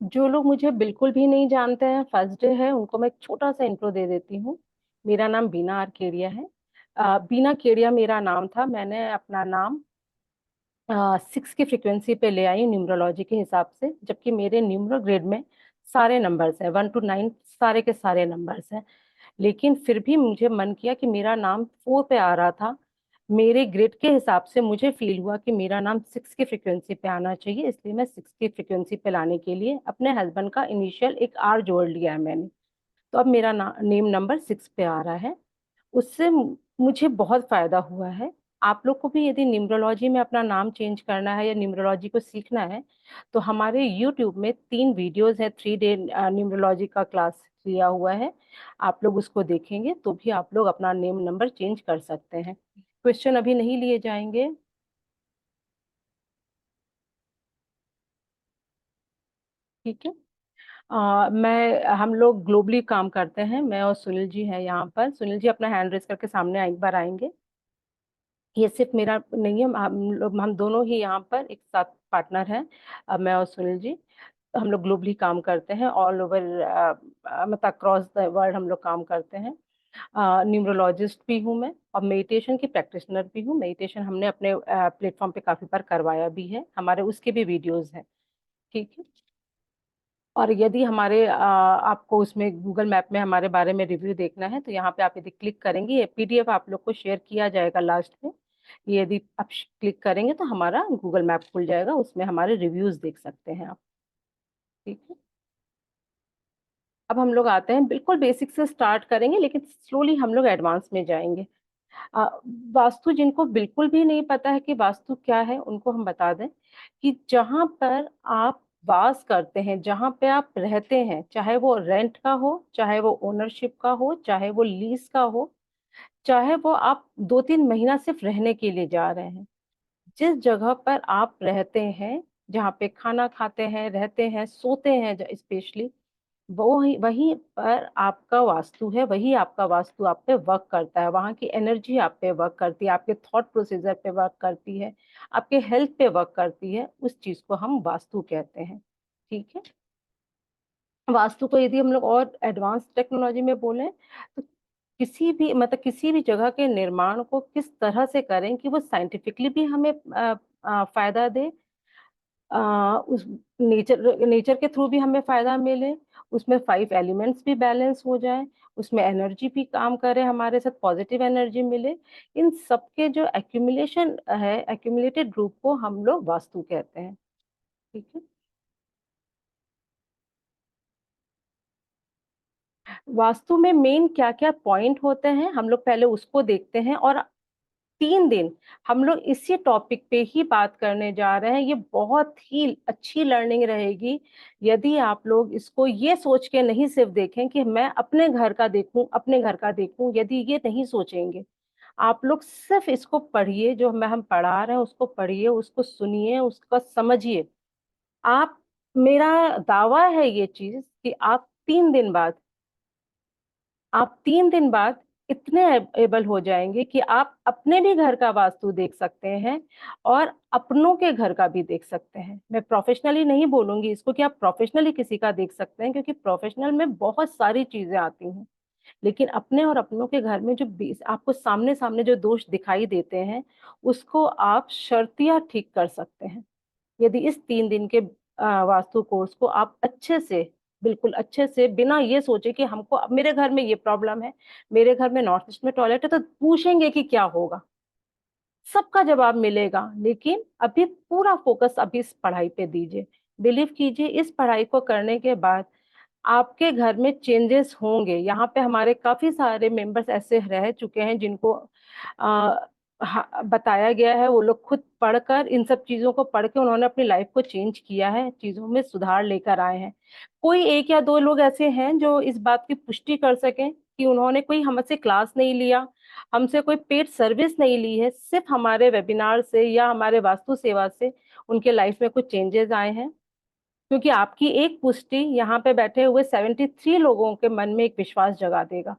जो लोग मुझे बिल्कुल भी नहीं जानते हैं, फर्स्ट डे है, उनको मैं एक छोटा सा इंट्रो दे देती हूँ। मेरा नाम बीना आर केडिया है। बीना केडिया मेरा नाम था। मैंने अपना नाम 6 की फ्रीक्वेंसी पे ले आई न्यूमरोलॉजी के हिसाब से, जबकि मेरे न्यूमरो ग्रेड में सारे नंबर्स हैं, 1 to 9 सारे के सारे नंबर्स हैं। लेकिन फिर भी मुझे मन किया कि मेरा नाम 4 पे आ रहा था। मेरे ग्रेड के हिसाब से मुझे फील हुआ कि मेरा नाम 6 की फ्रीक्वेंसी पे आना चाहिए, इसलिए मैं 6 की फ्रीक्वेंसी पे लाने के लिए अपने हस्बैंड का इनिशियल एक आर जोड़ लिया है मैंने। तो अब मेरा नेम नंबर 6 पे आ रहा है। उससे मुझे बहुत फायदा हुआ है। आप लोग को भी यदि न्यूमरोलॉजी में अपना नाम चेंज करना है या न्यूमरोलॉजी को सीखना है, तो हमारे यूट्यूब में 3 वीडियोस है, 3 डे न्यूमरोलॉजी का क्लास लिया हुआ है। आप लोग उसको देखेंगे तो भी आप लोग अपना नेम नंबर चेंज कर सकते हैं। क्वेश्चन अभी नहीं लिए जाएंगे। ठीक है। मैं हम लोग ग्लोबली काम करते हैं। मैं और सुनील जी हैं यहाँ पर। सुनील जी अपना हैंड रेस करके सामने एक बार आएंगे। ये सिर्फ मेरा नहीं है, हम दोनों ही यहाँ पर एक साथ पार्टनर हैं। मैं और सुनील जी, हम लोग ग्लोबली काम करते हैं, ऑल ओवर मतलब अक्रॉस द वर्ल्ड हम लोग काम करते हैं। न्यूमरोलॉजिस्ट भी हूँ मैं, और मेडिटेशन की प्रैक्टिशनर भी हूँ। मेडिटेशन हमने अपने प्लेटफॉर्म पे काफी बार करवाया भी है, हमारे उसके भी वीडियोस हैं। ठीक है। और यदि आपको उसमें गूगल मैप में हमारे बारे में रिव्यू देखना है, तो यहाँ पे आप यदि क्लिक करेंगे, ये पीडीएफ आप लोग को शेयर किया जाएगा लास्ट में। ये यदि आप क्लिक करेंगे तो हमारा गूगल मैप खुल जाएगा, उसमें हमारे रिव्यूज देख सकते हैं आप। ठीक है। अब हम लोग आते हैं, बिल्कुल बेसिक से स्टार्ट करेंगे, लेकिन स्लोली हम लोग एडवांस में जाएंगे। अ, वास्तु जिनको बिल्कुल भी नहीं पता है कि वास्तु क्या है, उनको हम बता दें कि जहां पर आप वास करते हैं, जहां पे आप रहते हैं, चाहे वो रेंट का हो, चाहे वो ओनरशिप का हो, चाहे वो लीज का हो, चाहे वो आप 2-3 महीना सिर्फ रहने के लिए जा रहे हैं, जिस जगह पर आप रहते हैं, जहाँ पे खाना खाते हैं, रहते हैं, सोते हैं, स्पेशली वो वहीं पर आपका वास्तु है। वही आपका वास्तु आप पे वर्क करता है, वहां की एनर्जी आप पे वर्क करती है, आपके थॉट प्रोसीजर पे वर्क करती है, आपके हेल्थ पे वर्क करती है। उस चीज को हम वास्तु कहते हैं। ठीक है। वास्तु को यदि हम लोग और एडवांस टेक्नोलॉजी में बोलें, तो किसी भी जगह के निर्माण को किस तरह से करें कि वो साइंटिफिकली भी हमें फायदा दे, उस नेचर नेचर के थ्रू भी हमें फायदा मिले, उसमें 5 एलिमेंट्स भी बैलेंस हो जाए, उसमें एनर्जी भी काम करे, हमारे साथ पॉजिटिव एनर्जी मिले। इन सबके जो एक्यूमुलेशन है, एक्यूमुलेटेड रूप को हम लोग वास्तु कहते हैं। ठीक है। वास्तु में मेन क्या क्या पॉइंट होते हैं, हम लोग पहले उसको देखते हैं। और 3 दिन हम लोग इसी टॉपिक पे ही बात करने जा रहे हैं। ये बहुत ही अच्छी लर्निंग रहेगी यदि आप लोग इसको ये सोच के नहीं सिर्फ देखें कि मैं अपने घर का देखूं, अपने घर का देखूं। यदि ये नहीं सोचेंगे, आप लोग सिर्फ इसको पढ़िए, जो हम पढ़ा रहे हैं उसको पढ़िए, उसको सुनिए, उसको समझिए। आप मेरा दावा है ये चीज कि आप 3 दिन बाद इतने एबल हो जाएंगे कि आप अपने भी घर का वास्तु देख सकते हैं, और अपनों के घर का भी देख सकते हैं। मैं प्रोफेशनली नहीं बोलूंगी इसको कि आप प्रोफेशनली किसी का देख सकते हैं, क्योंकि प्रोफेशनल में बहुत सारी चीजें आती हैं। लेकिन अपने और अपनों के घर में जो आपको सामने सामने जो दोष दिखाई देते हैं, उसको आप शर्तिया ठीक कर सकते हैं यदि इस 3 दिन के वास्तु कोर्स को आप अच्छे से, बिल्कुल अच्छे से, बिना ये सोचे कि हमको अब मेरे घर में ये प्रॉब्लम है, मेरे घर में नॉर्थ ईस्ट में टॉयलेट है, तो पूछेंगे कि क्या होगा, सबका जवाब मिलेगा। लेकिन अभी पूरा फोकस अभी इस पढ़ाई पे दीजिए। बिलीव कीजिए, इस पढ़ाई को करने के बाद आपके घर में चेंजेस होंगे। यहाँ पे हमारे काफी सारे मेंबर्स ऐसे रह चुके हैं जिनको बताया गया है, वो लोग खुद पढ़कर, इन सब चीजों को पढ़ के उन्होंने अपनी लाइफ को चेंज किया है, चीजों में सुधार लेकर आए हैं। कोई एक या दो लोग ऐसे हैं जो इस बात की पुष्टि कर सकें कि उन्होंने कोई हमसे क्लास नहीं लिया, हमसे कोई पेड सर्विस नहीं ली है, सिर्फ हमारे वेबिनार से या हमारे वास्तु सेवा से उनके लाइफ में कुछ चेंजेस आए हैं। क्योंकि आपकी एक पुष्टि यहाँ पे बैठे हुए 73 लोगों के मन में एक विश्वास जगा देगा।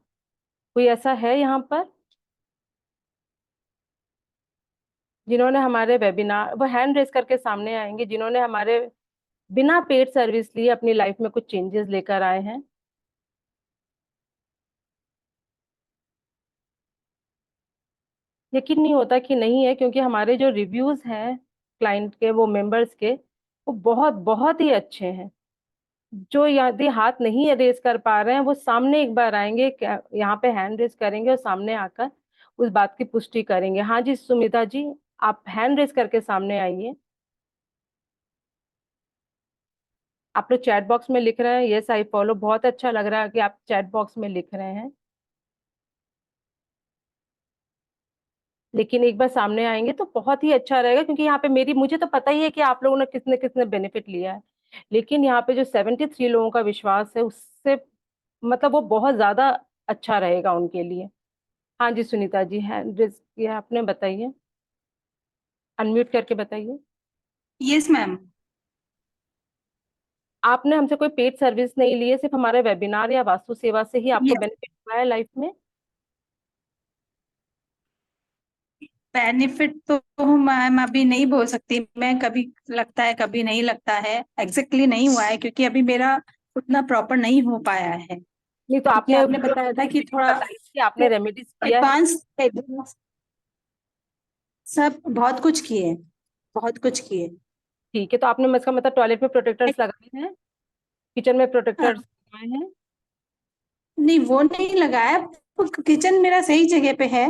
कोई ऐसा है यहाँ पर जिन्होंने हमारे वेबिनार, वो हैंड रेस करके सामने आएंगे, जिन्होंने हमारे बिना पेड सर्विस लिए अपनी लाइफ में कुछ चेंजेस लेकर आए हैं? यकीन नहीं होता कि नहीं है, क्योंकि हमारे जो रिव्यूज हैं क्लाइंट के, वो मेंबर्स के, वो बहुत बहुत ही अच्छे हैं। जो यदि हाथ नहीं रेज कर पा रहे हैं, वो सामने एक बार आएंगे, यहाँ पे हैंड रेज करेंगे और सामने आकर उस बात की पुष्टि करेंगे। हाँ जी सुमिता जी, आप हैंड रेज करके सामने आइए। आप लोग चैट बॉक्स में लिख रहे हैं, यस आई फॉलो, बहुत अच्छा लग रहा है कि आप चैट बॉक्स में लिख रहे हैं। लेकिन एक बार सामने आएंगे तो बहुत ही अच्छा रहेगा, क्योंकि यहाँ पे मेरी, मुझे तो पता ही है कि आप लोगों ने किसने किसने बेनिफिट लिया है, लेकिन यहाँ पे जो 73 लोगों का विश्वास है, उससे मतलब वो बहुत ज्यादा अच्छा रहेगा उनके लिए। हाँ जी सुनीता जी, हैंड रेज किया आपने, बताइए, अनम्यूट करके बताइए। Yes ma'am. आपने हमसे कोई पेड सर्विस नहीं ली है, सिर्फ हमारे वेबिनार या वास्तु सेवा से ही आपको बेनिफिट हुआ है लाइफ में? बेनिफिट तो मैम अभी नहीं बोल सकती मैं, कभी लगता है कभी नहीं लगता है, एग्जैक्टली नहीं हुआ है क्योंकि अभी मेरा उतना प्रॉपर नहीं हो पाया है। नहीं तो क्योंकि आपने आपने बताया था कि थोड़ा बताइए कि आपने रेमेडीज किया है? एडवांस एडवांस सब बहुत कुछ किए, बहुत कुछ किए। ठीक है, तो आपने इसका मतलब टॉयलेट में प्रोटेक्टर्स लगाए हैं, किचन में प्रोटेक्टर्स लगाए हैं? नहीं वो नहीं लगाया, किचन मेरा सही जगह पे है।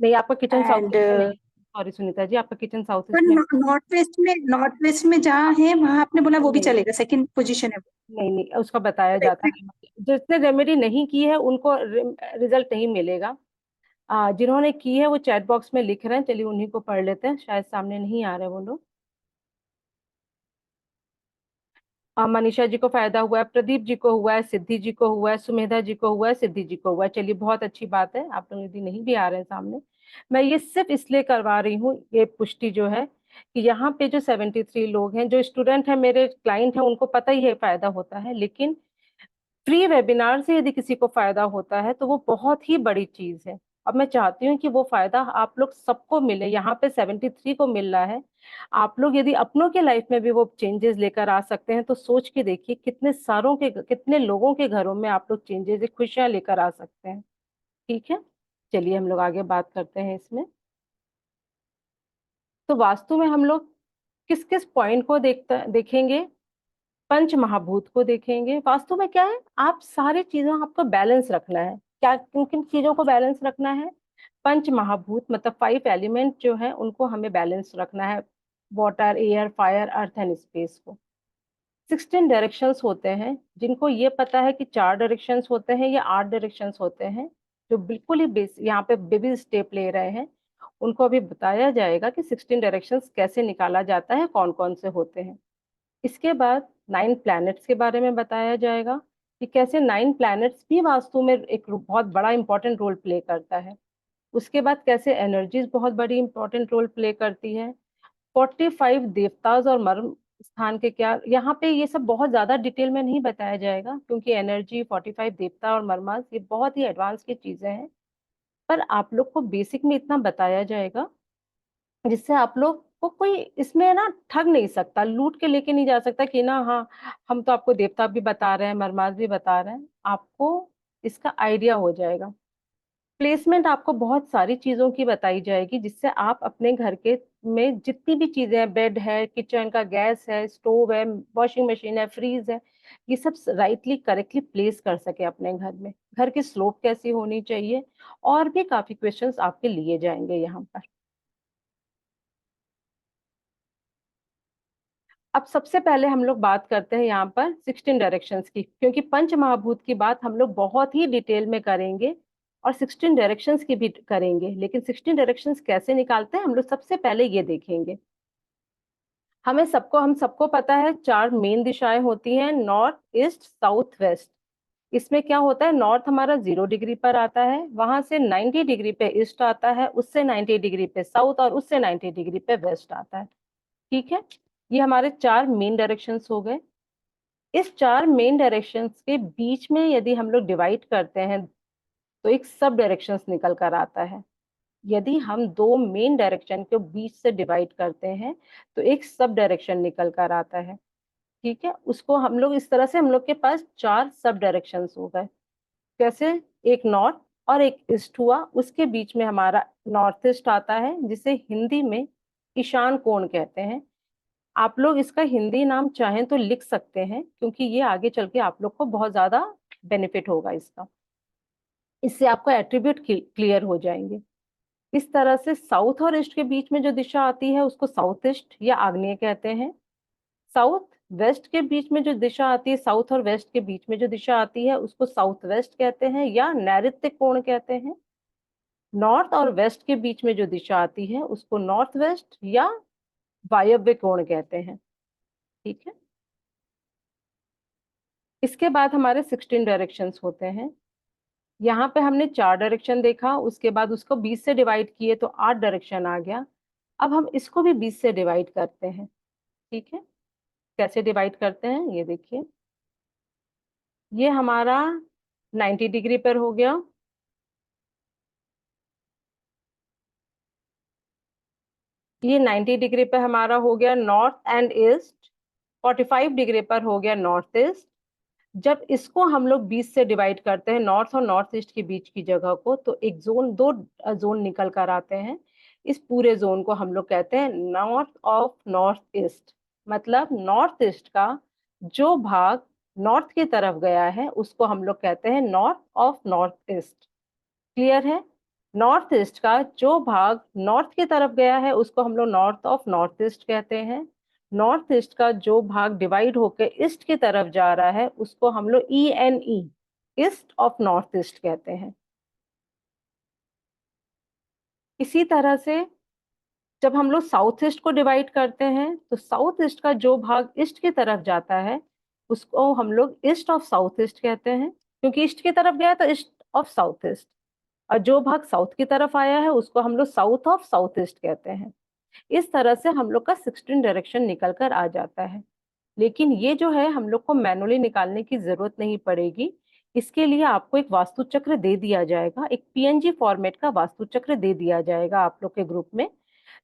नहीं, आपका किचन साउथ एंड ईस्ट में नहीं है, सॉरी सुनीता जी, आपका किचन साउथ पर ईस्ट में नॉर्थ वेस्ट में जहाँ है वहां आपने बोला वो भी नहीं। चलेगा, सेकंड पोजीशन है वो। नहीं नहीं, उसका बताया जाता Electric- है, जिसने रेमेडी नहीं की है उनको रिजल्ट नहीं मिलेगा। जिन्होंने की है वो चैट बॉक्स में लिख रहे हैं, चलिए उन्हीं को पढ़ लेते हैं, शायद सामने नहीं आ रहे वो लोग। मनीषा जी को फायदा हुआ है, प्रदीप जी को हुआ है, सिद्धि जी को हुआ है, सुमेधा जी को हुआ है, सिद्धि जी को हुआ है, चलिए बहुत अच्छी बात है, आप लोग यदि नहीं भी आ रहे हैं सामने। मैं ये सिर्फ इसलिए करवा रही हूँ, ये पुष्टि जो है कि यहाँ पे जो 73 लोग हैं, जो स्टूडेंट हैं, मेरे क्लाइंट हैं, उनको पता ही है फायदा होता है, लेकिन फ्री वेबिनार से यदि किसी को फायदा होता है तो वो बहुत ही बड़ी चीज है। अब मैं चाहती हूँ कि वो फायदा आप लोग सबको मिले, यहाँ पे 73 को मिल रहा है। आप लोग यदि अपनों के लाइफ में भी वो चेंजेस लेकर आ सकते हैं, तो सोच के देखिए कितने सारों के, कितने लोगों के घरों में आप लोग चेंजेस, खुशियां लेकर आ सकते हैं। ठीक है, चलिए हम लोग आगे बात करते हैं इसमें। तो वास्तु में हम लोग किस किस पॉइंट को देखेंगे? पंच महाभूत को देखेंगे। वास्तु में क्या है, आप सारी चीजों, आपको बैलेंस रखना है। क्या, किन किन चीजों को बैलेंस रखना है? पंच महाभूत मतलब 5 एलिमेंट जो है, उनको हमें बैलेंस रखना है। Water, air, fire, earth and space को। 16 डायरेक्शंस होते हैं, जिनको ये पता है कि 4 डायरेक्शंस होते हैं या 8 डायरेक्शंस होते हैं, जो बिल्कुल ही बेस यहाँ पे बेबी स्टेप ले रहे हैं, उनको अभी बताया जाएगा कि 16 डायरेक्शंस कैसे निकाला जाता है, कौन कौन से होते हैं। इसके बाद 9 प्लैनेट्स के बारे में बताया जाएगा कि कैसे 9 प्लैनेट्स भी वास्तु में एक बहुत बड़ा इंपॉर्टेंट रोल प्ले करता है। उसके बाद कैसे एनर्जीज बहुत बड़ी इंपॉर्टेंट रोल प्ले करती है। 45 देवताज और मर्म स्थान के क्या, यहाँ पे ये सब बहुत ज्यादा डिटेल में नहीं बताया जाएगा, क्योंकि एनर्जी, 45 देवता और मर्मास, ये बहुत ही एडवांस की चीजें हैं। पर आप लोग को बेसिक में इतना बताया जाएगा, जिससे आप लोग को कोई इसमें ना ठग नहीं सकता, लूट के लेके नहीं जा सकता कि ना, हाँ हम तो आपको देवता भी बता रहे हैं, मरमास भी बता रहे हैं, आपको इसका आइडिया हो जाएगा। प्लेसमेंट आपको बहुत सारी चीजों की बताई जाएगी, जिससे आप अपने घर के में जितनी भी चीजें हैं, बेड है, किचन का गैस है, स्टोव है, वॉशिंग मशीन है, फ्रीज है, ये सब राइटली करेक्टली प्लेस कर सके अपने घर में। घर की स्लोप कैसी होनी चाहिए, और भी काफी क्वेश्चंस आपके लिए जाएंगे यहाँ पर। अब सबसे पहले हम लोग बात करते हैं यहाँ पर 16 डायरेक्शंस की, क्योंकि पंच महाभूत की बात हम लोग बहुत ही डिटेल में करेंगे, और 16 डायरेक्शंस की भी करेंगे, लेकिन 16 डायरेक्शंस कैसे निकालते हैं हम लोग सबसे पहले ये देखेंगे। हम सबको पता है 4 मेन दिशाएं होती हैं, नॉर्थ, ईस्ट, साउथ, वेस्ट। इसमें क्या होता है, नॉर्थ हमारा 0 डिग्री पर आता है, वहां से 90 डिग्री पे ईस्ट आता है, उससे 90 डिग्री पे साउथ, और उससे 90 डिग्री पे वेस्ट आता है। ठीक है, ये हमारे 4 मेन डायरेक्शंस हो गए। इस 4 मेन डायरेक्शंस के बीच में यदि हम लोग डिवाइड करते हैं, तो एक सब डायरेक्शंस निकल कर आता है। यदि हम 2 मेन डायरेक्शन के बीच से डिवाइड करते हैं, तो एक सब डायरेक्शन निकल कर आता है। ठीक है, उसको हम लोग इस तरह से, हम लोग के पास 4 सब डायरेक्शंस हो गए। कैसे? एक नॉर्थ और एक ईस्ट हुआ, उसके बीच में हमारा नॉर्थ ईस्ट आता है, जिसे हिंदी में ईशान कोण कहते हैं। आप लोग इसका हिंदी नाम चाहें तो लिख सकते हैं, क्योंकि ये आगे चल के आप लोग को बहुत ज्यादा बेनिफिट होगा इसका। इससे आपको एट्रीब्यूट क्लियर हो जाएंगे। इस तरह से साउथ और ईस्ट के बीच में जो दिशा आती है उसको साउथ ईस्ट या आग्नेय कहते हैं। साउथ वेस्ट के बीच में जो दिशा आती है, साउथ और वेस्ट के बीच में जो दिशा आती है उसको साउथ वेस्ट कहते हैं या नैऋत्य कोण कहते हैं। नॉर्थ और वेस्ट के बीच में जो दिशा आती है उसको नॉर्थ वेस्ट या वायव्य कोण कहते हैं। ठीक है, इसके बाद हमारे 16 डायरेक्शंस होते हैं। यहाँ पे हमने 4 डायरेक्शन देखा, उसके बाद उसको 20 से डिवाइड किए तो 8 डायरेक्शन आ गया। अब हम इसको भी 20 से डिवाइड करते हैं। ठीक है, कैसे डिवाइड करते हैं ये देखिए। ये हमारा 90 डिग्री पर हो गया। ये 90 डिग्री पर हमारा हो गया नॉर्थ एंड ईस्ट। 45 डिग्री पर हो गया नॉर्थ ईस्ट। जब इसको हम लोग 20 से डिवाइड करते हैं, नॉर्थ और नॉर्थ ईस्ट के बीच की जगह को, तो एक जोन, 2 जोन निकल कर आते हैं। इस पूरे जोन को हम लोग कहते हैं नॉर्थ ऑफ नॉर्थ ईस्ट। मतलब नॉर्थ ईस्ट का जो भाग नॉर्थ की तरफ गया है उसको हम लोग कहते हैं north of north east. Clear है? नॉर्थ ईस्ट का जो भाग नॉर्थ की तरफ गया है उसको हम लोग नॉर्थ ऑफ नॉर्थ ईस्ट कहते हैं। नॉर्थ ईस्ट का जो भाग डिवाइड होकर ईस्ट की तरफ जा रहा है उसको हम लोग ENE, east of north east कहते हैं। इसी तरह से जब हम लोग साउथ ईस्ट को डिवाइड करते हैं तो साउथ ईस्ट का जो भाग ईस्ट की तरफ जाता है उसको हम लोग ईस्ट ऑफ साउथ ईस्ट कहते हैं, क्योंकि ईस्ट की तरफ गया तो ईस्ट ऑफ साउथ ईस्ट। और जो भाग साउथ की तरफ आया है उसको हम लोग साउथ ऑफ साउथ ईस्ट कहते हैं। इस तरह से हम लोग का 16 डायरेक्शन निकल कर आ जाता है। लेकिन ये जो है हम लोग को मैनुअली निकालने की जरूरत नहीं पड़ेगी। इसके लिए आपको एक वास्तु चक्र दे दिया जाएगा, एक PNG फॉर्मेट का वास्तु चक्र दे दिया जाएगा आप लोग के ग्रुप में।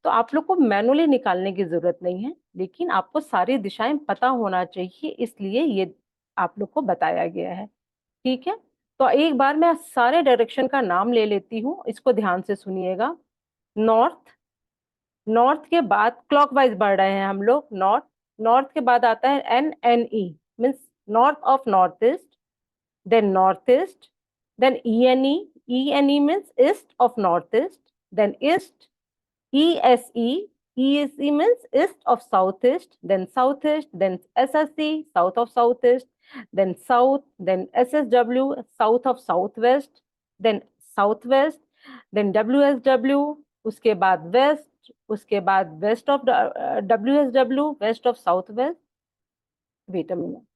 तो आप लोग को मैनुअली निकालने की जरूरत नहीं है, लेकिन आपको सारी दिशाएं पता होना चाहिए, इसलिए ये आप लोग को बताया गया है। ठीक है, तो एक बार मैं सारे डायरेक्शन का नाम ले लेती हूँ, इसको ध्यान से सुनिएगा। नॉर्थ, नॉर्थ के बाद क्लॉकवाइज बढ़ रहे हैं हम लोग। नॉर्थ, नॉर्थ के बाद आता है NNE, means north of north east. Then north east, then ENE, ENE means east of north east. Then east, ESE, ESE means east of southeast, then southeast, then SSE, south of southeast, then south, then SSW, south of southwest, then southwest, then WSW, उसके बाद west, उसके बाद west of WSW, west of southwest, wait a minute,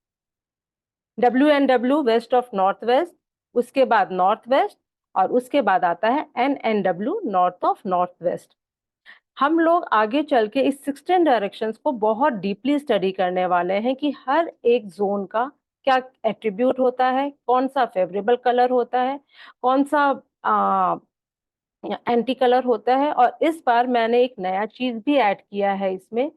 WNW, west of northwest, उसके बाद northwest, और उसके बाद आता है NNW, north of northwest। हम लोग आगे चल के इस 16 डायरेक्शंस को बहुत डीपली स्टडी करने वाले हैं कि हर एक जोन का क्या एट्रीब्यूट होता है, कौन सा फेवरेबल कलर होता है, कौन सा एंटी कलर होता है। और इस बार मैंने एक नया चीज भी ऐड किया है इसमें,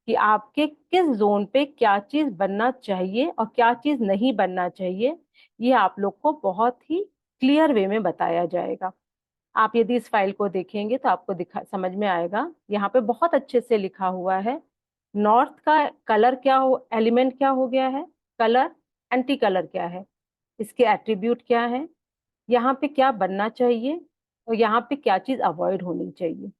कि आपके किस जोन पे क्या चीज बनना चाहिए और क्या चीज नहीं बनना चाहिए, ये आप लोग को बहुत ही क्लियर वे में बताया जाएगा। आप यदि इस फाइल को देखेंगे तो आपको दिखा समझ में आएगा। यहाँ पे बहुत अच्छे से लिखा हुआ है नॉर्थ का कलर क्या हो, एलिमेंट क्या हो गया है, कलर, एंटी कलर क्या है, इसके एट्रीब्यूट क्या है, यहाँ पे क्या बनना चाहिए और यहाँ पे क्या चीज अवॉइड होनी चाहिए।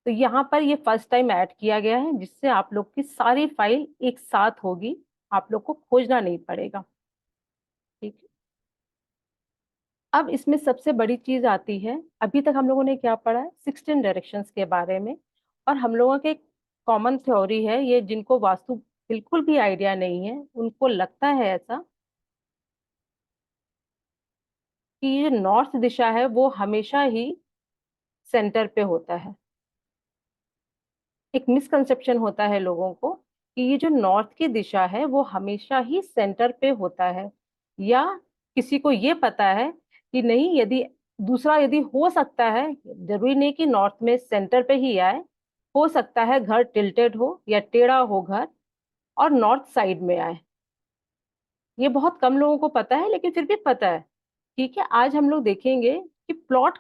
तो यहाँ पर ये फर्स्ट टाइम ऐड किया गया है, जिससे आप लोग की सारी फाइल एक साथ होगी, आप लोग को खोजना नहीं पड़ेगा। ठीक है, अब इसमें सबसे बड़ी चीज आती है, अभी तक हम लोगों ने क्या पढ़ा है, 16 डायरेक्शंस के बारे में। और हम लोगों के कॉमन थ्योरी है, ये जिनको वास्तु बिल्कुल भी आइडिया नहीं है उनको लगता है ऐसा कि ये नॉर्थ दिशा है वो हमेशा ही सेंटर पे होता है। एक मिसकंसेप्शन होता है लोगों को कि ये जो नॉर्थ की दिशा है वो हमेशा ही सेंटर पे होता है, या किसी को ये पता है कि नहीं, यदि दूसरा, यदि हो सकता है, जरूरी नहीं कि नॉर्थ में सेंटर पे ही आए, हो सकता है घर टिल्टेड हो या टेढ़ा हो घर, और नॉर्थ साइड में आए। ये बहुत कम लोगों को पता है, लेकिन फिर भी पता है। ठीक है, आज हम लोग देखेंगे कि प्लॉट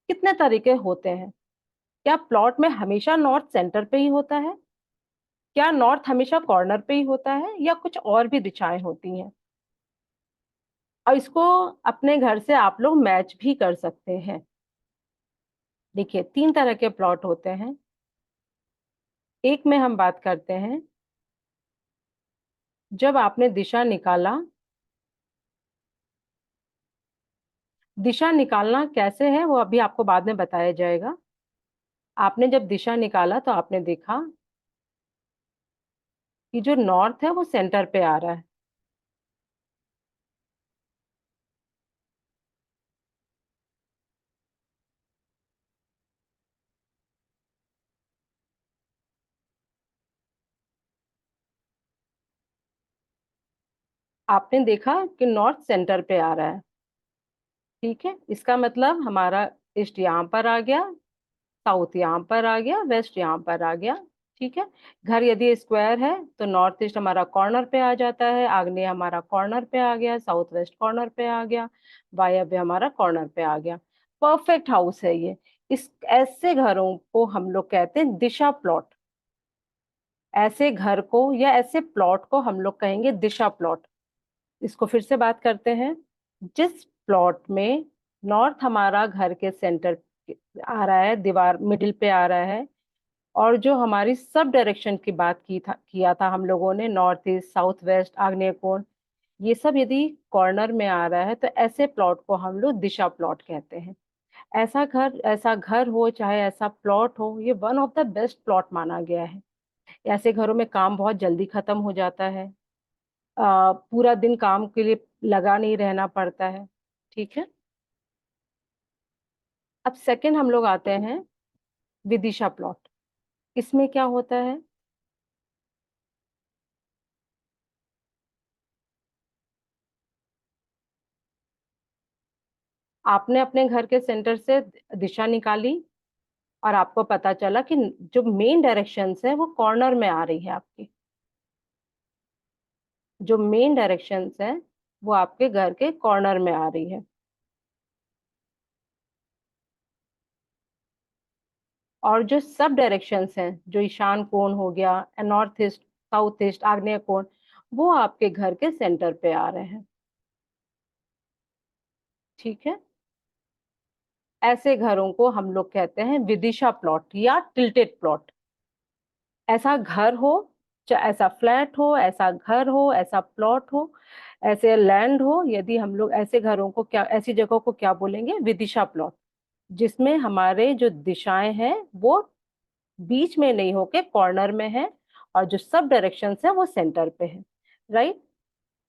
कितने तरीके होते हैं। क्या प्लॉट में हमेशा नॉर्थ सेंटर पे ही होता है? क्या नॉर्थ हमेशा कॉर्नर पे ही होता है, या कुछ और भी दिशाएं होती हैं? और इसको अपने घर से आप लोग मैच भी कर सकते हैं। देखिए, 3 तरह के प्लॉट होते हैं। एक में हम बात करते हैं, जब आपने दिशा निकाला। दिशा निकालना कैसे है वो अभी आपको बाद में बताया जाएगा। आपने जब दिशा निकाला तो आपने देखा कि जो नॉर्थ है वो सेंटर पे आ रहा है। आपने देखा कि नॉर्थ सेंटर पे आ रहा है। ठीक है, इसका मतलब हमारा ईस्ट यहाँ पर आ गया, साउथ यहाँ पर आ गया, वेस्ट यहाँ पर आ गया। ठीक है, घर यदि स्क्वायर है तो नॉर्थ ईस्ट हमारा कॉर्नर पे आ जाता है, आग्नेय हमारा कॉर्नर पे आ गया, साउथ वेस्ट कॉर्नर पे आ गया, वायव्य हमारा कॉर्नर पे आ गया। परफेक्ट हाउस है ये। इस ऐसे घरों को हम लोग कहते हैं दिशा प्लॉट। ऐसे घर को या ऐसे प्लॉट को हम लोग कहेंगे दिशा प्लॉट। इसको फिर से बात करते हैं। जिस प्लॉट में नॉर्थ हमारा घर के सेंटर आ रहा है, दीवार मिडिल पे आ रहा है, और जो हमारी सब डायरेक्शन की बात किया था हम लोगों ने, नॉर्थ ईस्ट, साउथ वेस्ट, आग्नेय कोण, ये सब यदि कॉर्नर में आ रहा है तो ऐसे प्लॉट को हम लोग दिशा प्लॉट कहते हैं। ऐसा घर हो चाहे ऐसा प्लॉट हो, ये one of the best plot माना गया है। ऐसे घरों में काम बहुत जल्दी खत्म हो जाता है। पूरा दिन काम के लिए लगा नहीं रहना पड़ता है। ठीक है, अब सेकंड हम लोग आते हैं विदिशा प्लॉट। इसमें क्या होता है? आपने अपने घर के सेंटर से दिशा निकाली, और आपको पता चला कि जो मेन डायरेक्शंस है वो कॉर्नर में आ रही है आपकी। जो मेन डायरेक्शंस है वो आपके घर के कॉर्नर में आ रही है। और जो सब डायरेक्शंस हैं, जो ईशान कोण हो गया, नॉर्थ ईस्ट, साउथ ईस्ट, आग्नेय कोण, वो आपके घर के सेंटर पे आ रहे हैं। ठीक है, ऐसे घरों को हम लोग कहते हैं विदिशा प्लॉट या टिल्टेड प्लॉट। ऐसा घर हो, चाहे ऐसा फ्लैट हो, ऐसा घर हो, ऐसा प्लॉट हो, ऐसे लैंड हो, यदि हम लोग ऐसे घरों को क्या, ऐसी जगहों को क्या बोलेंगे? विदिशा प्लॉट। जिसमें हमारे जो दिशाएं हैं वो बीच में नहीं होके कॉर्नर में है, और जो सब डायरेक्शन है वो सेंटर पे है। राइट।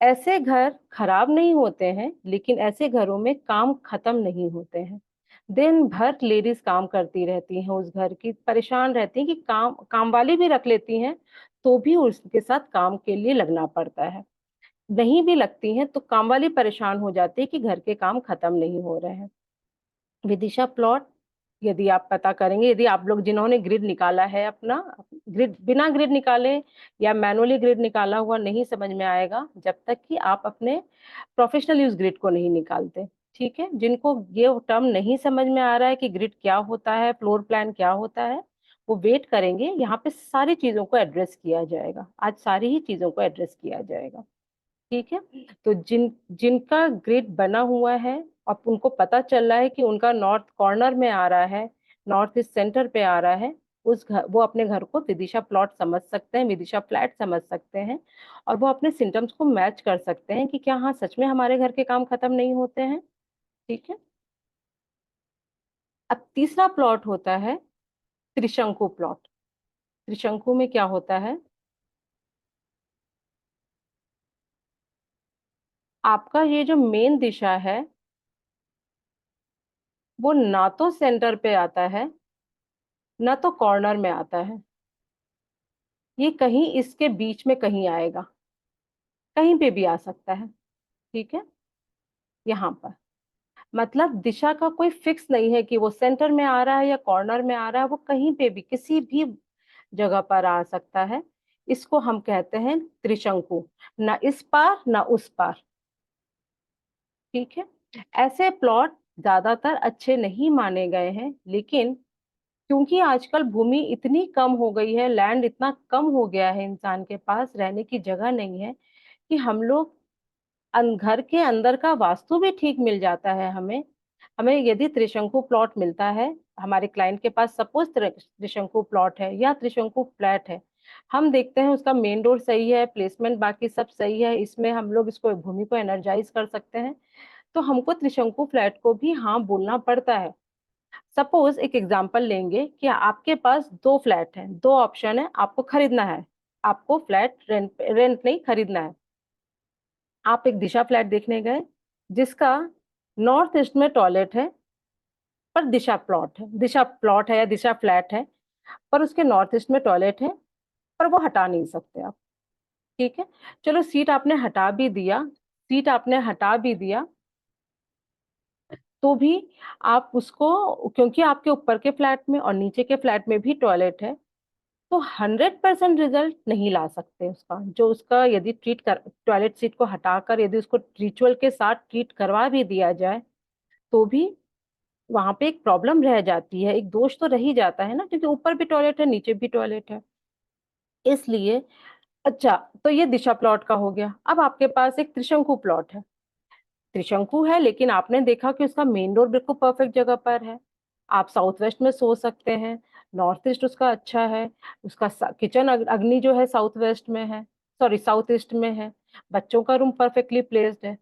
ऐसे घर खराब नहीं होते हैं, लेकिन ऐसे घरों में काम खत्म नहीं होते हैं। दिन भर लेडीज काम करती रहती हैं, उस घर की परेशान रहती हैं कि काम वाली भी रख लेती हैं, तो भी उसके साथ काम के लिए लगना पड़ता है। नहीं भी लगती हैं तो काम वाली परेशान हो जाती है कि घर के काम खत्म नहीं हो रहे हैं। विदिशा प्लॉट, यदि आप पता करेंगे, यदि आप लोग जिन्होंने ग्रिड निकाला है अपना, ग्रिड बिना ग्रिड निकाले या मैनुअली ग्रिड निकाला हुआ नहीं समझ में आएगा जब तक कि आप अपने प्रोफेशनल यूज ग्रिड को नहीं निकालते। ठीक है, जिनको ये टर्म नहीं समझ में आ रहा है कि ग्रिड क्या होता है, फ्लोर प्लान क्या होता है, वो वेट करेंगे, यहाँ पे सारी चीजों को एड्रेस किया जाएगा। आज सारी ही चीजों को एड्रेस किया जाएगा। ठीक है, तो जिनका ग्रिड बना हुआ है, अब उनको पता चल रहा है कि उनका नॉर्थ कॉर्नर में आ रहा है, नॉर्थ ईस्ट सेंटर पे आ रहा है, वो अपने घर को विदिशा प्लॉट समझ सकते हैं, विदिशा फ्लैट समझ सकते हैं, और वो अपने सिम्टम्स को मैच कर सकते हैं कि क्या हाँ सच में हमारे घर के काम खत्म नहीं होते हैं। ठीक है, अब तीसरा प्लॉट होता है त्रिशंकु प्लॉट। त्रिशंकु में क्या होता है? आपका ये जो मेन दिशा है वो ना तो सेंटर पे आता है, ना तो कॉर्नर में आता है। ये कहीं इसके बीच में कहीं आएगा, कहीं पे भी आ सकता है। ठीक है, यहाँ पर मतलब दिशा का कोई फिक्स नहीं है कि वो सेंटर में आ रहा है या कॉर्नर में आ रहा है, वो कहीं पे भी किसी भी जगह पर आ सकता है। इसको हम कहते हैं त्रिशंकु, ना इस पार ना उस पार। ठीक है, ऐसे प्लॉट ज्यादातर अच्छे नहीं माने गए हैं, लेकिन क्योंकि आजकल भूमि इतनी कम हो गई है, लैंड इतना कम हो गया है, इंसान के पास रहने की जगह नहीं है, कि हम लोग घर के अंदर का वास्तु भी ठीक मिल जाता है हमें। हमें यदि त्रिशंकु प्लॉट मिलता है, हमारे क्लाइंट के पास सपोज त्रिशंकु प्लॉट है या त्रिशंकु फ्लैट है, हम देखते हैं उसका मेन डोर सही है, प्लेसमेंट बाकी सब सही है, इसमें हम लोग इसको भूमि को एनर्जाइज कर सकते हैं, तो हमको त्रिशंकु फ्लैट को भी हाँ बोलना पड़ता है। सपोज एक एग्जांपल लेंगे कि आपके पास दो फ्लैट हैं, दो ऑप्शन है, आपको खरीदना है, आपको फ्लैट रेंट नहीं खरीदना है। आप एक दिशा फ्लैट देखने गए जिसका नॉर्थ ईस्ट में टॉयलेट है, पर दिशा प्लॉट है या दिशा फ्लैट है, पर उसके नॉर्थ ईस्ट में टॉयलेट है, पर वो हटा नहीं सकते आप। ठीक है, चलो सीट आपने हटा भी दिया, तो भी आप उसको, क्योंकि आपके ऊपर के फ्लैट में और नीचे के फ्लैट में भी टॉयलेट है, तो 100% रिजल्ट नहीं ला सकते उसका। जो उसका यदि ट्रीट कर, टॉयलेट सीट को हटाकर यदि उसको रिचुअल के साथ ट्रीट करवा भी दिया जाए, तो भी वहां पे एक प्रॉब्लम रह जाती है, एक दोष तो रह ही जाता है ना, क्योंकि ऊपर भी टॉयलेट है नीचे भी टॉयलेट है। इसलिए अच्छा, तो ये दिशा प्लॉट का हो गया। अब आपके पास एक त्रिशंकु प्लॉट है, त्रिशंकु है, लेकिन आपने देखा कि उसका मेन डोर बिल्कुल परफेक्ट जगह पर है, आप साउथ वेस्ट में सो सकते हैं, नॉर्थ ईस्ट उसका अच्छा है, उसका किचन अग्नि जो है साउथ वेस्ट में है, सॉरी साउथ ईस्ट में है, बच्चों का रूम परफेक्टली प्लेस्ड है।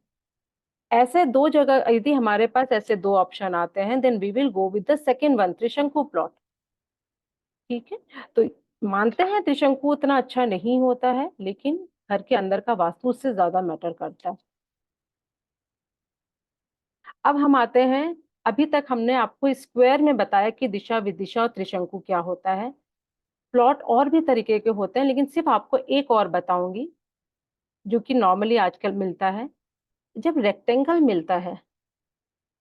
ऐसे दो जगह यदि हमारे पास ऐसे दो ऑप्शन आते हैं, then we will go with the second one, Trishanku plot. ठीक है, तो मानते हैं त्रिशंकु उतना अच्छा नहीं होता है, लेकिन घर के अंदर का वास्तु उससे ज्यादा मैटर करता है। अब हम आते हैं, अभी तक हमने आपको स्क्वायर में बताया कि दिशा विदिशा और त्रिशंकु क्या होता है। प्लॉट और भी तरीके के होते हैं, लेकिन सिर्फ आपको एक और बताऊंगी जो कि नॉर्मली आजकल मिलता है। जब रेक्टेंगल मिलता है,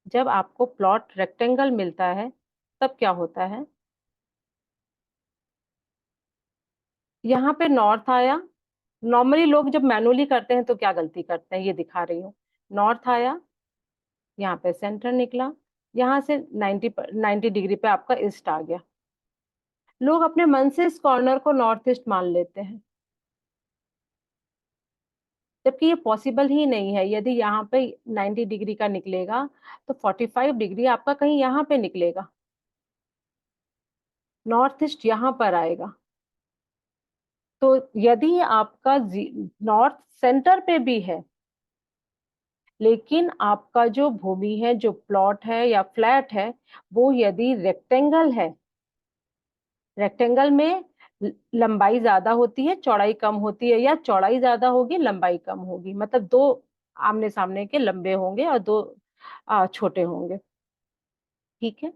जब आपको प्लॉट रेक्टेंगल मिलता है, तब क्या होता है, यहाँ पे नॉर्थ आया। नॉर्मली लोग जब मैनुअली करते हैं तो क्या गलती करते हैं, ये दिखा रही हूँ। नॉर्थ आया, यहाँ पे सेंटर निकला, यहाँ से 90 डिग्री पे आपका ईस्ट आ गया। लोग अपने मन से इस कॉर्नर को नॉर्थ ईस्ट मान लेते हैं, जबकि ये पॉसिबल ही नहीं है। यदि यहाँ पे 90 डिग्री का निकलेगा, तो 45 डिग्री आपका कहीं यहाँ पे निकलेगा, नॉर्थ ईस्ट यहाँ पर आएगा। तो यदि आपका नॉर्थ सेंटर पे भी है, लेकिन आपका जो भूमि है, जो प्लॉट है या फ्लैट है, वो यदि रेक्टेंगल है, रेक्टेंगल में लंबाई ज्यादा होती है चौड़ाई कम होती है, या चौड़ाई ज्यादा होगी लंबाई कम होगी, मतलब दो आमने सामने के लंबे होंगे और दो छोटे होंगे। ठीक है,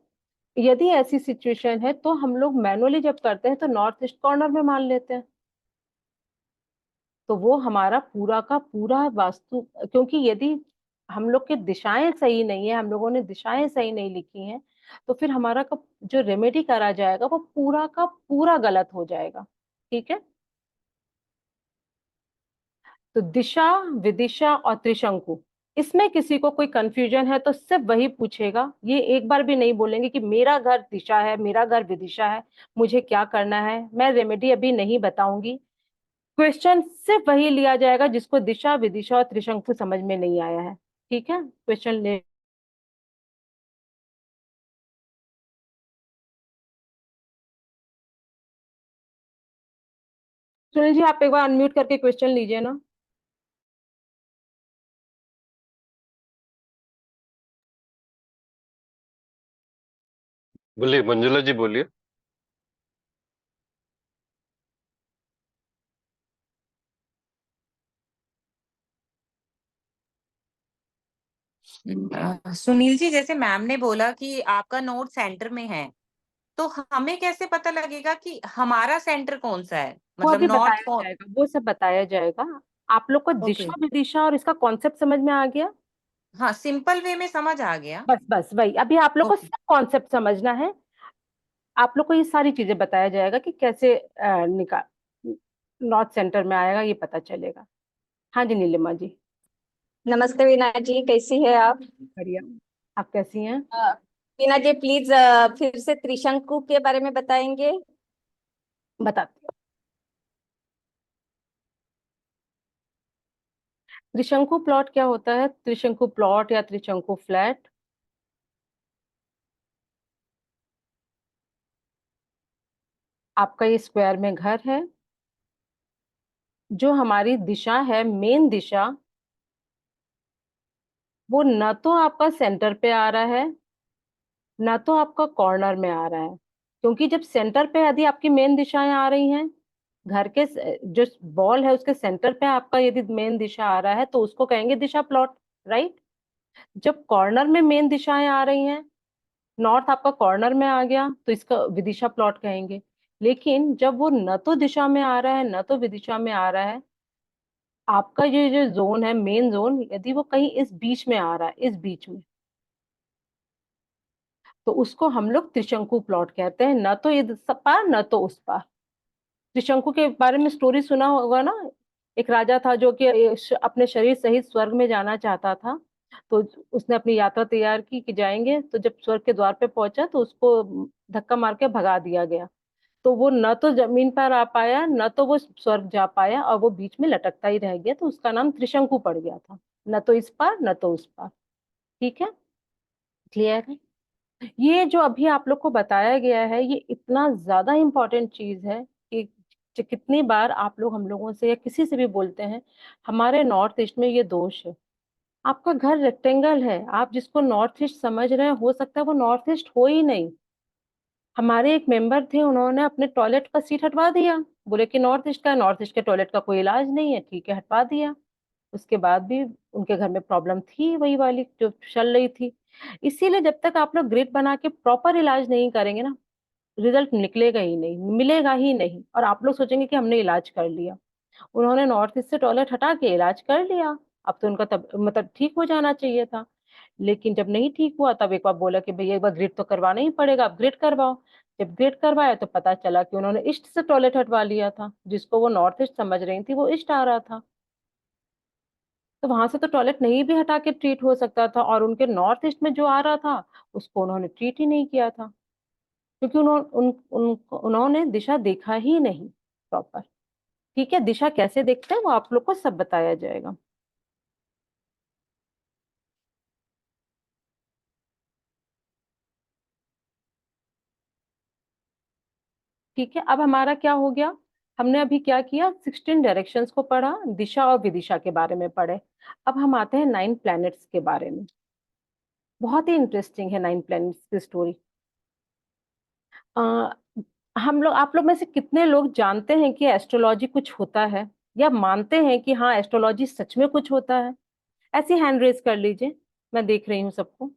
यदि ऐसी सिचुएशन है तो हम लोग मैनुअली जब करते हैं तो नॉर्थ ईस्ट कॉर्नर में मान लेते हैं, तो वो हमारा पूरा का पूरा वास्तु, क्योंकि यदि हम लोग की दिशाएं सही नहीं है, हम लोगों ने दिशाएं सही नहीं लिखी हैं, तो फिर हमारा का जो रेमेडी करा जाएगा वो पूरा का पूरा गलत हो जाएगा। ठीक है, तो दिशा विदिशा और त्रिशंकु, इसमें किसी को कोई कंफ्यूजन है तो सिर्फ वही पूछेगा, ये एक बार भी नहीं बोलेंगे कि मेरा घर दिशा है, मेरा घर विदिशा है, मुझे क्या करना है। मैं रेमेडी अभी नहीं बताऊंगी, क्वेश्चन सिर्फ वही लिया जाएगा जिसको दिशा विदिशा और त्रिशंकु समझ में नहीं आया है। ठीक है, क्वेश्चन ले। सुनील जी, आप एक बार अनम्यूट करके क्वेश्चन लीजिए ना। बोलिए मंजुला जी, बोलिए। सुनील जी, जैसे मैम ने बोला कि आपका नोट सेंटर में है, तो हमें कैसे पता लगेगा कि हमारा सेंटर कौन सा है, वो मतलब अभी नॉर्थ बताया कौन। जाएगा, वो सब बताया जाएगा। आप लोग को ओके। दिशा विदिशा और इसका कॉन्सेप्ट समझ में आ गया। हाँ, सिंपल वे में समझ आ गया। बस बस वही, अभी आप लोग को ओके। सिर्फ कॉन्सेप्ट समझना है। आप लोग को ये सारी चीजें बताया जाएगा कि कैसे निकाल। नॉर्थ सेंटर में आएगा, ये पता चलेगा। हाँ जी नीलिमा जी। नमस्ते वीना जी, कैसी है आप? बढ़िया। आप कैसी हैं? वीना जी प्लीज फिर से त्रिशंकु के बारे में बताएंगे। बताती हूँ। त्रिशंकु प्लॉट क्या होता है? त्रिशंकु प्लॉट या त्रिशंकु फ्लैट आपका ये स्क्वायर में घर है। जो हमारी दिशा है, मेन दिशा, वो न तो आपका सेंटर पे आ रहा है, ना तो आपका कॉर्नर में आ रहा है। क्योंकि जब सेंटर पे यदि आपकी मेन दिशाएं आ रही हैं, घर के जो बॉल है उसके सेंटर पे आपका यदि मेन दिशा आ रहा है तो उसको कहेंगे दिशा प्लॉट, राइट। जब कॉर्नर में मेन दिशाएं आ रही हैं, नॉर्थ आपका कॉर्नर में आ गया, तो इसका विदिशा प्लॉट कहेंगे। लेकिन जब वो न तो दिशा में आ रहा है न तो विदिशा में आ रहा है, आपका ये जो जोन है मेन जोन, यदि वो कहीं इस बीच में आ रहा है, इस बीच में, तो उसको हम लोग त्रिशंकु प्लॉट कहते हैं। न तो इस पार न तो उस पार। त्रिशंकु के बारे में स्टोरी सुना होगा ना। एक राजा था जो कि अपने शरीर सहित स्वर्ग में जाना चाहता था। तो उसने अपनी यात्रा तैयार की कि जाएंगे, तो जब स्वर्ग के द्वार पे पहुंचा तो उसको धक्का मार के भगा दिया गया। तो वो न तो जमीन पर आ पाया न तो वो स्वर्ग जा पाया, और वो बीच में लटकता ही रह गया, तो उसका नाम त्रिशंकु पड़ गया था। न तो इस पार न तो उस पार। ठीक है, क्लियर है? ये जो अभी आप लोग को बताया गया है, ये इतना ज्यादा इंपॉर्टेंट चीज है कि कितनी बार आप लोग हम लोगों से या किसी से भी बोलते हैं हमारे नॉर्थ ईस्ट में ये दोष है। आपका घर रेक्टेंगल है, आप जिसको नॉर्थ ईस्ट समझ रहे हैं, हो सकता है वो नॉर्थ ईस्ट हो ही नहीं। हमारे एक मेंबर थे, उन्होंने अपने टॉयलेट का सीट हटवा दिया। बोले कि नॉर्थ ईस्ट का है, नॉर्थ ईस्ट के टॉयलेट का कोई इलाज नहीं है, ठीक है हटवा दिया। उसके बाद भी उनके घर में प्रॉब्लम थी, वही वाली जो चल रही थी। इसीलिए जब तक आप लोग ग्रिड बना के प्रॉपर इलाज नहीं करेंगे ना, रिजल्ट निकलेगा ही नहीं, मिलेगा ही नहीं, और आप लोग सोचेंगे कि हमने इलाज कर लिया। उन्होंने नॉर्थ ईस्ट से टॉयलेट हटा के इलाज कर लिया। अब तो उनका तब मतलब ठीक हो जाना चाहिए था। लेकिन जब नहीं ठीक हुआ, तब एक बार बोला कि भैया एक बार ग्रिड तो करवाना ही पड़ेगा, आप ग्रिड करवाओ। जब ग्रिड करवाया तो पता चला कि उन्होंने ईस्ट से टॉयलेट हटवा लिया था, जिसको वो नॉर्थ ईस्ट समझ रही थी वो ईस्ट आ रहा था। तो वहां से तो टॉयलेट नहीं भी हटा के ट्रीट हो सकता था, और उनके नॉर्थ ईस्ट में जो आ रहा था उसको उन्होंने ट्रीट ही नहीं किया था। क्योंकि उन्होंने दिशा देखा ही नहीं प्रॉपर। ठीक है, दिशा कैसे देखते हैं वो आप लोग को सब बताया जाएगा। ठीक है, अब हमारा क्या हो गया? हमने अभी क्या किया? 16 डायरेक्शंस को पढ़ा, दिशा और विदिशा के बारे में पढ़े। अब हम आते हैं 9 प्लैनेट्स के बारे में। बहुत ही इंटरेस्टिंग है 9 प्लैनेट्स की स्टोरी। हम लोग, आप लोग में से कितने लोग जानते हैं कि एस्ट्रोलॉजी कुछ होता है, या मानते हैं कि हाँ एस्ट्रोलॉजी सच में कुछ होता है? ऐसी हैंड रेज कर लीजिए, मैं देख रही हूँ सबको।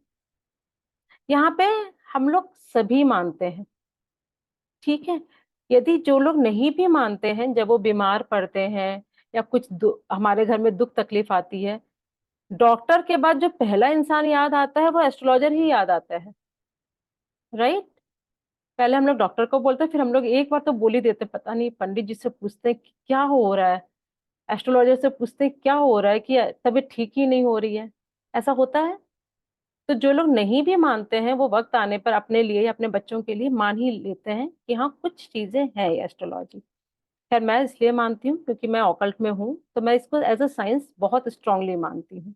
यहाँ पे हम लोग सभी मानते हैं। ठीक है, यदि जो लोग नहीं भी मानते हैं, जब वो बीमार पड़ते हैं या कुछ हमारे घर में दुख तकलीफ आती है, डॉक्टर के बाद जो पहला इंसान याद आता है वो एस्ट्रोलॉजर ही याद आता है, राइट। पहले हम लोग डॉक्टर को बोलते हैं, फिर हम लोग एक बार तो बोल ही देते, पता नहीं, पंडित जी से पूछते हैं कि क्या हो रहा है, एस्ट्रोलॉजर से पूछते हैं क्या हो रहा है, कि तबीयत ठीक ही नहीं हो रही है। ऐसा होता है। तो जो लोग नहीं भी मानते हैं, वो वक्त आने पर अपने लिए या अपने बच्चों के लिए मान ही लेते हैं कि हाँ कुछ चीजें हैं एस्ट्रोलॉजी। खैर मैं इसलिए मानती हूँ क्योंकि मैं ऑकल्ट में हूँ, तो मैं इसको एज अ साइंस बहुत स्ट्रांगली मानती हूँ।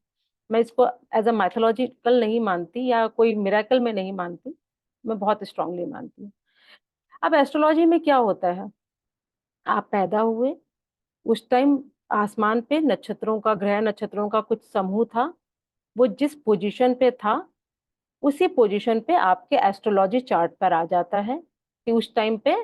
मैं इसको एज अ मैथोलॉजिकल नहीं मानती या कोई मिराकल में नहीं मानती, मैं बहुत स्ट्रांगली मानती हूँ। अब एस्ट्रोलॉजी में क्या होता है? आप पैदा हुए उस टाइम आसमान पे नक्षत्रों का, ग्रह नक्षत्रों का कुछ समूह था। वो जिस पोजीशन पे था, उसी पोजीशन पे आपके एस्ट्रोलॉजी चार्ट पर आ जाता है कि उस टाइम पे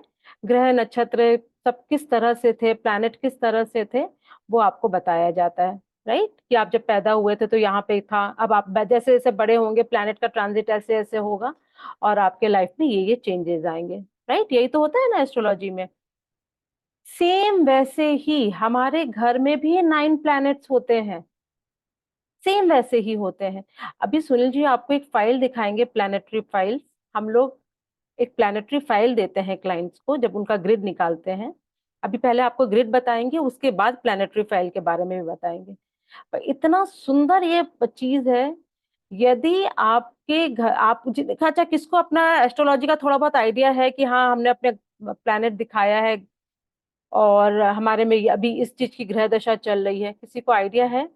ग्रह नक्षत्र सब किस तरह से थे, प्लैनेट किस तरह से थे, वो आपको बताया जाता है, राइट। कि आप जब पैदा हुए थे तो यहाँ पे था, अब आप जैसे जैसे बड़े होंगे प्लैनेट का ट्रांजिट ऐसे ऐसे होगा, और आपके लाइफ में ये चेंजेस आएंगे, राइट। यही तो होता है ना एस्ट्रोलॉजी में। सेम वैसे ही हमारे घर में भी 9 प्लैनेट्स होते हैं, सेम वैसे ही होते हैं। अभी सुनील जी आपको एक फाइल दिखाएंगे, प्लैनेटरी फाइल्स। हम लोग एक प्लैनेटरी फाइल देते हैं क्लाइंट्स को जब उनका ग्रिड निकालते हैं, अभी पहले आपको ग्रिड बताएंगे, उसके बाद प्लानिटरी फाइल के बारे में भी बताएंगे। पर इतना सुंदर ये चीज है। यदि आपके घर आप अच्छा, किसको अपना एस्ट्रोलॉजी का थोड़ा बहुत आइडिया है कि हाँ हमने अपने प्लैनेट दिखाया है और हमारे में अभी इस चीज की ग्रह दशा चल रही है, किसी को आइडिया है?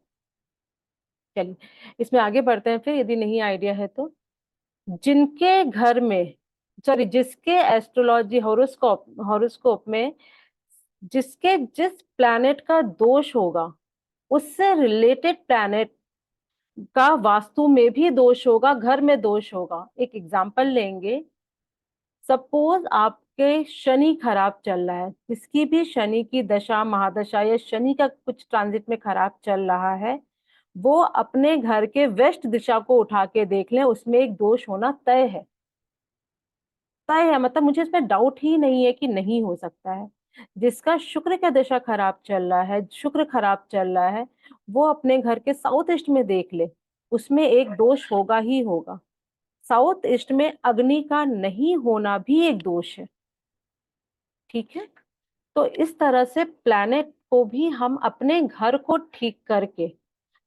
चलिए इसमें आगे बढ़ते हैं फिर, यदि नहीं आइडिया है तो। जिनके घर में, सॉरी, जिसके एस्ट्रोलॉजी हॉरोस्कोप में जिसके जिस प्लैनेट का दोष होगा, उससे रिलेटेड प्लैनेट का वास्तु में भी दोष होगा, घर में दोष होगा। एक एग्जांपल लेंगे। सपोज आपके शनि खराब चल रहा है, जिसकी भी शनि की दशा महादशा या शनि का कुछ ट्रांजिट में खराब चल रहा है, वो अपने घर के वेस्ट दिशा को उठा के देख लें, उसमें एक दोष होना तय है। तय है मतलब मुझे इसमें डाउट ही नहीं है कि नहीं हो सकता है। जिसका शुक्र का दशा खराब चल रहा है, शुक्र खराब चल रहा है, वो अपने घर के साउथ ईस्ट में देख ले, उसमें एक दोष होगा ही होगा। साउथ ईस्ट में अग्नि का नहीं होना भी एक दोष है। ठीक है, तो इस तरह से प्लैनेट को भी हम अपने घर को ठीक करके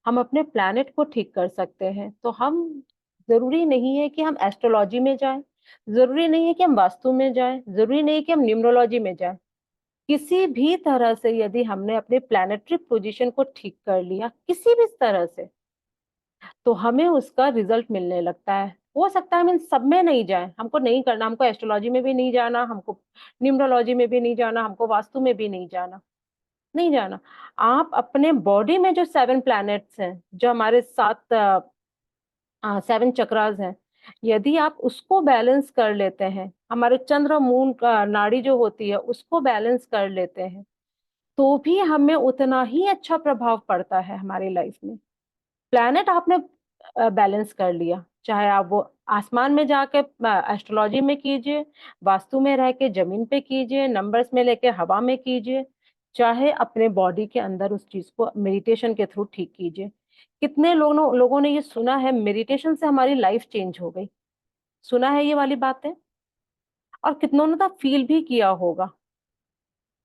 हम अपने प्लैनेट को ठीक कर सकते हैं। तो हम, जरूरी नहीं है कि हम एस्ट्रोलॉजी में जाएं, जरूरी नहीं है कि हम वास्तु में जाएं, जरूरी नहीं है कि हम न्यूमरोलॉजी में जाएं। किसी भी तरह से यदि हमने अपने प्लैनेटरी पोजीशन को ठीक कर लिया किसी भी तरह से, तो हमें उसका रिजल्ट मिलने लगता है। हो सकता है हम इन सब में नहीं जाए, हमको नहीं करना, हमको एस्ट्रोलॉजी में भी नहीं जाना, हमको न्यूमरोलॉजी में भी नहीं जाना, हमको वास्तु में भी नहीं जाना, नहीं जाना। आप अपने बॉडी में जो 7 प्लैनेट्स हैं, जो हमारे 7 चक्रास हैं, यदि आप उसको बैलेंस कर लेते हैं, हमारे चंद्र मून का नाड़ी जो होती है उसको बैलेंस कर लेते हैं, तो भी हमें उतना ही अच्छा प्रभाव पड़ता है हमारी लाइफ में। प्लैनेट आपने बैलेंस कर लिया, चाहे आप वो आसमान में जाके एस्ट्रोलॉजी में कीजिए, वास्तु में रह के जमीन पे कीजिए, नंबर्स में लेके हवा में कीजिए, चाहे अपने बॉडी के अंदर उस चीज को मेडिटेशन के थ्रू ठीक कीजिए। कितने लोगों ने ये सुना है मेडिटेशन से हमारी लाइफ चेंज हो गई? सुना है ये वाली बातें? और कितनों ने तो फील भी किया होगा,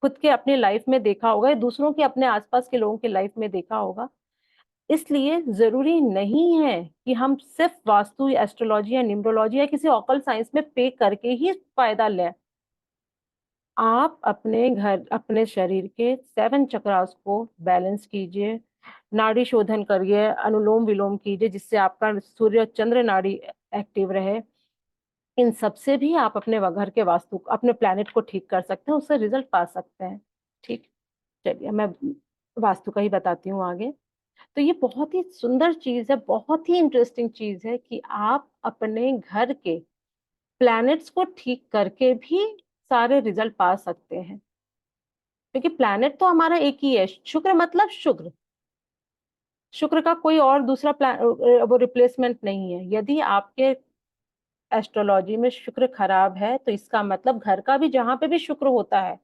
खुद के अपने लाइफ में देखा होगा, दूसरों के अपने आसपास के लोगों के लाइफ में देखा होगा। इसलिए जरूरी नहीं है कि हम सिर्फ वास्तु या एस्ट्रोलॉजी या न्यूमरोलॉजी या किसी ऑकल्ट साइंस में पे करके ही फायदा लें। आप अपने घर, अपने शरीर के 7 चक्रास को बैलेंस कीजिए, नाड़ी शोधन करिए, अनुलोम विलोम कीजिए, जिससे आपका सूर्य चंद्र नाड़ी एक्टिव रहे। इन सब से भी आप अपने घर के वास्तु, अपने प्लैनेट को ठीक कर सकते हैं, उससे रिजल्ट पा सकते हैं। ठीक, चलिए मैं वास्तु का ही बताती हूँ आगे। तो ये बहुत ही सुंदर चीज है, बहुत ही इंटरेस्टिंग चीज है कि आप अपने घर के प्लैनेट्स को ठीक करके भी सारे रिजल्ट पा सकते हैं। क्योंकि प्लैनेट तो हमारा एक ही है, शुक्र मतलब शुक्र, शुक्र का कोई और दूसरा वो रिप्लेसमेंट नहीं है। यदि आपके एस्ट्रोलॉजी में शुक्र खराब है, तो इसका मतलब घर का भी, जहां पे भी शुक्र होता है,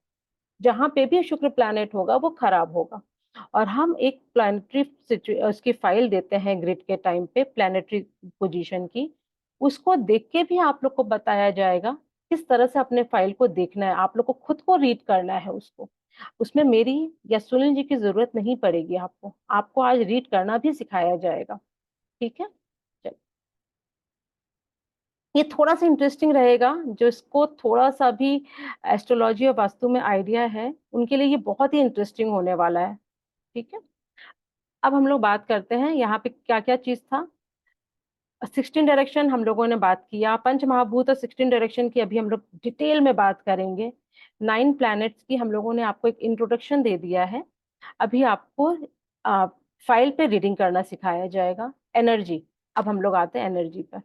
जहां पे भी शुक्र प्लैनेट होगा वो खराब होगा। और हम एक प्लानिटरी उसकी फाइल देते हैं ग्रिड के टाइम पे, प्लानिटरी पोजीशन की, उसको देख के भी आप लोग को बताया जाएगा किस तरह से अपने फाइल को देखना है। आप लोग को खुद को रीड करना है उसको, उसमें मेरी या सुनील जी की जरूरत नहीं पड़ेगी। आपको आपको आज रीड करना भी सिखाया जाएगा। ठीक है, चलिए ये थोड़ा सा इंटरेस्टिंग रहेगा, जो इसको थोड़ा सा भी एस्ट्रोलॉजी और वास्तु में आइडिया है, उनके लिए ये बहुत ही इंटरेस्टिंग होने वाला है। ठीक है, अब हम लोग बात करते हैं यहाँ पे क्या क्या चीज था। 16 डायरेक्शन हम लोगों ने बात किया, पंच महाभूत और 16 डायरेक्शन की अभी हम लोग डिटेल में बात करेंगे। 9 प्लैनेट्स की हम लोगों ने आपको एक इंट्रोडक्शन दे दिया है। अभी आपको फाइल पे रीडिंग करना सिखाया जाएगा। एनर्जी, अब हम लोग आते हैं एनर्जी पर।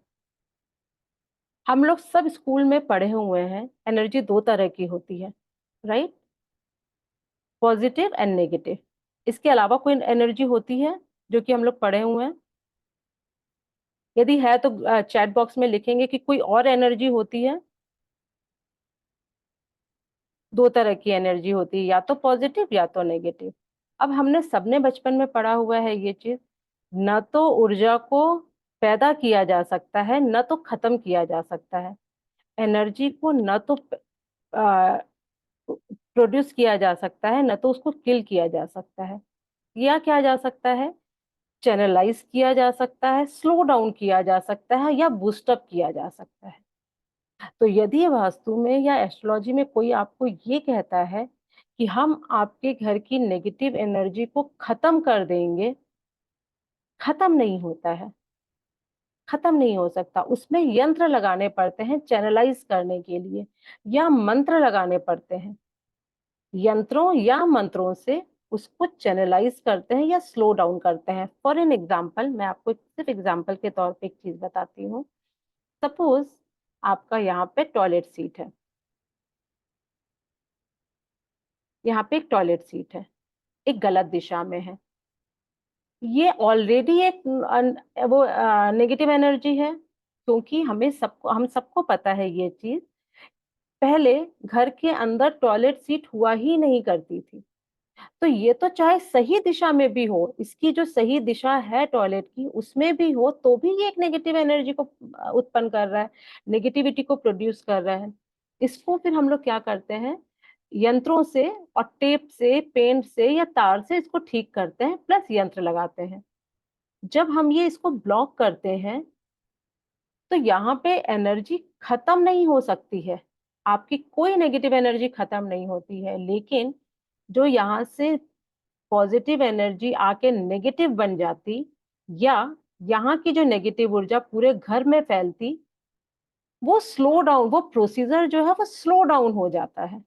हम लोग सब स्कूल में पढ़े हुए हैं, एनर्जी 2 तरह की होती है, राइट? Positive and negative. इसके अलावा कोई एनर्जी होती है जो कि हम लोग पढ़े हुए हैं? यदि है तो चैट बॉक्स में लिखेंगे कि कोई और एनर्जी होती है। 2 तरह की एनर्जी होती है, या तो पॉजिटिव या तो नेगेटिव। अब हमने सबने बचपन में पढ़ा हुआ है ये चीज, न तो ऊर्जा को पैदा किया जा सकता है, न तो खत्म किया जा सकता है। एनर्जी को न तो प्रोड्यूस किया जा सकता है, न तो उसको किल किया जा सकता है। या क्या जा सकता है, चैनलाइज किया जा सकता है, स्लो डाउन किया जा सकता है, या बूस्टअप किया जा सकता है। तो यदि वास्तु में या एस्ट्रोलॉजी में कोई आपको ये कहता है कि हम आपके घर की नेगेटिव एनर्जी को खत्म कर देंगे, खत्म नहीं होता है, खत्म नहीं हो सकता। उसमें यंत्र लगाने पड़ते हैं चैनलाइज करने के लिए, या मंत्र लगाने पड़ते हैं। यंत्रों या मंत्रों से उसको चैनलाइज करते हैं या स्लो डाउन करते हैं। फॉर एन एग्जाम्पल, मैं आपको सिर्फ एग्जाम्पल के तौर पे एक चीज बताती हूँ। सपोज आपका यहाँ पे टॉयलेट सीट है, यहाँ पे एक टॉयलेट सीट है, एक गलत दिशा में है। ये ऑलरेडी एक वो नेगेटिव एनर्जी है, क्योंकि हम सबको पता है ये चीज। पहले घर के अंदर टॉयलेट सीट हुआ ही नहीं करती थी। तो ये तो चाहे सही दिशा में भी हो, इसकी जो सही दिशा है टॉयलेट की उसमें भी हो, तो भी ये एक नेगेटिव एनर्जी को उत्पन्न कर रहा है, नेगेटिविटी को प्रोड्यूस कर रहा है। इसको फिर हम लोग क्या करते हैं, यंत्रों से और टेप से, पेंट से या तार से इसको ठीक करते हैं, प्लस यंत्र लगाते हैं। जब हम ये इसको ब्लॉक करते हैं तो यहाँ पे एनर्जी खत्म नहीं हो सकती है, आपकी कोई नेगेटिव एनर्जी खत्म नहीं होती है, लेकिन जो यहाँ से पॉजिटिव एनर्जी आके नेगेटिव बन जाती, या यहाँ की जो नेगेटिव ऊर्जा पूरे घर में फैलती, वो स्लो डाउन, वो प्रोसीजर जो है वो स्लो डाउन हो जाता है।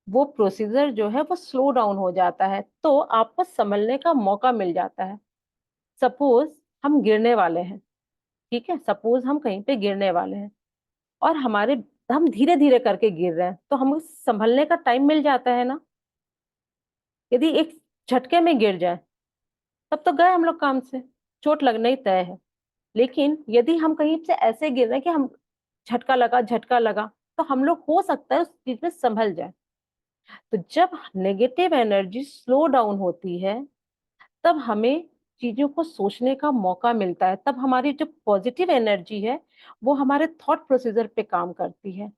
वो प्रोसीजर जो है वो स्लो डाउन हो जाता है, तो आपको संभलने का मौका मिल जाता है। सपोज हम गिरने वाले हैं, ठीक है, सपोज हम कहीं पे गिरने वाले हैं और हम धीरे धीरे करके गिर रहे हैं, तो हमें संभलने का टाइम मिल जाता है ना। यदि एक झटके में गिर जाए तब तो गए हम लोग काम से, चोट लगना ही तय है। लेकिन यदि हम कहीं से ऐसे गिर रहे हैं कि हम झटका लगा, तो हम लोग हो सकता है उस चीज में संभल जाए। तो जब नेगेटिव एनर्जी स्लो डाउन होती है, तब हमें चीजों को सोचने का मौका मिलता है, तब हमारी जो पॉजिटिव एनर्जी है वो हमारे थॉट प्रोसीजर पे काम करती है।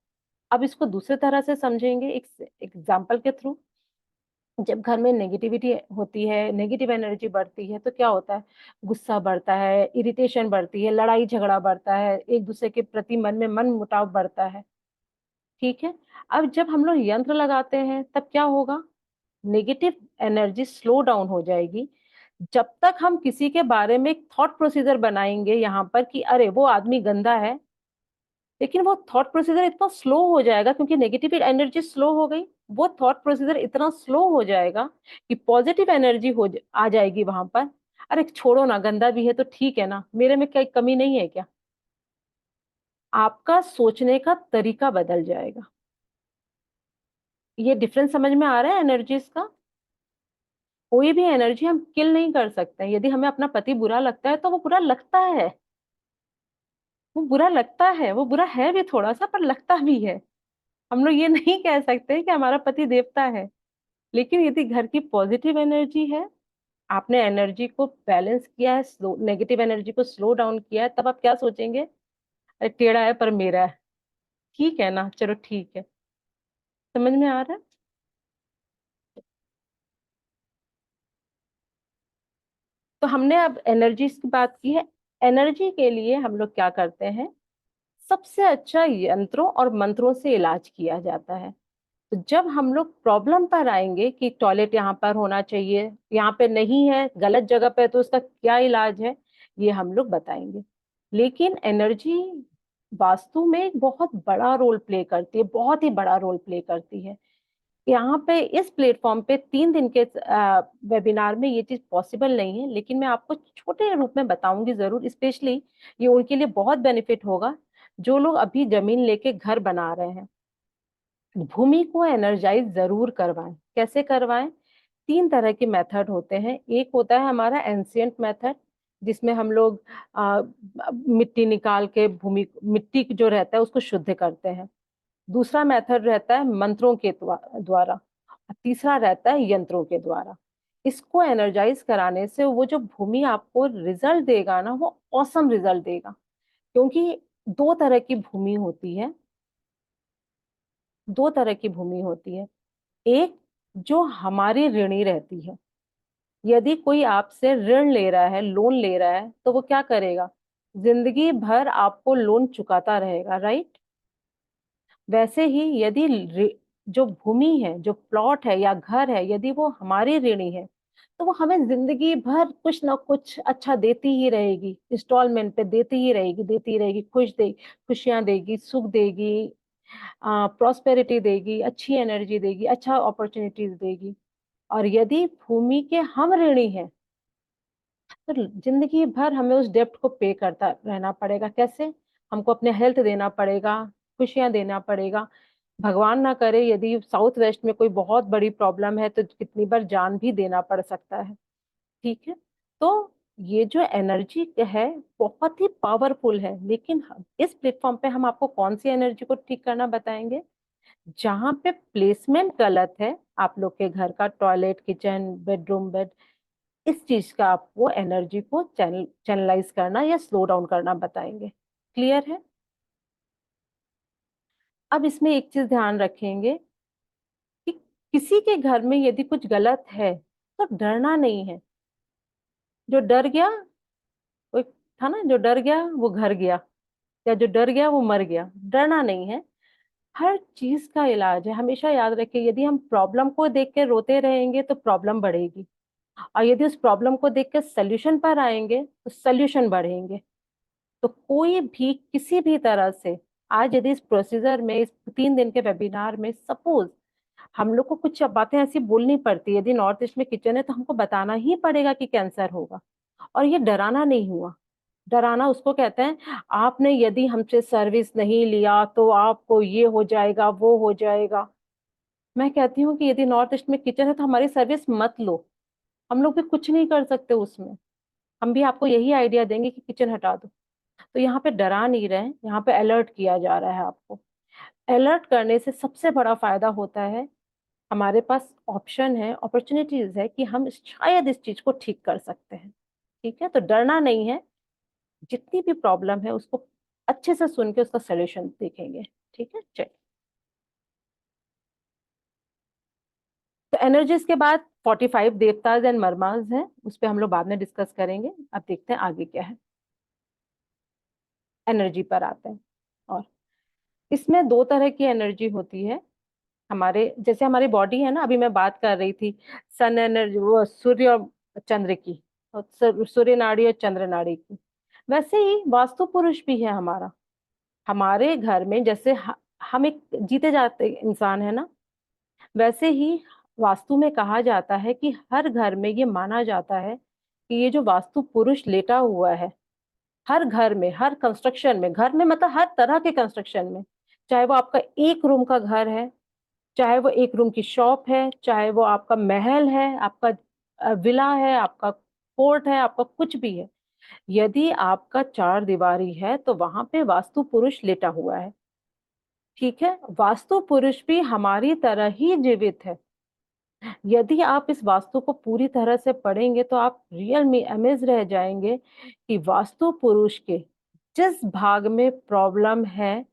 अब इसको दूसरे तरह से समझेंगे एक एग्जाम्पल के थ्रू। जब घर में नेगेटिविटी होती है, नेगेटिव एनर्जी बढ़ती है, तो क्या होता है, गुस्सा बढ़ता है, इरिटेशन बढ़ती है, लड़ाई झगड़ा बढ़ता है, एक दूसरे के प्रति मन में मन मुटाव बढ़ता है। ठीक है, अब जब हम लोग यंत्र लगाते हैं तब क्या होगा, नेगेटिव एनर्जी स्लो डाउन हो जाएगी। जब तक हम किसी के बारे में एक थॉट प्रोसीजर बनाएंगे यहाँ पर कि अरे वो आदमी गंदा है, लेकिन वो थॉट प्रोसीजर इतना स्लो हो जाएगा क्योंकि नेगेटिव एनर्जी स्लो हो गई। वो थॉट प्रोसीजर इतना स्लो हो जाएगा कि पॉजिटिव एनर्जी आ जाएगी वहां पर। अरे छोड़ो ना, गंदा भी है तो ठीक है ना, मेरे में कोई कमी नहीं है क्या। आपका सोचने का तरीका बदल जाएगा। ये डिफरेंस समझ में आ रहा है एनर्जीज का। कोई भी एनर्जी हम किल नहीं कर सकते। यदि हमें अपना पति बुरा लगता है तो वो बुरा लगता है, वो बुरा लगता है, वो बुरा है भी थोड़ा सा, पर लगता भी है। हम लोग ये नहीं कह सकते कि हमारा पति देवता है। लेकिन यदि घर की पॉजिटिव एनर्जी है, आपने एनर्जी को बैलेंस किया है, नेगेटिव एनर्जी को स्लो डाउन किया है, तब आप क्या सोचेंगे, अरे टेढ़ा है पर मेरा है, ठीक है ना, चलो ठीक है। समझ में आ रहा है। तो हमने अब एनर्जी की बात की है। एनर्जी के लिए हम लोग क्या करते हैं, सबसे अच्छा यंत्रों और मंत्रों से इलाज किया जाता है। तो जब हम लोग प्रॉब्लम पर आएंगे कि टॉयलेट यहाँ पर होना चाहिए, यहाँ पे नहीं है, गलत जगह पे, तो उसका क्या इलाज है, ये हम लोग बताएंगे। लेकिन एनर्जी वास्तु में एक बहुत बड़ा रोल प्ले करती है, बहुत ही बड़ा रोल प्ले करती है। यहाँ पे इस प्लेटफॉर्म पे 3 दिन के वेबिनार में ये चीज पॉसिबल नहीं है, लेकिन मैं आपको छोटे रूप में बताऊंगी जरूर। स्पेशली ये उनके लिए बहुत बेनिफिट होगा जो लोग अभी जमीन लेके घर बना रहे हैं। भूमि को एनर्जाइज जरूर करवाएं। कैसे करवाएं, 3 तरह के मेथड होते हैं। एक होता है हमारा एंशियंट मेथड, जिसमें हम लोग मिट्टी निकाल के भूमि, मिट्टी जो रहता है उसको शुद्ध करते हैं। दूसरा मेथड रहता है मंत्रों के द्वारा। तीसरा रहता है यंत्रों के द्वारा। इसको एनर्जाइज कराने से वो जो भूमि आपको रिजल्ट देगा ना, वो ऑसम रिजल्ट देगा। क्योंकि 2 तरह की भूमि होती है, 2 तरह की भूमि होती है। एक जो हमारी ऋणी रहती है। यदि कोई आपसे ऋण ले रहा है, लोन ले रहा है, तो वो क्या करेगा? जिंदगी भर आपको लोन चुकाता रहेगा, राइट? वैसे ही यदि जो भूमि है, जो प्लॉट है या घर है, यदि वो हमारी ऋणी है, तो वो हमें जिंदगी भर कुछ ना कुछ अच्छा देती ही रहेगी, इंस्टॉलमेंट पे देती ही रहेगी, देती रहेगी, खुशियां देगी, सुख देगी, प्रॉस्पेरिटी देगी, अच्छी एनर्जी देगी, अच्छा अपॉर्चुनिटीज देगी। और यदि भूमि के हम ऋणी हैं, तो जिंदगी भर हमें उस डेप्ट को पे करता रहना पड़ेगा। कैसे? हमको अपने हेल्थ देना पड़ेगा, खुशियां देना पड़ेगा। भगवान ना करे यदि साउथ वेस्ट में कोई बहुत बड़ी प्रॉब्लम है तो कितनी बार जान भी देना पड़ सकता है। ठीक है? तो ये जो एनर्जी है बहुत ही पावरफुल है, लेकिन इस प्लेटफॉर्म पे हम आपको कौन सी एनर्जी को ठीक करना बताएंगे? जहां पे प्लेसमेंट गलत है, आप लोग के घर का टॉयलेट, किचन, बेडरूम, बेड, इस चीज का आपको एनर्जी को चैनलाइज करना या स्लो डाउन करना बताएंगे। क्लियर है? अब इसमें एक चीज ध्यान रखेंगे कि किसी के घर में यदि कुछ गलत है तो डरना नहीं है। जो डर गया, कोई था ना, जो डर गया वो घर गया, या जो डर गया वो मर गया। डरना नहीं है, हर चीज का इलाज है। हमेशा याद रखिए, यदि हम प्रॉब्लम को देख के रोते रहेंगे तो प्रॉब्लम बढ़ेगी, और यदि उस प्रॉब्लम को देख के सोल्यूशन पर आएंगे तो सोल्यूशन बढ़ेंगे। तो कोई भी किसी भी तरह से, आज यदि इस प्रोसीजर में, इस 3 दिन के वेबिनार में, सपोज हम लोग को कुछ बातें ऐसी बोलनी पड़ती है, यदि नॉर्थ ईस्ट में किचन है तो हमको बताना ही पड़ेगा कि कैंसर होगा। और ये डराना नहीं हुआ। डराना उसको कहते हैं, आपने यदि हमसे सर्विस नहीं लिया तो आपको ये हो जाएगा, वो हो जाएगा। मैं कहती हूँ कि यदि नॉर्थ ईस्ट में किचन है तो हमारी सर्विस मत लो, हम लोग भी कुछ नहीं कर सकते उसमें। हम भी आपको यही आइडिया देंगे कि किचन हटा दो। तो यहाँ पे डरा नहीं रहे, यहाँ पे अलर्ट किया जा रहा है आपको। अलर्ट करने से सबसे बड़ा फायदा होता है, हमारे पास ऑप्शन है, अपॉर्चुनिटीज है कि हम शायद इस चीज को ठीक कर सकते हैं। ठीक है? तो डरना नहीं है, जितनी भी प्रॉब्लम है उसको अच्छे से सुन के उसका सोल्यूशन देखेंगे। ठीक है? चलिए, तो एनर्जीज के बाद 45 देवताज एंड मर्माज हैं, उस पर हम लोग बाद में डिस्कस करेंगे। अब देखते हैं आगे क्या है। एनर्जी पर आते हैं। और इसमें 2 तरह की एनर्जी होती है। हमारे जैसे हमारी बॉडी है ना, अभी मैं बात कर रही थी सन एनर्जी, वो सूर्य और चंद्र की, और सूर्य नाड़ी और चंद्र नाड़ी की। वैसे ही वास्तु पुरुष भी है हमारा। हमारे घर में जैसे हम एक जीते जाते इंसान है ना, वैसे ही वास्तु में कहा जाता है कि हर घर में ये माना जाता है कि ये जो वास्तु पुरुष लेटा हुआ है, हर घर में, हर कंस्ट्रक्शन में, घर में मतलब हर तरह के कंस्ट्रक्शन में, चाहे वो आपका एक रूम का घर है, चाहे वो एक रूम की शॉप है, चाहे वो आपका महल है, आपका विला है, आपका कोर्ट है, आपका कुछ भी है, यदि आपका 4 दीवारी है तो वहां पे वास्तु पुरुष लेटा हुआ है। ठीक है? वास्तु पुरुष भी हमारी तरह ही जीवित है। यदि आप इस वास्तु को पूरी तरह से पढ़ेंगे तो आप रियल में अमेज रह जाएंगे कि वास्तु पुरुष के जिस भाग में प्रॉब्लम है,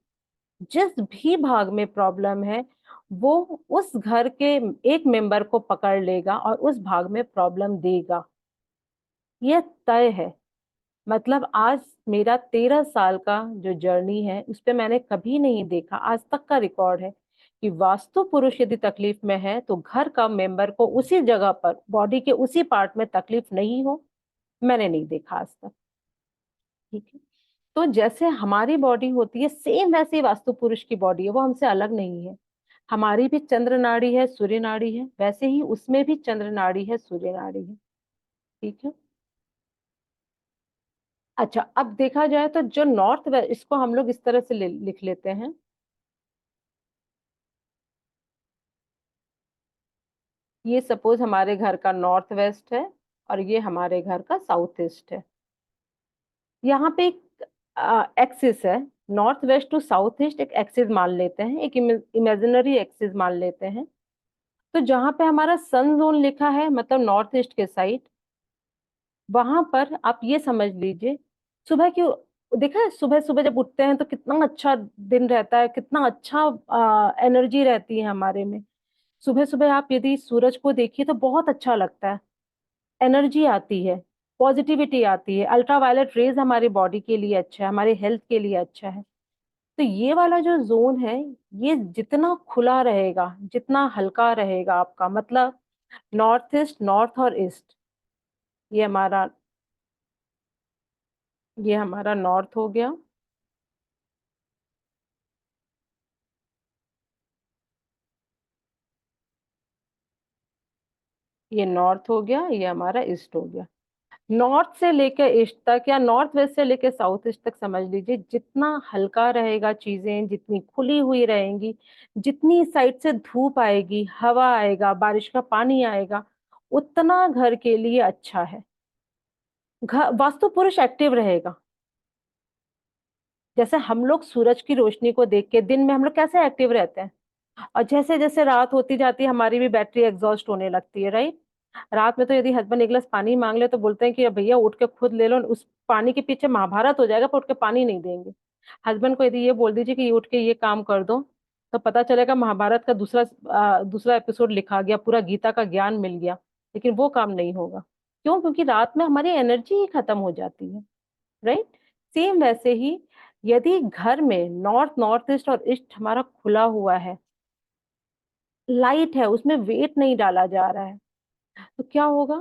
जिस भी भाग में प्रॉब्लम है, वो उस घर के एक मेंबर को पकड़ लेगा और उस भाग में प्रॉब्लम देगा। यह तय है। मतलब आज मेरा 13 साल का जो जर्नी है, उस पे मैंने कभी नहीं देखा, आज तक का रिकॉर्ड है कि वास्तु पुरुष यदि तकलीफ में है तो घर का मेंबर को उसी जगह पर, बॉडी के उसी पार्ट में तकलीफ नहीं हो। मैंने नहीं देखा आज तक। ठीक है? तो जैसे हमारी बॉडी होती है, सेम वैसे ही वास्तु पुरुष की बॉडी है, वो हमसे अलग नहीं है। हमारी भी चंद्र नाड़ी है, सूर्य नाड़ी है, वैसे ही उसमें भी चंद्र नाड़ी है, सूर्य नाड़ी है। ठीक है? अच्छा, अब देखा जाए तो जो नॉर्थ वेस्ट, इसको हम लोग इस तरह से लिख लेते हैं। ये सपोज हमारे घर का नॉर्थ वेस्ट है और ये हमारे घर का साउथ ईस्ट है। यहाँ पे एक एक्सिस है, north west to south east एक एक्सिस मान लेते हैं, एक इमेजिनरी एक्सिस मान लेते हैं। तो जहाँ पे हमारा सन जोन लिखा है, मतलब नॉर्थ ईस्ट के साइड, वहां पर आप ये समझ लीजिए, सुबह की, देखा है सुबह सुबह जब उठते हैं तो कितना अच्छा दिन रहता है, कितना अच्छा एनर्जी रहती है हमारे में। सुबह सुबह आप यदि सूरज को देखिए तो बहुत अच्छा लगता है, एनर्जी आती है, पॉजिटिविटी आती है। अल्ट्रावायलेट रेज हमारी बॉडी के लिए अच्छा है, हमारे हेल्थ के लिए अच्छा है। तो ये वाला जो जोन है, ये जितना खुला रहेगा, जितना हल्का रहेगा आपका, मतलब नॉर्थ ईस्ट, नॉर्थ और ईस्ट, ये हमारा ये हमारा नॉर्थ हो गया, ये नॉर्थ हो गया, ये हमारा ईस्ट हो गया। नॉर्थ से लेकर ईस्ट तक या नॉर्थ वेस्ट से लेकर साउथ ईस्ट तक समझ लीजिए, जितना हल्का रहेगा चीजें, जितनी खुली हुई रहेंगी, जितनी साइड से धूप आएगी, हवा आएगा, बारिश का पानी आएगा, उतना घर के लिए अच्छा है। घर वास्तु पुरुष एक्टिव रहेगा। जैसे हम लोग सूरज की रोशनी को देख के दिन में हम लोग कैसे एक्टिव रहते हैं, और जैसे जैसे रात होती जाती है हमारी भी बैटरी एग्जॉस्ट होने लगती है, राइट। रात में तो यदि हस्बैंड एक गिलास पानी मांग ले तो बोलते हैं कि भैया उठ के खुद ले लो, उस पानी के पीछे महाभारत हो जाएगा पर उठ के पानी नहीं देंगे। हस्बैंड को यदि ये बोल दीजिए कि ये उठ के ये काम कर दो, तो पता चलेगा महाभारत का दूसरा एपिसोड लिखा गया, पूरा गीता का ज्ञान मिल गया, लेकिन वो काम नहीं होगा। क्यों? क्योंकि रात में हमारी एनर्जी ही खत्म हो जाती है, राइट। सेम वैसे ही यदि घर में नॉर्थ, नॉर्थ ईस्ट और ईस्ट हमारा खुला हुआ है, लाइट है, उसमें वेट नहीं डाला जा रहा है, तो क्या होगा?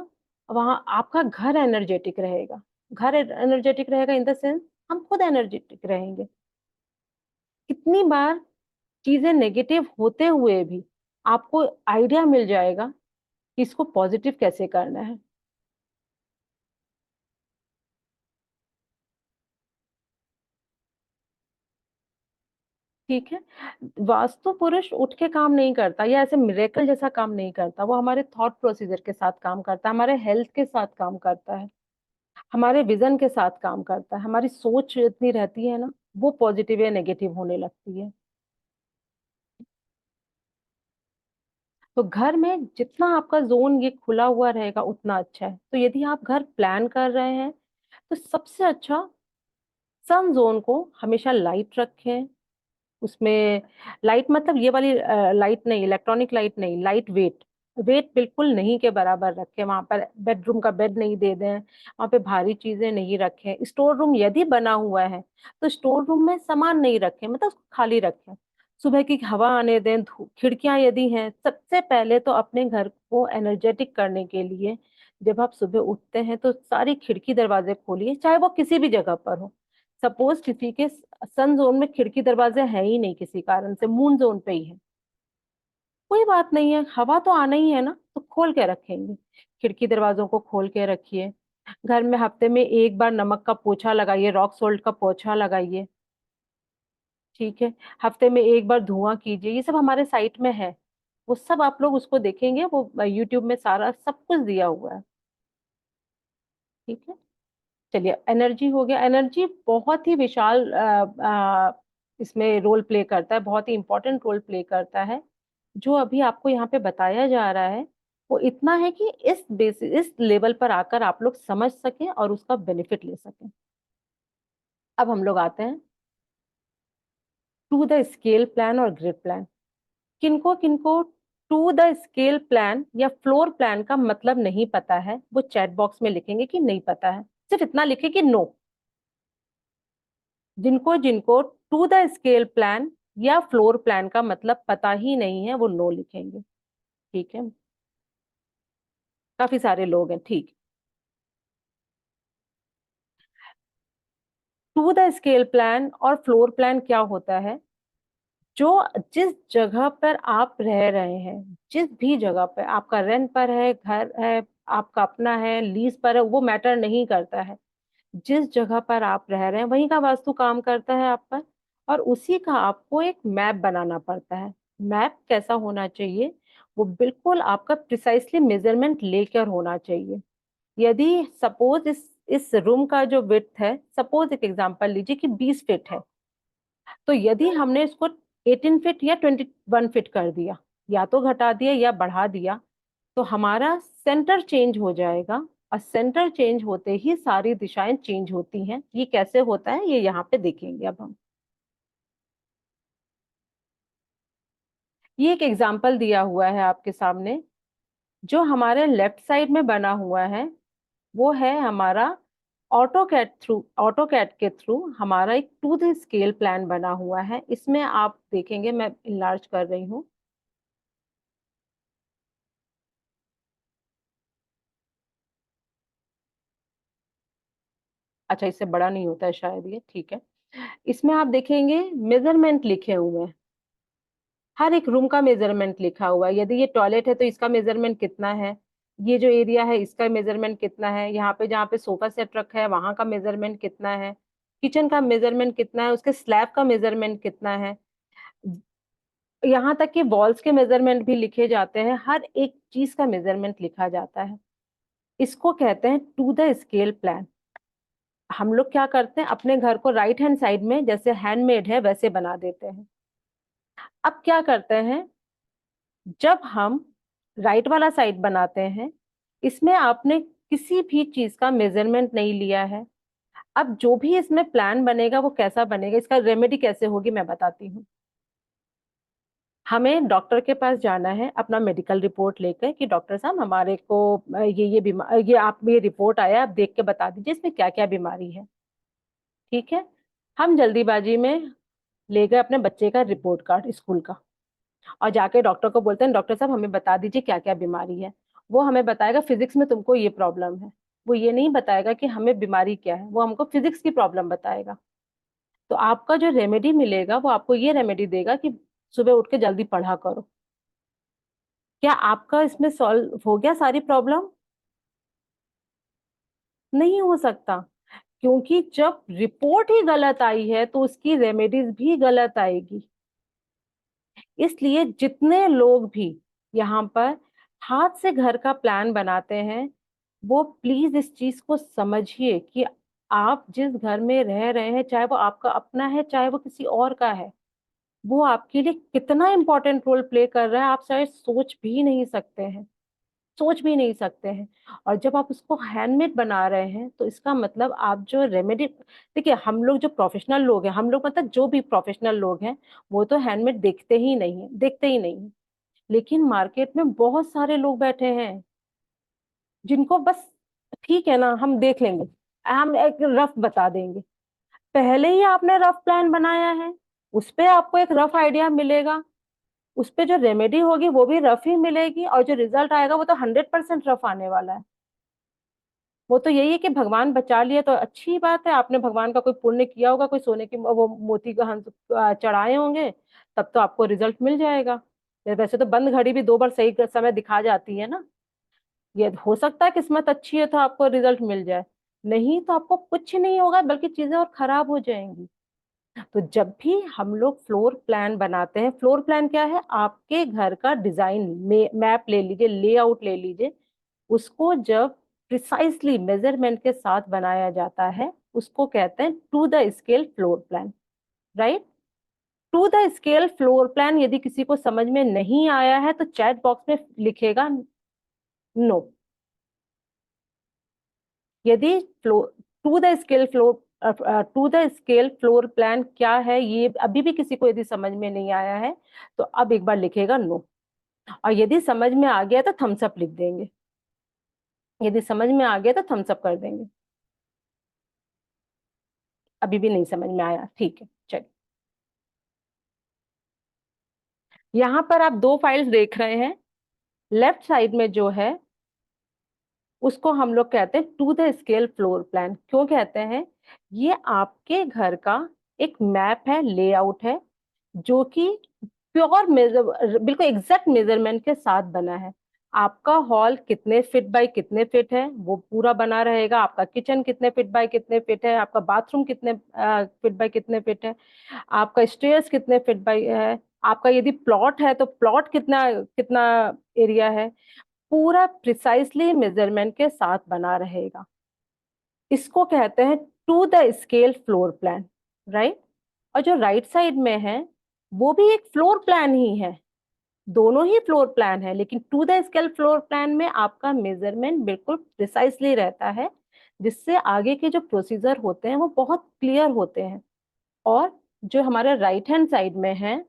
वहां आपका घर एनर्जेटिक रहेगा। घर एनर्जेटिक रहेगा इन द सेंस हम खुद एनर्जेटिक रहेंगे। कितनी बार चीजें नेगेटिव होते हुए भी आपको आइडिया मिल जाएगा कि इसको पॉजिटिव कैसे करना है। ठीक है। वास्तु पुरुष उठ के काम नहीं करता या ऐसे मिरेकल जैसा काम नहीं करता, वो हमारे थॉट प्रोसीजर के साथ काम करता है, हमारे हेल्थ के साथ काम करता है, हमारे विजन के साथ काम करता है। हमारी सोच इतनी रहती है ना, वो पॉजिटिव या नेगेटिव होने लगती है। तो घर में जितना आपका जोन ये खुला हुआ रहेगा उतना अच्छा है। तो यदि आप घर प्लान कर रहे हैं तो सबसे अच्छा, सन जोन को हमेशा लाइट रखें। उसमें लाइट मतलब ये वाली लाइट नहीं, इलेक्ट्रॉनिक लाइट नहीं, लाइट वेट, वेट बिल्कुल नहीं के बराबर रखें। वहां पर बेडरूम का बेड नहीं दे दें, वहां पे भारी चीजें नहीं रखें। स्टोर रूम यदि बना हुआ है तो स्टोर रूम में सामान नहीं रखें, मतलब उसको खाली रखें। सुबह की हवा आने दें, खिड़कियां यदि हैं, सबसे पहले तो अपने घर को एनर्जेटिक करने के लिए जब आप सुबह उठते हैं तो सारी खिड़की दरवाजे खोलिए, चाहे वो किसी भी जगह पर हो। सपोज किसी के सन जोन में खिड़की दरवाजे है ही नहीं, किसी कारण से मून जोन पे ही है, कोई बात नहीं है, हवा तो आना ही है ना, तो खोल के रखेंगे। खिड़की दरवाजों को खोल के रखिए। घर में हफ्ते में एक बार नमक का पोछा लगाइए, रॉक सोल्ट का पोछा लगाइए, ठीक है। हफ्ते में एक बार धुआं कीजिए, ये सब हमारे साइट में है। वो सब आप लोग उसको देखेंगे, वो यूट्यूब में सारा सब कुछ दिया हुआ है, ठीक है। चलिए, एनर्जी हो गया। एनर्जी बहुत ही विशाल इसमें रोल प्ले करता है, बहुत ही इंपॉर्टेंट रोल प्ले करता है। जो अभी आपको यहाँ पे बताया जा रहा है वो इतना है कि इस लेवल पर आकर आप लोग समझ सकें और उसका बेनिफिट ले सकें। अब हम लोग आते हैं टू द स्केल प्लान और ग्रिड प्लान। किनको किनको टू द स्केल प्लान या फ्लोर प्लान का मतलब नहीं पता है, वो चैट बॉक्स में लिखेंगे कि नहीं पता है, सिर्फ इतना लिखे कि नो। जिनको जिनको टू द स्केल प्लान या फ्लोर प्लान का मतलब पता ही नहीं है वो नो लिखेंगे, ठीक है। काफी सारे लोग हैं, ठीक। टू द स्केल प्लान और फ्लोर प्लान क्या होता है? जो जिस जगह पर आप रह रहे हैं, जिस भी जगह पर आपका रेंट पर है, घर है, आपका अपना है, लीज पर है, वो मैटर नहीं करता है। जिस जगह पर आप रह रहे हैं वहीं का वास्तु काम करता है आप पर, और उसी का आपको एक मैप बनाना पड़ता है। मैप कैसा होना चाहिए? वो बिल्कुल आपका प्रिसाइसली मेजरमेंट लेकर होना चाहिए। यदि सपोज इस रूम का जो विड्थ है, सपोज एक एग्जांपल लीजिए कि 20 फीट है, तो यदि हमने इसको 18 फीट या 21 फीट कर दिया, या तो घटा दिया या बढ़ा दिया, तो हमारा सेंटर चेंज हो जाएगा। और सेंटर चेंज होते ही सारी दिशाएं चेंज होती हैं। ये कैसे होता है ये यहाँ पे देखेंगे अब हम। ये एक एग्जाम्पल दिया हुआ है आपके सामने। जो हमारे लेफ्ट साइड में बना हुआ है वो है हमारा ऑटोकैड के थ्रू हमारा एक 2D स्केल प्लान बना हुआ है। इसमें आप देखेंगे, मैं इनलार्ज कर रही हूँ। अच्छा, इससे बड़ा नहीं होता है शायद, ये ठीक है। इसमें आप देखेंगे मेजरमेंट लिखे हुए हैं, हर एक रूम का मेजरमेंट लिखा हुआ है। यदि ये टॉयलेट है तो इसका मेजरमेंट कितना है, ये जो एरिया है इसका मेजरमेंट कितना है, यहाँ पे जहाँ पे सोफा सेट रखा है वहां का मेजरमेंट कितना है, किचन का मेजरमेंट कितना है, उसके स्लैब का मेजरमेंट कितना है, यहाँ तक कि वॉल्स के मेजरमेंट भी लिखे जाते हैं। हर एक चीज का मेजरमेंट लिखा जाता है। इसको कहते हैं टू द स्केल प्लान। हम लोग क्या करते हैं, अपने घर को राइट हैंड साइड में जैसे हैंडमेड है वैसे बना देते हैं। अब क्या करते हैं, जब हम राइट वाला साइड बनाते हैं, इसमें आपने किसी भी चीज का मेजरमेंट नहीं लिया है। अब जो भी इसमें प्लान बनेगा वो कैसा बनेगा, इसका रेमेडी कैसे होगी मैं बताती हूँ। हमें डॉक्टर के पास जाना है अपना मेडिकल रिपोर्ट लेकर कि डॉक्टर साहब हमारे को ये बीमार, ये आप ये रिपोर्ट आया, आप देख के बता दीजिए इसमें क्या क्या बीमारी है। ठीक है, हम जल्दीबाजी में ले गए अपने बच्चे का रिपोर्ट कार्ड स्कूल का, और जाके डॉक्टर को बोलते हैं डॉक्टर साहब हमें बता दीजिए क्या क्या बीमारी है। वो हमें बताएगा फिजिक्स में तुमको ये प्रॉब्लम है। वो ये नहीं बताएगा कि हमें बीमारी क्या है, वो हमको फिजिक्स की प्रॉब्लम बताएगा। तो आपका जो रेमेडी मिलेगा वो आपको ये रेमेडी देगा कि सुबह उठ के जल्दी पढ़ा करो। क्या आपका इसमें सॉल्व हो गया सारी प्रॉब्लम? नहीं हो सकता, क्योंकि जब रिपोर्ट ही गलत आई है तो उसकी रेमेडीज भी गलत आएगी। इसलिए जितने लोग भी यहाँ पर हाथ से घर का प्लान बनाते हैं, वो प्लीज इस चीज को समझिए कि आप जिस घर में रह रहे हैं, चाहे वो आपका अपना है चाहे वो किसी और का है, वो आपके लिए कितना इंपॉर्टेंट रोल प्ले कर रहा है आप शायद सोच भी नहीं सकते हैं, सोच भी नहीं सकते हैं। और जब आप उसको हैंडमेड बना रहे हैं तो इसका मतलब आप जो रेमेडी, देखिए हम लोग जो प्रोफेशनल लोग हैं, हम लोग मतलब जो भी प्रोफेशनल लोग हैं, वो तो हैंडमेड देखते ही नहीं है, देखते ही नहीं है। लेकिन मार्केट में बहुत सारे लोग बैठे हैं जिनको बस ठीक है ना हम देख लेंगे, हम एक रफ बता देंगे। पहले ही आपने रफ प्लान बनाया है, उस पे आपको एक रफ आइडिया मिलेगा, उस पे जो रेमेडी होगी वो भी रफ ही मिलेगी, और जो रिजल्ट आएगा वो तो 100% रफ आने वाला है। वो तो यही है कि भगवान बचा लिए तो अच्छी बात है, आपने भगवान का कोई पुण्य किया होगा, कोई सोने की वो मोती का हंस चढ़ाए होंगे, तब तो आपको रिजल्ट मिल जाएगा। वैसे तो बंद घड़ी भी 2 बार सही समय दिखा जाती है ना। ये हो सकता है किस्मत अच्छी है तो आपको रिजल्ट मिल जाए, नहीं तो आपको कुछ नहीं होगा बल्कि चीजें और खराब हो जाएंगी। तो जब भी हम लोग फ्लोर प्लान बनाते हैं, फ्लोर प्लान क्या है, आपके घर का डिजाइन मैप ले लीजिए, लेआउट ले लीजिए, उसको जब प्रिसाइसली मेजरमेंट के साथ बनाया जाता है उसको कहते हैं to the scale floor plan, right. To the scale floor plan यदि किसी को समझ में नहीं आया है तो चैट बॉक्स में लिखेगा नो। यदि to the scale floor to the scale floor plan क्या है ये अभी भी किसी को यदि समझ में नहीं आया है तो अब एक बार लिखेगा नो, और यदि समझ में आ गया तो थम्स अप लिख देंगे, यदि समझ में आ गया तो थम्स अप कर देंगे। अभी भी नहीं समझ में आया, ठीक है चलिए। यहाँ पर आप 2 फाइल्स देख रहे हैं, लेफ्ट साइड में जो है उसको हम लोग कहते हैं to the scale floor plan. क्यों कहते हैं, ये आपके घर का एक मैप है, लेआउट है, जो कि प्योर मेजर बिल्कुल एग्जैक्ट मेजरमेंट के साथ बना है। आपका हॉल कितने फीट बाय कितने फीट है वो पूरा बना रहेगा, आपका किचन कितने फीट बाय कितने फीट है, आपका बाथरूम कितने फीट बाय कितने फीट है, आपका स्टेयर्स कितने फीट बाय है, आपका यदि प्लॉट है तो प्लॉट कितना कितना एरिया है, पूरा प्रिसाइसली मेजरमेंट के साथ बना रहेगा। इसको कहते हैं to the scale floor plan, right. और जो राइट साइड में है वो भी एक फ्लोर प्लान ही है, दोनों ही फ्लोर प्लान है, लेकिन to the scale floor plan में आपका मेजरमेंट बिल्कुल प्रिसाइसली रहता है, जिससे आगे के जो प्रोसीजर होते हैं वो बहुत क्लियर होते हैं। और जो हमारे राइट हैंड साइड में है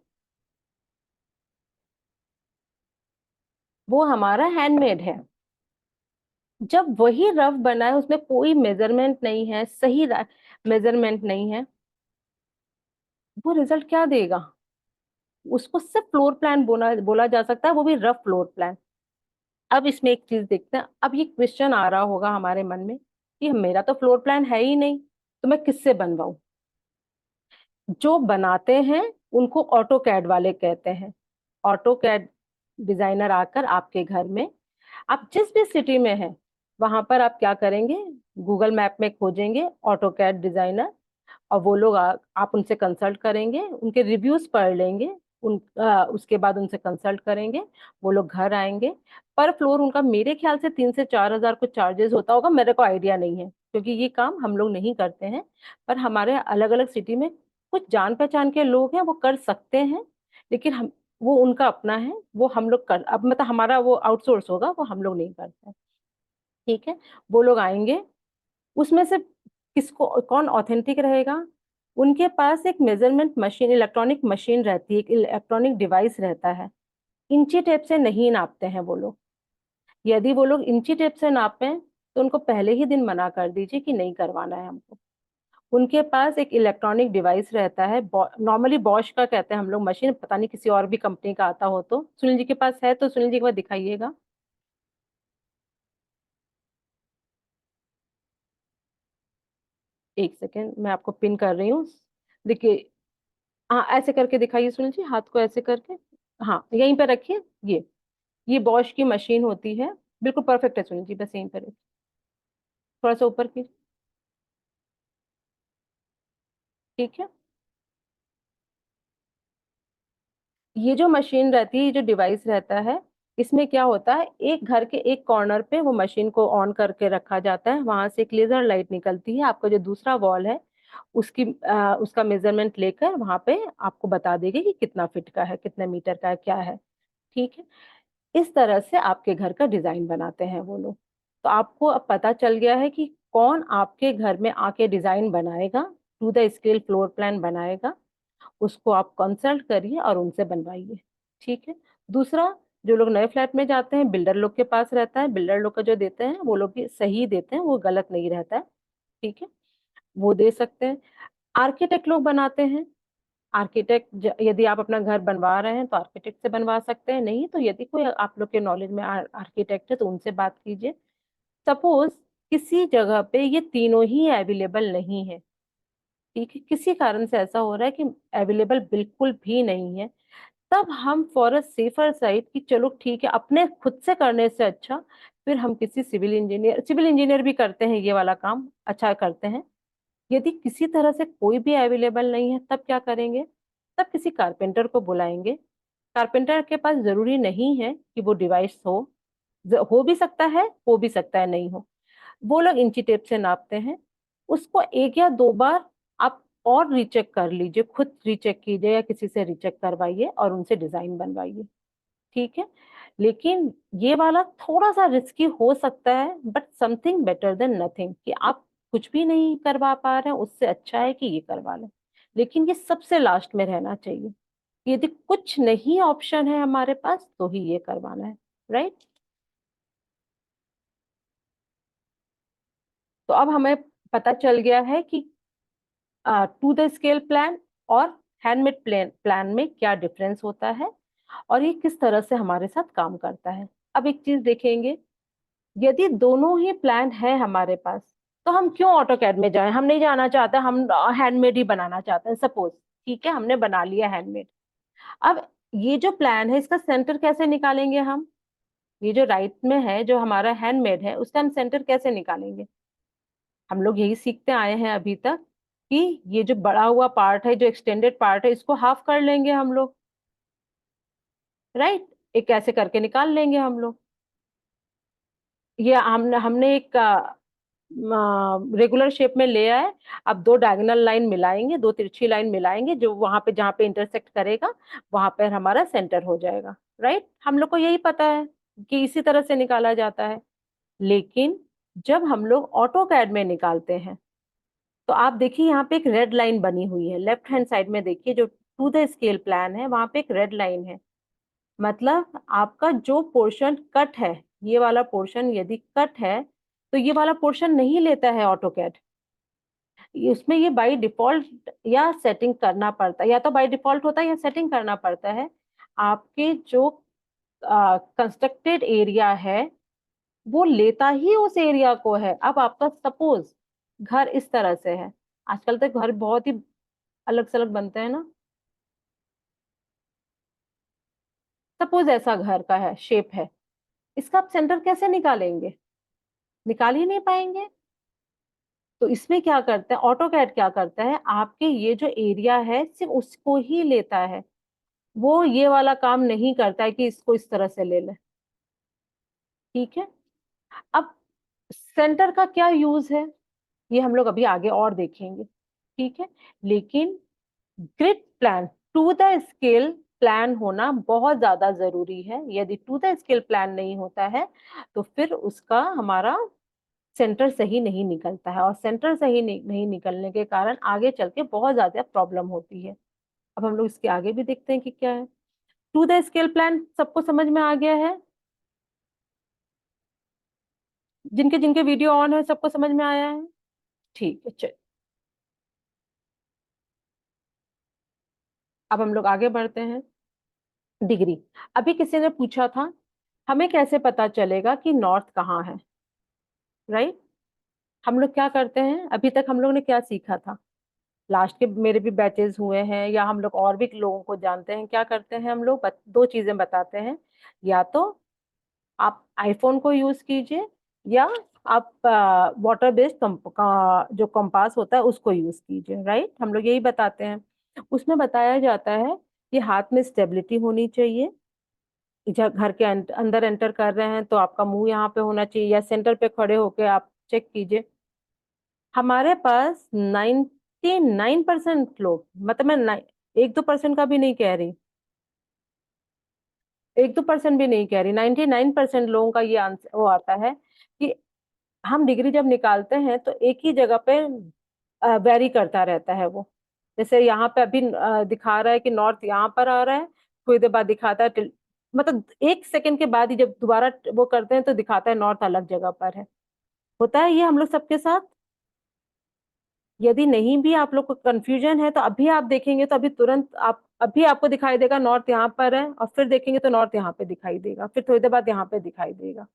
वो हमारा हैंडमेड है। जब वही रफ बना है, उसमें कोई मेजरमेंट नहीं है, सही मेजरमेंट नहीं है, वो रिजल्ट क्या देगा? उसको सिर्फ फ्लोर प्लान बोला बोला जा सकता है, वो भी रफ फ्लोर प्लान। अब इसमें एक चीज देखते हैं। अब ये क्वेश्चन आ रहा होगा हमारे मन में कि मेरा तो फ्लोर प्लान है ही नहीं, तो मैं किससे बनवाऊं? जो बनाते हैं उनको ऑटो कैड वाले कहते हैं। ऑटो कैड डिजाइनर आकर आपके घर में, आप जिस भी सिटी में हैं वहां पर आप क्या करेंगे, गूगल मैप में खोजेंगे ऑटो कैड डिजाइनर, और वो लोग आप उनसे कंसल्ट करेंगे, उनके रिव्यूज पढ़ लेंगे, उसके बाद उनसे कंसल्ट करेंगे। वो लोग घर आएंगे। पर फ्लोर उनका मेरे ख्याल से 3 से 4 हजार कुछ चार्जेस होता होगा, मेरे को आइडिया नहीं है क्योंकि ये काम हम लोग नहीं करते हैं। पर हमारे अलग अलग सिटी में कुछ जान पहचान के लोग हैं, वो कर सकते हैं। लेकिन हम, वो उनका अपना है, वो हम लोग कर, अब मतलब हमारा वो आउटसोर्स होगा, वो हम लोग नहीं करते हैं। ठीक है। वो लोग आएंगे, उसमें से किसको, कौन ऑथेंटिक रहेगा? उनके पास एक मेजरमेंट मशीन, इलेक्ट्रॉनिक मशीन रहती है, एक इलेक्ट्रॉनिक डिवाइस रहता है। इंची टेप से नहीं नापते हैं वो लोग। यदि वो लोग इंची टेप से नापें तो उनको पहले ही दिन मना कर दीजिए कि नहीं करवाना है हमको। उनके पास एक इलेक्ट्रॉनिक डिवाइस रहता है, नॉर्मली बॉश का कहते हैं हम लोग मशीन, पता नहीं किसी और भी कंपनी का आता हो तो। सुनील जी के पास है तो सुनील जी को दिखाइएगा। एक सेकेंड, मैं आपको पिन कर रही हूँ। देखिए, हाँ ऐसे करके दिखाइए सुनील जी, हाथ को ऐसे करके। हाँ यहीं पे रखिए। ये बॉश की मशीन होती है। बिल्कुल परफेक्ट है सुनील जी, बस यहीं पर रखिए। थोड़ा सा ऊपर कीजिए। ठीक है। ये जो मशीन रहती है, ये जो डिवाइस रहता है, इसमें क्या होता है, एक घर के एक कॉर्नर पे वो मशीन को ऑन करके रखा जाता है। वहां से एक लेजर लाइट निकलती है, आपका जो दूसरा वॉल है उसका मेजरमेंट लेकर वहां पे आपको बता देगी कि कितना फीट का है, कितने मीटर का है, क्या है। ठीक है। इस तरह से आपके घर का डिजाइन बनाते हैं वो लोग। तो आपको अब पता चल गया है कि कौन आपके घर में आके डिजाइन बनाएगा, to the scale floor plan बनाएगा। उसको आप कंसल्ट करिए और उनसे बनवाइए। ठीक है। दूसरा, जो लोग नए फ्लैट में जाते हैं, बिल्डर लोग के पास रहता है, बिल्डर लोग का जो देते हैं वो लोग भी सही देते हैं, वो गलत नहीं रहता है। ठीक है। वो दे सकते हैं। आर्किटेक्ट लोग बनाते हैं। आर्किटेक्ट, यदि आप अपना घर बनवा रहे हैं तो आर्किटेक्ट से बनवा सकते हैं, नहीं तो यदि कोई आप लोग के नॉलेज में आर्किटेक्ट है तो उनसे बात कीजिए। सपोज किसी जगह पे ये तीनों ही अवेलेबल नहीं है, ठीक है, किसी कारण से ऐसा हो रहा है कि अवेलेबल बिल्कुल भी नहीं है, तब हम फॉर अ सेफर साइड कि चलो ठीक है, अपने खुद से करने से अच्छा फिर हम किसी सिविल इंजीनियर भी करते हैं ये वाला काम, अच्छा करते हैं। यदि किसी तरह से कोई भी अवेलेबल नहीं है तब क्या करेंगे, तब किसी कारपेंटर को बुलाएंगे। कारपेंटर के पास जरूरी नहीं है कि वो डिवाइस हो भी सकता है, हो भी सकता है नहीं हो। वो लोग इंची टेप से नापते हैं। उसको 1 या 2 बार आप और रीचेक कर लीजिए, खुद रीचेक कीजिए या किसी से रीचेक करवाइए और उनसे डिजाइन बनवाइए। ठीक है। लेकिन ये वाला थोड़ा सा रिस्की हो सकता है, but something better than nothing, कि आप कुछ भी नहीं करवा पा रहे हैं उससे अच्छा है कि ये करवा लें। लेकिन ये सबसे लास्ट में रहना चाहिए। यदि कुछ नहीं ऑप्शन है हमारे पास तो ही ये करवाना है। राइट। तो अब हमें पता चल गया है कि टू द स्केल प्लान और हैंडमेड प्लान में क्या डिफरेंस होता है और ये किस तरह से हमारे साथ काम करता है। अब एक चीज देखेंगे, यदि दोनों ही प्लान है हमारे पास तो हम क्यों ऑटोकैड में जाएं? हम नहीं जाना चाहते, हम हैंडमेड ही बनाना चाहते हैं सपोज। ठीक है, हमने बना लिया हैंडमेड। अब ये जो प्लान है इसका सेंटर कैसे निकालेंगे हम? ये जो राइट में है, जो हमारा हैंडमेड है, उसका हम सेंटर कैसे निकालेंगे? हम लोग यही सीखते आए हैं अभी तक कि ये जो बड़ा हुआ पार्ट है, जो एक्सटेंडेड पार्ट है, इसको हाफ कर लेंगे हम लोग। राइट। एक ऐसे करके निकाल लेंगे हम लोग। ये हमने हमने एक रेगुलर शेप में ले आए। अब 2 डायगोनल लाइन मिलाएंगे, 2 तिरछी लाइन मिलाएंगे, जो वहां पे जहां पे इंटरसेक्ट करेगा वहां पर हमारा सेंटर हो जाएगा। राइट। हम लोग को यही पता है कि इसी तरह से निकाला जाता है। लेकिन जब हम लोग ऑटो कैड में निकालते हैं तो आप देखिए यहाँ पे एक रेड लाइन बनी हुई है, लेफ्ट हैंड साइड में देखिए, जो टू द स्केल प्लान है वहां पे एक रेड लाइन है। मतलब आपका जो पोर्शन कट है, ये वाला पोर्शन यदि कट है तो ये वाला पोर्शन नहीं लेता है ऑटोकैड। उसमें ये बाय डिफॉल्ट या सेटिंग करना पड़ता है, या तो बाय डिफॉल्ट होता है या सेटिंग करना पड़ता है। आपके जो कंस्ट्रक्टेड एरिया है वो लेता ही उस एरिया को है। अब आपका सपोज घर इस तरह से है, आजकल तो घर बहुत ही अलग सलग बनते हैं ना। सपोज ऐसा घर का है, शेप है, इसका आप सेंटर कैसे निकालेंगे? निकाल ही नहीं पाएंगे। तो इसमें क्या करता है ऑटोकैड, क्या करता है आपके ये जो एरिया है सिर्फ उसको ही लेता है, वो ये वाला काम नहीं करता है कि इसको इस तरह से ले ले। ठीक है, अब सेंटर का क्या यूज है ये हम लोग अभी आगे और देखेंगे। ठीक है, लेकिन grid plan to the scale plan होना बहुत ज्यादा जरूरी है। यदि टू द स्केल प्लान नहीं होता है तो फिर उसका हमारा सेंटर सही नहीं निकलता है, और सेंटर सही नहीं निकलने के कारण आगे चल के बहुत ज्यादा प्रॉब्लम होती है। अब हम लोग इसके आगे भी देखते हैं कि क्या है। टू द स्केल प्लान सबको समझ में आ गया है? जिनके जिनके वीडियो ऑन है सबको समझ में आया है? ठीक है, चल अब हम लोग आगे बढ़ते हैं। डिग्री, अभी किसी ने पूछा था हमें कैसे पता चलेगा कि नॉर्थ कहाँ है, राइट? हम लोग क्या करते हैं, अभी तक हम लोग ने क्या सीखा था? लास्ट के मेरे भी बैचेस हुए हैं या हम लोग और भी लोगों को जानते हैं, क्या करते हैं हम लोग दो चीजें बताते हैं। या तो आप आईफोन को यूज कीजिए, या आप वाटर बेस्ड जो कंपास होता है उसको यूज कीजिए, राइट? हम लोग यही बताते हैं। उसमें बताया जाता है कि हाथ में स्टेबिलिटी होनी चाहिए। जब घर के अंदर एंटर कर रहे हैं तो आपका मुंह यहाँ पे होना चाहिए, या सेंटर पे खड़े होके आप चेक कीजिए। हमारे पास 99% लोग, मतलब मैं 1-2% का भी नहीं कह रही, 1-2% भी नहीं कह रही, 99% लोगों का ये आंसर वो आता है कि हम डिग्री जब निकालते हैं तो एक ही जगह पे वेरी करता रहता है वो। जैसे यहाँ पे अभी दिखा रहा है कि नॉर्थ यहाँ पर आ रहा है, थोड़ी देर बाद दिखाता है मतलब 1 सेकंड के बाद ही जब दोबारा वो करते हैं तो दिखाता है नॉर्थ अलग जगह पर है। होता है ये हम लोग सबके साथ। यदि नहीं भी आप लोग को कंफ्यूजन है तो अभी आप देखेंगे तो अभी तुरंत आप अभी आपको दिखाई देगा नॉर्थ यहाँ पर है, और फिर देखेंगे तो नॉर्थ यहाँ पे दिखाई देगा, फिर थोड़ी देर बाद यहाँ पे दिखाई देगा।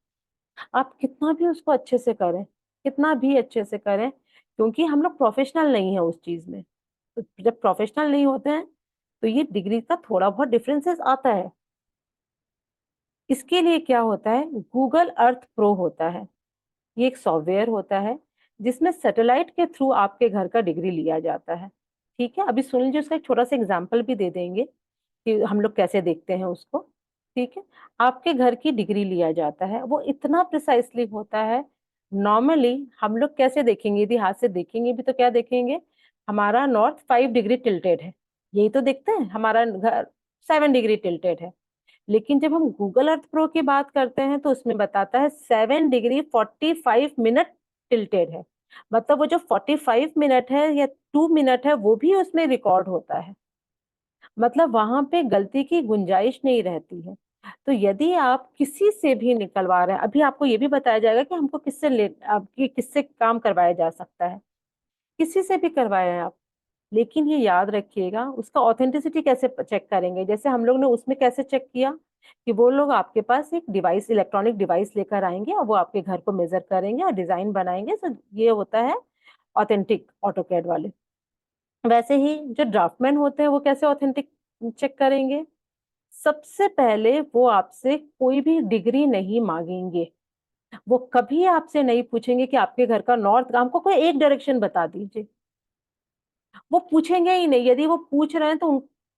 आप कितना भी उसको अच्छे से करें, कितना भी अच्छे से करें, क्योंकि हम लोग प्रोफेशनल नहीं है उस चीज में। तो जब प्रोफेशनल नहीं होते हैं तो ये डिग्री का थोड़ा बहुत डिफरेंसेस आता है। इसके लिए क्या होता है, गूगल अर्थ प्रो होता है। ये एक सॉफ्टवेयर होता है जिसमें सैटेलाइट के थ्रू आपके घर का डिग्री लिया जाता है। ठीक है, अभी सुन लीजिए, उसका एक छोटा सा एग्जाम्पल भी दे देंगे कि हम लोग कैसे देखते हैं उसको। ठीक है, आपके घर की डिग्री लिया जाता है, वो इतना प्रिसाइसली होता है। नॉर्मली हम लोग कैसे देखेंगे, यदि हाथ से देखेंगे भी तो क्या देखेंगे, हमारा नॉर्थ 5 डिग्री टिल्टेड है, यही तो देखते हैं, हमारा घर 7 डिग्री टिल्टेड है। लेकिन जब हम गूगल अर्थ प्रो की बात करते हैं तो उसमें बताता है 7 डिग्री 45 मिनट टिल्टेड है। मतलब वो जो 45 मिनट है या 2 मिनट है वो भी उसमें रिकॉर्ड होता है। मतलब वहां पे गलती की गुंजाइश नहीं रहती है। तो यदि आप किसी से भी निकलवा रहे हैं, अभी आपको ये भी बताया जाएगा कि हमको किससे काम करवाया जा सकता है। किसी से भी करवाएं आप, लेकिन ये याद रखिएगा उसका ऑथेंटिसिटी कैसे चेक करेंगे। जैसे हम लोग ने उसमें कैसे चेक किया कि वो लोग आपके पास एक डिवाइस, इलेक्ट्रॉनिक डिवाइस लेकर आएंगे और वो आपके घर को मेजर करेंगे और डिजाइन बनाएंगे। तो ये होता है ऑथेंटिक ऑटोकैड वाले। वैसे ही जो ड्राफ्टमैन होते हैं वो कैसे ऑथेंटिक चेक करेंगे, सबसे पहले वो आपसे कोई भी डिग्री नहीं मांगेंगे। वो कभी आपसे नहीं पूछेंगे कि आपके घर का नॉर्थ, हमको कोई एक डायरेक्शन बता दीजिए, वो पूछेंगे ही नहीं। यदि वो पूछ रहे हैं तो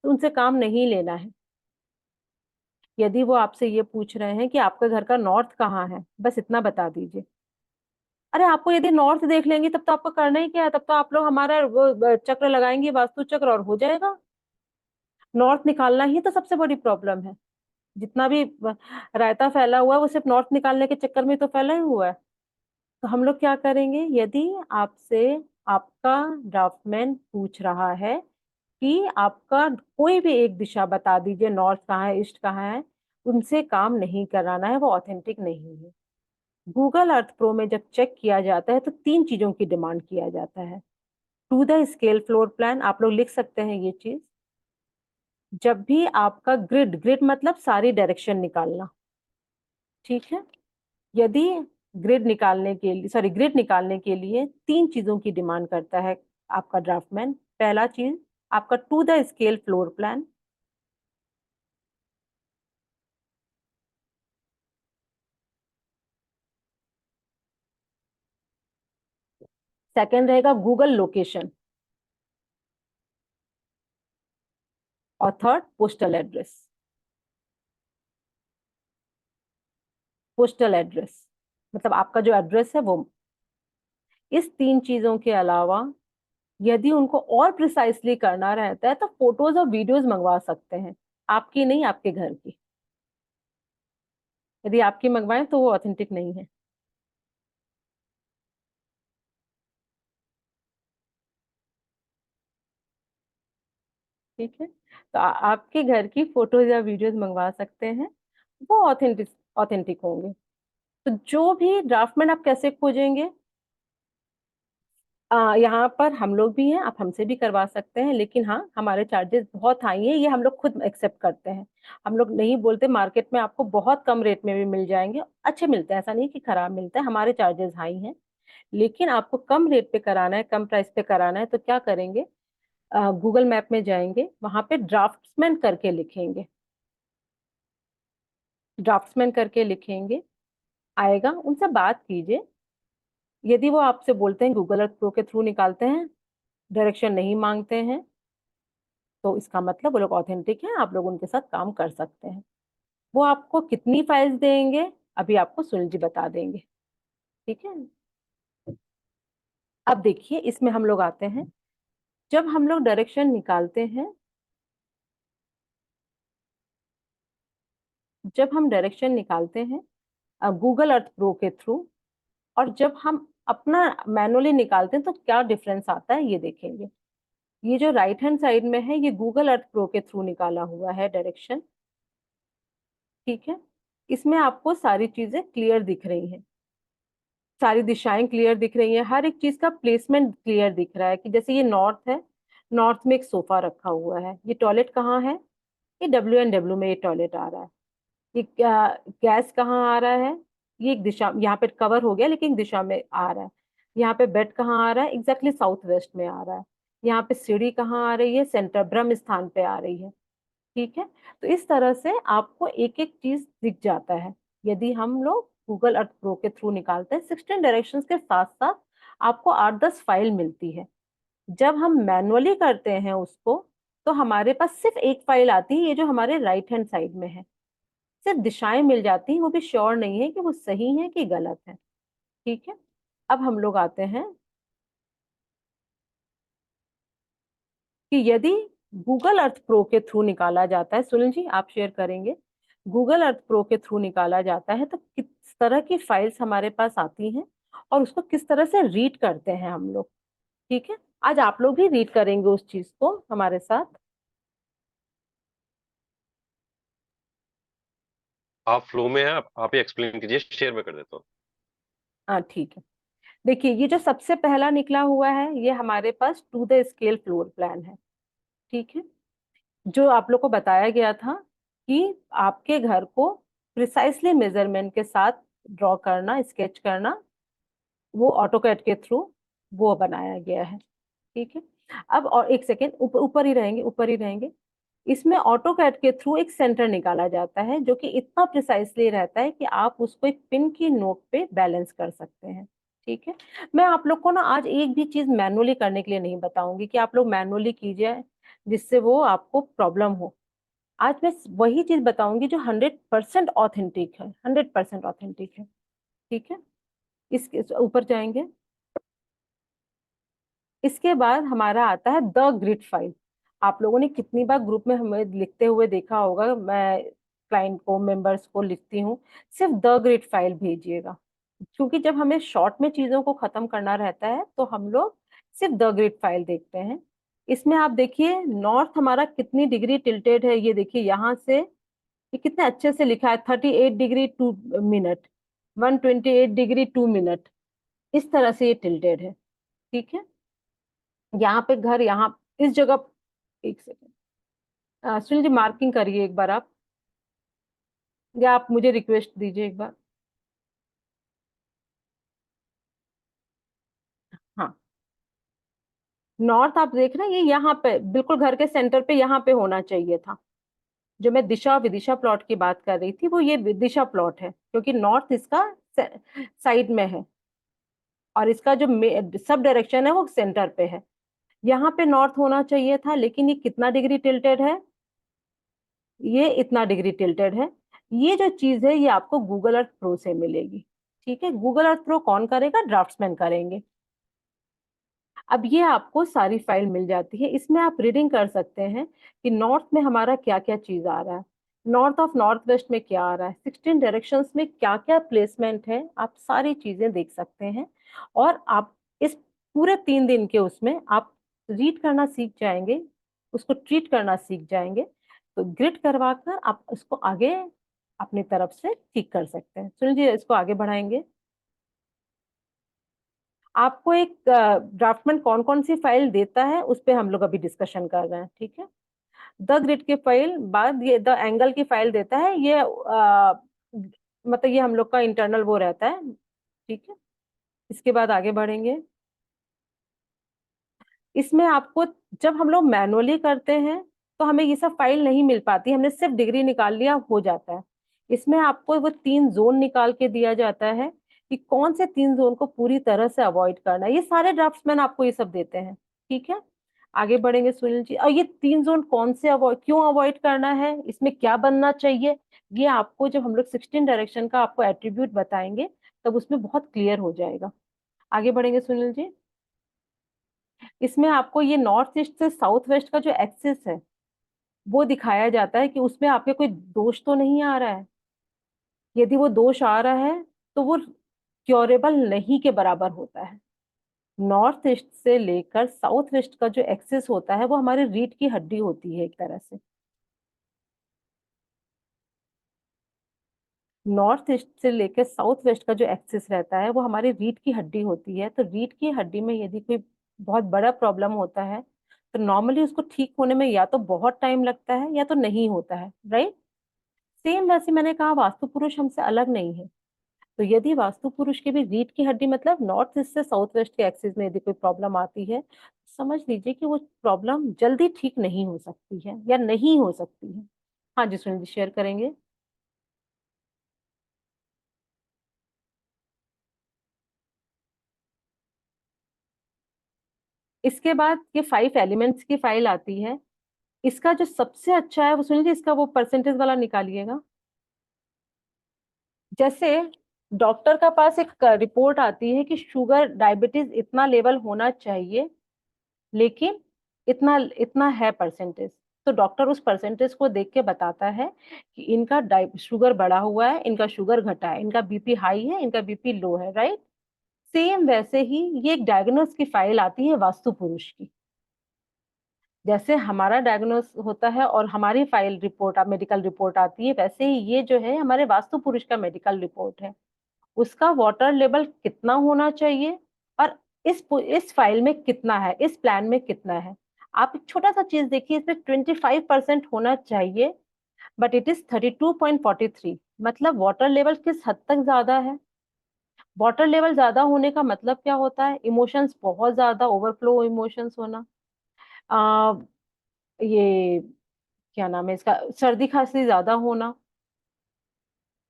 उनसे काम नहीं लेना है। यदि वो आपसे ये पूछ रहे हैं कि आपके घर का नॉर्थ कहाँ है, बस इतना बता दीजिए। अरे आपको यदि नॉर्थ देख लेंगे तब तो आपको करना ही क्या है, तब तो आप लोग हमारा वो चक्र लगाएंगे, वास्तु चक्र, और हो जाएगा। नॉर्थ निकालना ही तो सबसे बड़ी प्रॉब्लम है। जितना भी रायता फैला हुआ है वो सिर्फ नॉर्थ निकालने के चक्कर में तो फैला ही हुआ है। तो हम लोग क्या करेंगे, यदि आपसे आपका ड्राफ्टमैन पूछ रहा है कि आपका कोई भी एक दिशा बता दीजिए, नॉर्थ कहाँ है, ईस्ट कहाँ है, उनसे काम नहीं कराना है, वो ऑथेंटिक नहीं है। गूगल अर्थ प्रो में जब चेक किया जाता है तो 3 चीजों की डिमांड किया जाता है। To the scale floor plan, आप लोग लिख सकते हैं ये चीज। जब भी आपका ग्रिड, ग्रिड मतलब सारी डायरेक्शन निकालना, ठीक है। यदि ग्रिड निकालने के लिए 3 चीजों की डिमांड करता है आपका ड्राफ्टमैन। पहला चीज आपका to the scale floor plan, second रहेगा गूगल लोकेशन, और third postal address. Postal address मतलब आपका जो एड्रेस है वो। इस 3 चीजों के अलावा यदि उनको और प्रिसाइसली करना रहता है तो फोटोज और वीडियोस मंगवा सकते हैं, आपकी नहीं, आपके घर की। यदि आपकी मंगवाएं तो वो ऑथेंटिक नहीं है। ठीक है, तो आपके घर की फोटोज या वीडियोस मंगवा सकते हैं, वो ऑथेंटिक ऑथेंटिक होंगे। तो जो भी ड्राफ्टमैन आप कैसे खोजेंगे, यहाँ पर हम लोग भी हैं, आप हमसे भी करवा सकते हैं, लेकिन हाँ हमारे चार्जेस बहुत हाई हैं, ये हम लोग खुद एक्सेप्ट करते हैं। हम लोग नहीं बोलते, मार्केट में आपको बहुत कम रेट में भी मिल जाएंगे, अच्छे मिलते हैं, ऐसा नहीं कि खराब मिलता है। हमारे चार्जेस हाई हैं, लेकिन आपको कम रेट पे कराना है, कम प्राइस पे कराना है, तो क्या करेंगे, गूगल मैप में जाएंगे, वहां पे ड्राफ्ट्समैन करके लिखेंगे, ड्राफ्ट्समैन करके लिखेंगे, आएगा, उनसे बात कीजिए। यदि वो आपसे बोलते हैं गूगल अर्थ प्रो के थ्रू निकालते हैं, डायरेक्शन नहीं मांगते हैं, तो इसका मतलब वो लोग ऑथेंटिक हैं, आप लोग उनके साथ काम कर सकते हैं। वो आपको कितनी फाइल्स देंगे अभी आपको सुनील जी बता देंगे, ठीक है। अब देखिए इसमें हम लोग आते हैं, जब हम लोग डायरेक्शन निकालते हैं, जब हम डायरेक्शन निकालते हैं गूगल अर्थ प्रो के थ्रू, और जब हम अपना मैनुअली निकालते हैं तो क्या डिफरेंस आता है ये देखेंगे। ये जो राइट हैंड साइड में है ये गूगल अर्थ प्रो के थ्रू निकाला हुआ है डायरेक्शन, ठीक है। इसमें आपको सारी चीजें क्लियर दिख रही हैं, सारी दिशाएं क्लियर दिख रही हैं, हर एक चीज का प्लेसमेंट क्लियर दिख रहा है। कि जैसे ये नॉर्थ है, नॉर्थ में एक सोफा रखा हुआ है, ये टॉयलेट कहाँ है, ये WN W में ये टॉयलेट आ रहा है। ये गैस कहाँ आ रहा है, ये एक दिशा, यहाँ पे कवर हो गया लेकिन एक दिशा में आ रहा है। यहाँ पे बेड कहाँ आ रहा है, एग्जैक्टली साउथ वेस्ट में आ रहा है। यहाँ पे सीढ़ी कहाँ आ रही है, सेंटर ब्रह्म स्थान पे आ रही है, ठीक है। तो इस तरह से आपको एक एक चीज दिख जाता है। यदि हम लोग गूगल अर्थ प्रो के थ्रू निकालते हैं, 16 डायरेक्शंस के साथ साथ आपको 8-10 फाइल मिलती है। जब हम मैनुअली करते हैं उसको, तो हमारे पास सिर्फ एक फाइल आती है, ये जो हमारे राइट हैंड साइड में है, सिर्फ दिशाएं मिल जाती हैं, वो भी श्योर नहीं है कि वो सही है कि गलत है, ठीक है। अब हम लोग आते हैं कि यदि गूगल अर्थ प्रो के थ्रू निकाला जाता है, सुनील जी आप शेयर करेंगे, गूगल अर्थ प्रो के थ्रू निकाला जाता है तो किस तरह की फाइल्स हमारे पास आती हैं और उसको किस तरह से रीड करते हैं हम लोग, ठीक है। आज आप लोग भी रीड करेंगे उस चीज को हमारे साथ। आप फ्लो में है, आप ही एक्सप्लेन कीजिए, शेयर में कर देता हूँ। हाँ ठीक है, देखिए ये जो सबसे पहला निकला हुआ है ये हमारे पास to the scale floor plan है, ठीक है। जो आप लोग को बताया गया था कि आपके घर को प्रिसाइसली मेजरमेंट के साथ ड्रॉ करना, स्केच करना, वो ऑटोकैड के थ्रू वो बनाया गया है, ठीक है। अब और एक सेकेंड, ऊपर ही रहेंगे, ऊपर ही रहेंगे। इसमें ऑटोकैड के थ्रू एक सेंटर निकाला जाता है जो कि इतना प्रिसाइसली रहता है कि आप उसको एक पिन की नोक पे बैलेंस कर सकते हैं, ठीक है। मैं आप लोग को ना आज एक भी चीज मैनुअली करने के लिए नहीं बताऊंगी कि आप लोग मैनुअली कीजिए जिससे वो आपको प्रॉब्लम हो। आज मैं वही चीज बताऊंगी जो 100% ऑथेंटिक है, 100% ऑथेंटिक है, ठीक है। इसके ऊपर जाएंगे, इसके बाद हमारा आता है द ग्रिड फाइल। आप लोगों ने कितनी बार ग्रुप में हमें लिखते हुए देखा होगा, मैं क्लाइंट को, मेंबर्स को लिखती हूँ सिर्फ द ग्रिड फाइल भेजिएगा, क्योंकि जब हमें शॉर्ट में चीजों को खत्म करना रहता है तो हम लोग सिर्फ द ग्रिड फाइल देखते हैं। इसमें आप देखिए नॉर्थ हमारा कितनी डिग्री टिल्टेड है, ये देखिए यहाँ से ये कितने अच्छे से लिखा है 38 डिग्री 2 मिनट, 128 डिग्री 2 मिनट, इस तरह से ये टिल्टेड है। ठीक है, यहाँ पे घर, यहाँ इस जगह, एक सेकेंड सुनील जी मार्किंग करिए एक बार आप, या आप मुझे रिक्वेस्ट दीजिए एक बार। हाँ, नॉर्थ आप देख रहे हैं, ये यहाँ पे बिल्कुल घर के सेंटर पे यहाँ पे होना चाहिए था। जो मैं दिशा विदिशा प्लॉट की बात कर रही थी वो ये विदिशा प्लॉट है, क्योंकि नॉर्थ इसका साइड में है और इसका जो सब डायरेक्शन है वो सेंटर पे है। यहाँ पे नॉर्थ होना चाहिए था, लेकिन ये कितना डिग्री टिल्टेड है, ये इतना डिग्री टिल्टेड है। ये जो चीज है ये आपको गूगल अर्थ प्रो से मिलेगी। ठीक है, गूगल अर्थ प्रो कौन करेगा, ड्राफ्ट्समैन करेंगे। अब ये आपको सारी फाइल मिल जाती है, इसमें आप रीडिंग कर सकते हैं कि नॉर्थ में हमारा क्या क्या चीज आ रहा है, नॉर्थ ऑफ नॉर्थ वेस्ट में क्या आ रहा है, 16 डायरेक्शंस में क्या क्या प्लेसमेंट है, आप सारी चीजें देख सकते हैं। और आप इस पूरे 3 दिन के उसमें आप रीड करना सीख जाएंगे, उसको ट्रीट करना सीख जाएंगे, तो ग्रिड करवा कर आप उसको आगे अपनी तरफ से ठीक कर सकते हैं। सुनील जी इसको आगे बढ़ाएंगे। आपको एक ड्राफ्टमैन कौन कौन सी फाइल देता है उस पे हम लोग अभी डिस्कशन कर रहे हैं। ठीक है, द ग्रिड की फाइल, बाद ये द एंगल की फाइल देता है, ये मतलब ये हम लोग का इंटरनल वो रहता है। ठीक है, इसके बाद आगे बढ़ेंगे। इसमें आपको जब हम लोग मैनुअली करते हैं तो हमें ये सब फाइल नहीं मिल पाती, हमने सिर्फ डिग्री निकाल लिया हो जाता है। इसमें आपको वो 3 जोन निकाल के दिया जाता है कि कौन से 3 जोन को पूरी तरह से अवॉइड करना है, ये सारे ड्राफ्ट्समैन आपको ये सब देते हैं। ठीक है, आगे बढ़ेंगे सुनील जी। और ये 3 जोन कौन से अवॉइड, क्यों अवॉइड करना है, इसमें क्या बनना चाहिए, ये आपको जब हम लोग 16 डायरेक्शन का आपको एट्रीब्यूट बताएंगे तब उसमें बहुत क्लियर हो जाएगा। आगे बढ़ेंगे सुनील जी। इसमें आपको ये नॉर्थ ईस्ट से साउथ वेस्ट का जो एक्सिस है वो दिखाया जाता है कि उसमें आपके कोई दोष तो नहीं आ रहा है। यदि वो दोष आ रहा है तो वो क्योरेबल नहीं के बराबर होता है। नॉर्थ ईस्ट से लेकर साउथ वेस्ट का जो एक्सिस होता है वो हमारी रीढ़ की हड्डी होती है एक तरह से। नॉर्थ ईस्ट से लेकर साउथ वेस्ट का जो एक्सिस रहता है वो हमारी रीढ़ की हड्डी होती है। तो रीढ़ की हड्डी में यदि कोई बहुत बड़ा प्रॉब्लम होता है तो नॉर्मली उसको ठीक होने में या तो बहुत टाइम लगता है या तो नहीं होता है, राइट। सेम वैसे मैंने कहा वास्तु पुरुष हमसे अलग नहीं है। तो यदि वास्तु पुरुष की भी रीढ़ की हड्डी मतलब नॉर्थ ईस्ट से साउथ वेस्ट के एक्सिस में यदि कोई प्रॉब्लम आती है, समझ लीजिए कि वो प्रॉब्लम जल्दी ठीक नहीं हो सकती है या नहीं हो सकती है। हाँ जी सुनील जी शेयर करेंगे। इसके बाद ये 5 एलिमेंट्स की फाइल आती है। इसका जो सबसे अच्छा है वो सुनील जी, इसका वो परसेंटेज वाला निकालिएगा। जैसे डॉक्टर का पास एक रिपोर्ट आती है कि शुगर डायबिटीज इतना लेवल होना चाहिए, लेकिन इतना इतना है परसेंटेज, तो डॉक्टर उस परसेंटेज को देख के बताता है कि इनका शुगर बढ़ा हुआ है, इनका शुगर घटा है, इनका बीपी हाई है, इनका बीपी लो है, राइट। सेम वैसे ही ये एक डायग्नोस की फाइल आती है वास्तु पुरुष की। जैसे हमारा डायग्नोस होता है और हमारी फाइल रिपोर्ट मेडिकल रिपोर्ट आती है, वैसे ही ये जो है हमारे वास्तु पुरुष का मेडिकल रिपोर्ट है। उसका वाटर लेवल कितना होना चाहिए और इस फाइल में कितना है, इस प्लान में कितना है। आप एक छोटा सा चीज देखिए, इसमें 25% होना चाहिए बट इट इज 32.43, मतलब वाटर लेवल किस हद तक ज्यादा है। वाटर लेवल ज्यादा होने का मतलब क्या होता है, इमोशंस बहुत ज्यादा ओवरफ्लो इमोशंस होना, आ, ये क्या नाम है इसका, सर्दी खांसी ज्यादा होना।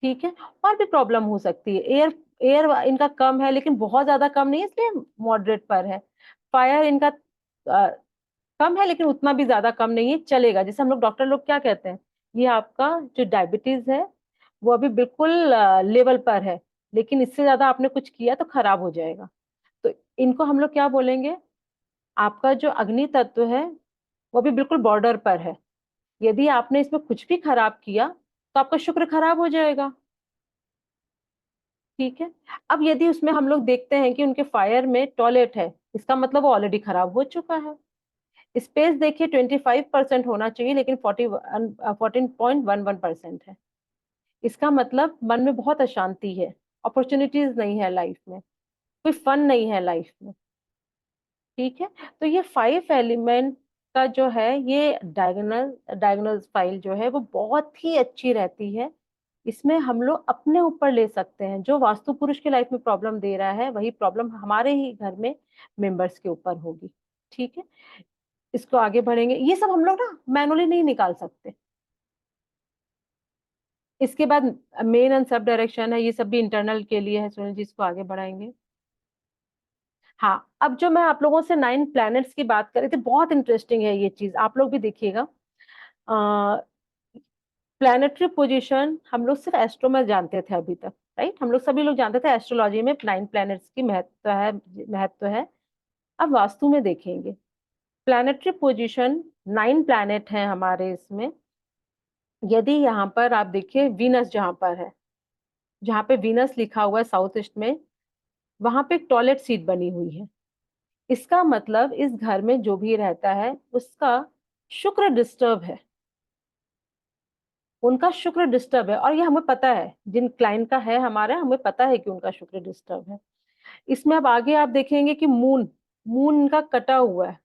ठीक है, और भी प्रॉब्लम हो सकती है, एयर एयर इनका कम है लेकिन बहुत ज्यादा कम नहीं है इसलिए मॉडरेट पर है। फायर इनका कम है लेकिन उतना भी ज्यादा कम नहीं है, चलेगा। जैसे हम लोग डॉक्टर लोग क्या कहते हैं, ये आपका जो डायबिटीज है वो अभी बिल्कुल लेवल पर है, लेकिन इससे ज्यादा आपने कुछ किया तो खराब हो जाएगा। तो इनको हम लोग क्या बोलेंगे, आपका जो अग्नि तत्व है वो भी बिल्कुल बॉर्डर पर है। यदि आपने इसमें कुछ भी खराब किया तो आपका शुक्र खराब हो जाएगा। ठीक है, अब यदि उसमें हम लोग देखते हैं कि उनके फायर में टॉयलेट है, इसका मतलब वो ऑलरेडी खराब हो चुका है। स्पेस देखिए 25% होना चाहिए, लेकिन 14.11% है। इसका मतलब मन में बहुत अशांति है, अपॉर्चुनिटीज नहीं है लाइफ में, कोई फन नहीं है लाइफ में। ठीक है, तो ये 5 एलिमेंट का जो है ये डायगोनल फाइल जो है वो बहुत ही अच्छी रहती है। इसमें हम लोग अपने ऊपर ले सकते हैं, जो वास्तु पुरुष की लाइफ में प्रॉब्लम दे रहा है वही प्रॉब्लम हमारे ही घर में मेंबर्स के ऊपर होगी। ठीक है, इसको आगे बढ़ेंगे। ये सब हम लोग ना मैनुअली नहीं निकाल सकते। इसके बाद मेन एंड सब डायरेक्शन है, ये सब भी इंटरनल के लिए है। सुनील जी, इसको आगे बढ़ाएंगे। हाँ, अब जो मैं आप लोगों से 9 प्लैनेट्स की बात कर रही थी, बहुत इंटरेस्टिंग है ये चीज, आप लोग भी देखिएगा। प्लैनेटरी पोजीशन हम लोग सिर्फ एस्ट्रो में जानते थे अभी तक, राइट? हम लोग सभी लोग जानते थे एस्ट्रोलॉजी में 9 प्लैनेट्स की महत्व है। अब वास्तु में देखेंगे प्लैनेटरी पोजीशन, 9 प्लैनेट हैं हमारे इसमें। यदि यहाँ पर आप देखिए वीनस जहाँ पर है, जहाँ पे वीनस लिखा हुआ है साउथ ईस्ट में, वहां पे एक टॉयलेट सीट बनी हुई है। इसका मतलब इस घर में जो भी रहता है उसका शुक्र डिस्टर्ब है, उनका शुक्र डिस्टर्ब है। और ये हमें पता है, जिन क्लाइंट का है हमारा, हमें पता है कि उनका शुक्र डिस्टर्ब है। इसमें अब आगे आप देखेंगे कि मून मून इनका कटा हुआ है,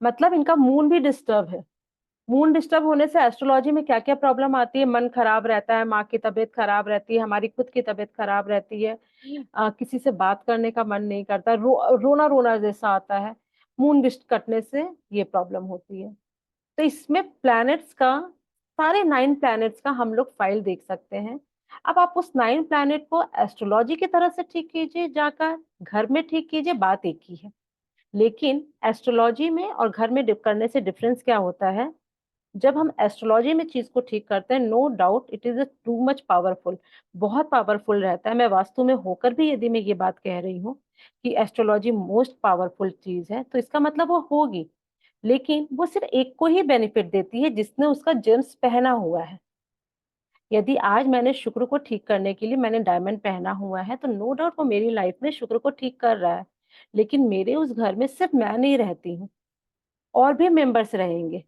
मतलब इनका मून भी डिस्टर्ब है। मून डिस्टर्ब होने से एस्ट्रोलॉजी में क्या क्या प्रॉब्लम आती है? मन खराब रहता है, माँ की तबीयत खराब रहती है, हमारी खुद की तबीयत खराब रहती है, किसी से बात करने का मन नहीं करता, रोना रोना जैसा आता है। मून डिस्ट कटने से ये प्रॉब्लम होती है। तो इसमें प्लैनेट्स का, सारे 9 प्लैनेट्स का हम लोग फाइल देख सकते हैं। अब आप उस 9 प्लैनेट को एस्ट्रोलॉजी की तरह से ठीक कीजिए, जाकर घर में ठीक कीजिए, बात एक ही है। लेकिन एस्ट्रोलॉजी में और घर में करने से डिफरेंस क्या होता है? जब हम एस्ट्रोलॉजी में चीज को ठीक करते हैं, no doubt it is too much powerful, बहुत पावरफुल रहता है। मैं वास्तु में होकर भी यदि मैं ये बात कह रही हूँ कि एस्ट्रोलॉजी मोस्ट पावरफुल चीज है, तो इसका मतलब वो होगी, लेकिन वो सिर्फ एक को ही बेनिफिट देती है जिसने उसका जेम्स पहना हुआ है। यदि आज मैंने शुक्र को ठीक करने के लिए मैंने डायमंड पहना हुआ है, तो नो डाउट वो मेरी लाइफ में शुक्र को ठीक कर रहा है। लेकिन मेरे उस घर में सिर्फ मैं नहीं रहती हूँ, और भी मेंबर्स रहेंगे।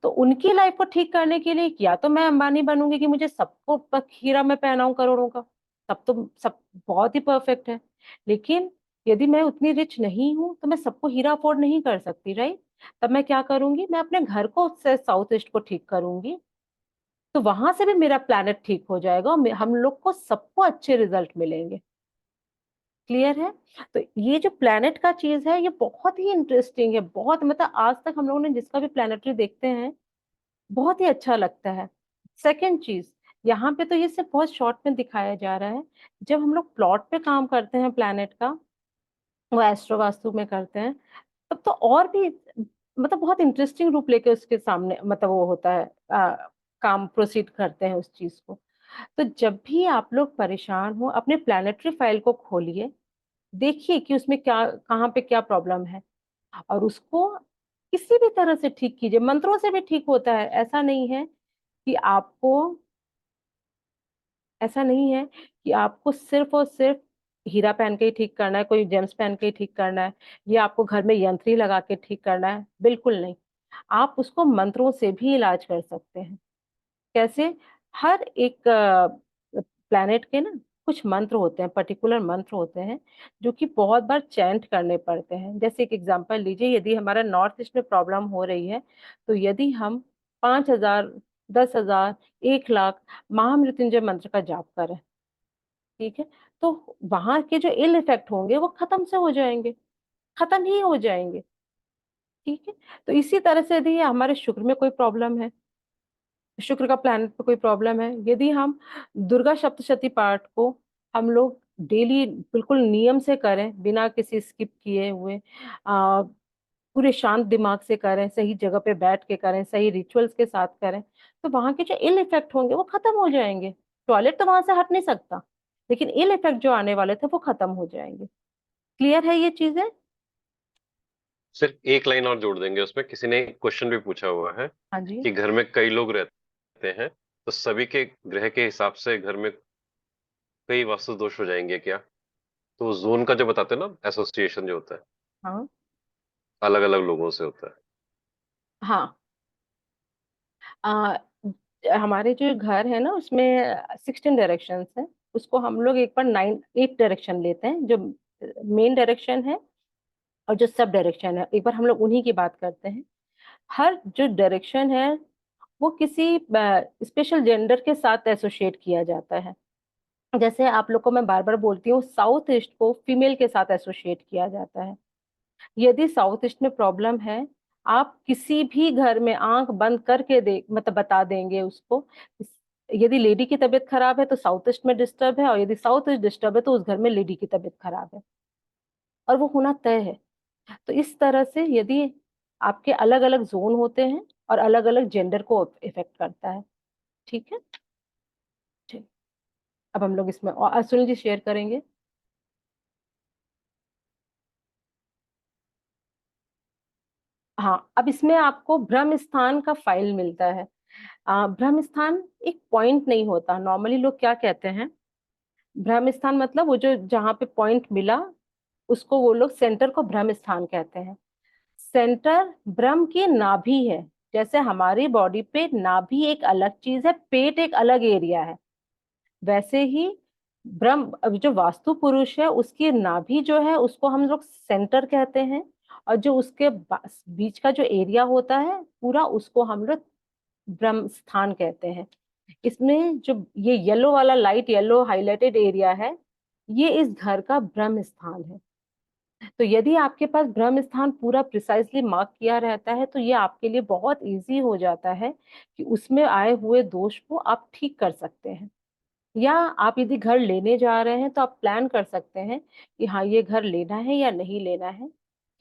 तो उनकी लाइफ को ठीक करने के लिए या तो मैं अंबानी बनूंगी कि मुझे सबको हीरा में पहनाऊं करोड़ों का, तब तो सब बहुत ही परफेक्ट है। लेकिन यदि मैं उतनी रिच नहीं हूं तो मैं सबको हीरा अफोर्ड नहीं कर सकती, राइट? तब मैं क्या करूंगी? मैं अपने घर को उससे साउथ ईस्ट को ठीक करूंगी, तो वहां से भी मेरा प्लैनेट ठीक हो जाएगा और हम लोग को सबको अच्छे रिजल्ट मिलेंगे। क्लियर है? तो ये जो प्लैनेट का चीज है ये बहुत ही इंटरेस्टिंग है, बहुत, मतलब आज तक हम लोगों ने जिसका भी प्लैनेटरी देखते हैं बहुत ही अच्छा लगता है। सेकंड चीज, यहाँ पे तो ये सिर्फ बहुत शॉर्ट में दिखाया जा रहा है। जब हम लोग प्लॉट पे काम करते हैं प्लैनेट का, वो एस्ट्रो वास्तु में करते हैं, तब तो और भी मतलब बहुत इंटरेस्टिंग रूप लेके उसके सामने मतलब वो होता है, काम प्रोसीड करते हैं उस चीज को। तो जब भी आप लोग परेशान हो, अपने प्लैनेटरी फाइल को खोलिए, देखिए कि उसमें क्या, कहाँ पे क्या प्रॉब्लम है, और उसको किसी भी तरह से ठीक कीजिए। मंत्रों से भी ठीक होता है, कि आपको ऐसा नहीं है कि आपको सिर्फ और सिर्फ हीरा पहन के ही ठीक करना है, कोई जेम्स पहन के ही ठीक करना है, या आपको घर में यंत्री लगा के ठीक करना है, बिल्कुल नहीं। आप उसको मंत्रों से भी इलाज कर सकते हैं। कैसे? हर एक प्लैनेट के ना कुछ मंत्र होते हैं, पर्टिकुलर मंत्र होते हैं, जो कि बहुत बार चैंट करने पड़ते हैं। जैसे एक एग्जांपल लीजिए, यदि हमारा नॉर्थ ईस्ट में प्रॉब्लम हो रही है, तो यदि हम 5,000, 10,000, 1 लाख महामृत्युंजय मंत्र का जाप करें, ठीक है, तो वहां के जो इल इफेक्ट होंगे वो खत्म से हो जाएंगे, खत्म ही हो जाएंगे। ठीक है, तो इसी तरह से यदि हमारे शुक्र में कोई प्रॉब्लम है, शुक्र का प्लैनेट पे कोई प्रॉब्लम है, यदि हम दुर्गा सप्तशती पाठ को हम लोग डेली बिल्कुल नियम से करें, बिना किसी स्किप किए हुए, पूरे शांत दिमाग से करें, सही जगह पे बैठ के करें, सही रिचुअल्स के साथ करें, तो वहां के जो इल इफेक्ट होंगे वो खत्म हो जाएंगे। टॉयलेट तो वहां से हट नहीं सकता, लेकिन इल इफेक्ट जो आने वाले थे वो खत्म हो जाएंगे। क्लियर है ये चीजें? सिर्फ एक लाइन और जोड़ देंगे उसमें, किसी ने क्वेश्चन भी पूछा हुआ है हाँ जी। कि घर में कई लोग रहते हैं, तो सभी के ग्रह के हिसाब से घर में कई वास्तु दोष हो जाएंगे क्या? तो जोन का जो बताते हैं ना, एसोसिएशन जो होता है, हाँ अलग अलग लोगों से होता है। हाँ। आ, हमारे जो घर है ना उसमें 16 डायरेक्शंस है। उसको हम लोग एक बार 8 डायरेक्शन लेते हैं, जो मेन डायरेक्शन है और जो सब डायरेक्शन है, एक बार हम लोग उन्हीं की बात करते हैं। हर जो डायरेक्शन है वो किसी स्पेशल जेंडर के साथ एसोसिएट किया जाता है। जैसे आप लोग को मैं बार बार बोलती हूँ, साउथ ईस्ट को फीमेल के साथ एसोसिएट किया जाता है। यदि साउथ ईस्ट में प्रॉब्लम है, आप किसी भी घर में आंख बंद करके दे मतलब बता देंगे उसको। यदि लेडी की तबीयत खराब है तो साउथ ईस्ट में डिस्टर्ब है, और यदि साउथ ईस्ट डिस्टर्ब है तो उस घर में लेडी की तबीयत खराब है, और वो होना तय है। तो इस तरह से यदि आपके अलग अलग जोन होते हैं और अलग अलग जेंडर को इफेक्ट करता है। ठीक है, ठीक। अब हम लोग इसमें और सुनील जी शेयर करेंगे। हाँ, अब इसमें आपको ब्रह्म स्थान का फाइल मिलता है। ब्रह्म स्थान एक पॉइंट नहीं होता। नॉर्मली लोग क्या कहते हैं, ब्रह्म स्थान मतलब वो जो जहाँ पे पॉइंट मिला उसको वो लोग सेंटर को ब्रह्म स्थान कहते हैं। सेंटर ब्रह्म की नाभि है। जैसे हमारी बॉडी पे नाभि एक अलग चीज है, पेट एक अलग एरिया है, वैसे ही ब्रह्म जो वास्तु पुरुष है उसकी नाभि जो है उसको हम लोग सेंटर कहते हैं, और जो उसके बीच का जो एरिया होता है पूरा, उसको हम लोग ब्रह्म स्थान कहते हैं। इसमें जो ये येलो वाला, लाइट येलो हाइलाइटेड एरिया है, ये इस घर का ब्रह्म स्थान है। तो यदि आपके पास ब्रह्म स्थान पूरा प्रिसाइजली मार्क किया रहता है तो ये आपके लिए बहुत इजी हो जाता है कि उसमें आए हुए दोष को आप ठीक कर सकते हैं। या आप यदि घर लेने जा रहे हैं तो आप प्लान कर सकते हैं कि हाँ ये घर लेना है या नहीं लेना है,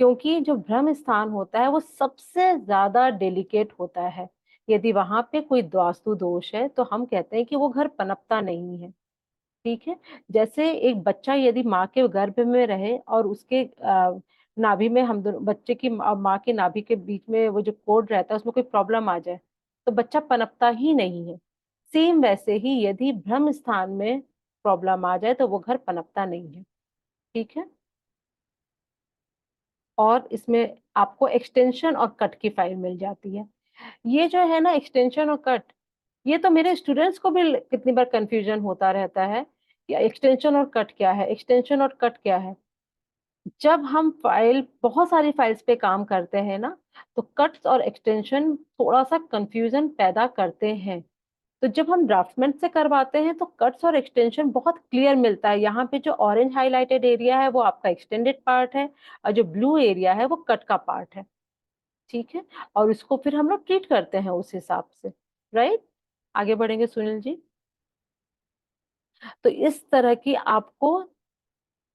क्योंकि जो ब्रह्म स्थान होता है वो सबसे ज्यादा डेलिकेट होता है। यदि वहां पे कोई वास्तु दोष है तो हम कहते हैं कि वो घर पनपता नहीं है। ठीक है। जैसे एक बच्चा यदि माँ के गर्भ में रहे और उसके नाभि में, हम दोनों बच्चे की माँ के नाभि के बीच में वो जो कोड रहता है उसमें कोई प्रॉब्लम आ जाए तो बच्चा पनपता ही नहीं है। सेम वैसे ही यदि ब्रह्म स्थान में प्रॉब्लम आ जाए तो वो घर पनपता नहीं है। ठीक है। और इसमें आपको एक्सटेंशन और कट की फाइल मिल जाती है। ये जो है ना एक्सटेंशन और कट, ये तो मेरे स्टूडेंट्स को भी कितनी बार कंफ्यूजन होता रहता है कि एक्सटेंशन और कट क्या है, एक्सटेंशन और कट क्या है। जब हम फाइल बहुत सारी फाइल्स पे काम करते हैं ना, तो कट्स और एक्सटेंशन थोड़ा सा कंफ्यूजन पैदा करते हैं। तो जब हम ड्राफ्टमेंट से करवाते हैं तो कट्स और एक्सटेंशन बहुत क्लियर मिलता है। यहाँ पे जो ऑरेंज हाइलाइटेड एरिया है वो आपका एक्सटेंडेड पार्ट है, और जो ब्लू एरिया है वो कट का पार्ट है। ठीक है। और उसको फिर हम लोग ट्रीट करते हैं उस हिसाब से। राइट। आगे बढ़ेंगे सुनील जी। तो इस तरह की आपको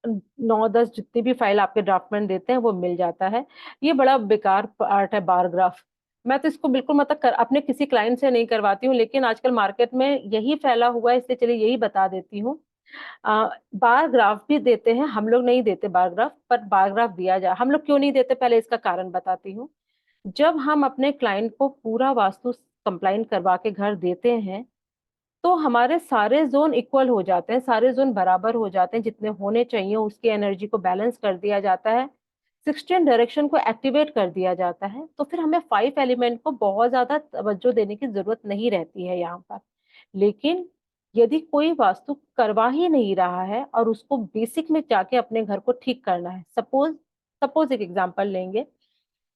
9-10 जितनी भी फाइल आपके ड्राफ्टमेंट देते हैं वो मिल जाता है। ये बड़ा बेकार पार्ट है बार ग्राफ। मैं तो इसको बिल्कुल मतलब अपने किसी क्लाइंट से नहीं करवाती हूँ, लेकिन आजकल मार्केट में यही फैला हुआ है, इसलिए चलिए यही बता देती हूँ। बार ग्राफ भी देते हैं, हम लोग नहीं देते बार ग्राफ, पर बार ग्राफ दिया जाए। हम लोग क्यों नहीं देते, पहले इसका कारण बताती हूँ। जब हम अपने क्लाइंट को पूरा वास्तु कंप्लाइंट करवा के घर देते हैं तो हमारे सारे जोन इक्वल हो जाते हैं, सारे जोन बराबर हो जाते हैं, जितने होने चाहिए उसकी एनर्जी को बैलेंस कर दिया जाता है, 16 डायरेक्शन को एक्टिवेट कर दिया जाता है। तो फिर हमें 5 एलिमेंट को बहुत ज्यादा तवज्जो देने की जरूरत नहीं रहती है यहाँ पर। लेकिन यदि कोई वास्तु करवा ही नहीं रहा है और उसको बेसिक में जाके अपने घर को ठीक करना है, सपोज सपोज एक एग्जांपल लेंगे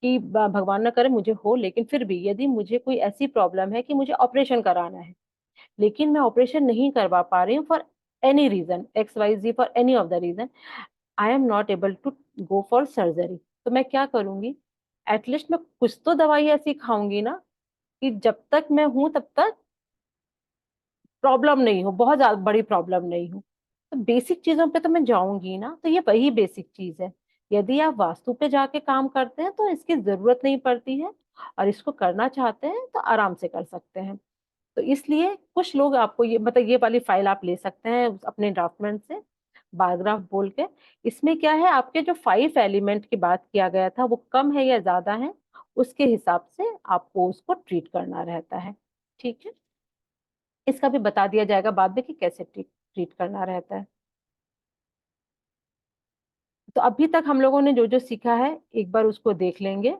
कि भगवान न करे मुझे हो, लेकिन फिर भी यदि मुझे कोई ऐसी प्रॉब्लम है कि मुझे ऑपरेशन कराना है, लेकिन मैं ऑपरेशन नहीं करवा पा रही हूँ for any reason, XYZ, for any of the reason, I am not able to go for surgery, तो मैं क्या करूंगी, एटलीस्ट मैं कुछ तो दवाई ऐसी खाऊंगी ना कि जब तक मैं हूं तब तक प्रॉब्लम नहीं हो, बहुत ज्यादा बड़ी प्रॉब्लम नहीं हो। तो बेसिक चीजों पे तो मैं जाऊंगी ना, तो ये वही बेसिक चीज है। यदि आप वास्तु पे जाके काम करते हैं तो इसकी जरूरत नहीं पड़ती है, और इसको करना चाहते हैं तो आराम से कर सकते हैं। तो इसलिए कुछ लोग आपको ये मतलब ये वाली फाइल आप ले सकते हैं अपने ड्राफ्टमेंट से, बारग्राफ बोल के। इसमें क्या है, आपके जो 5 एलिमेंट की बात किया गया था वो कम है या ज्यादा है, उसके हिसाब से आपको उसको ट्रीट करना रहता है। ठीक है। इसका भी बता दिया जाएगा बाद में कि कैसे ट्रीट करना रहता है। तो अभी तक हम लोगों ने जो जो सीखा है एक बार उसको देख लेंगे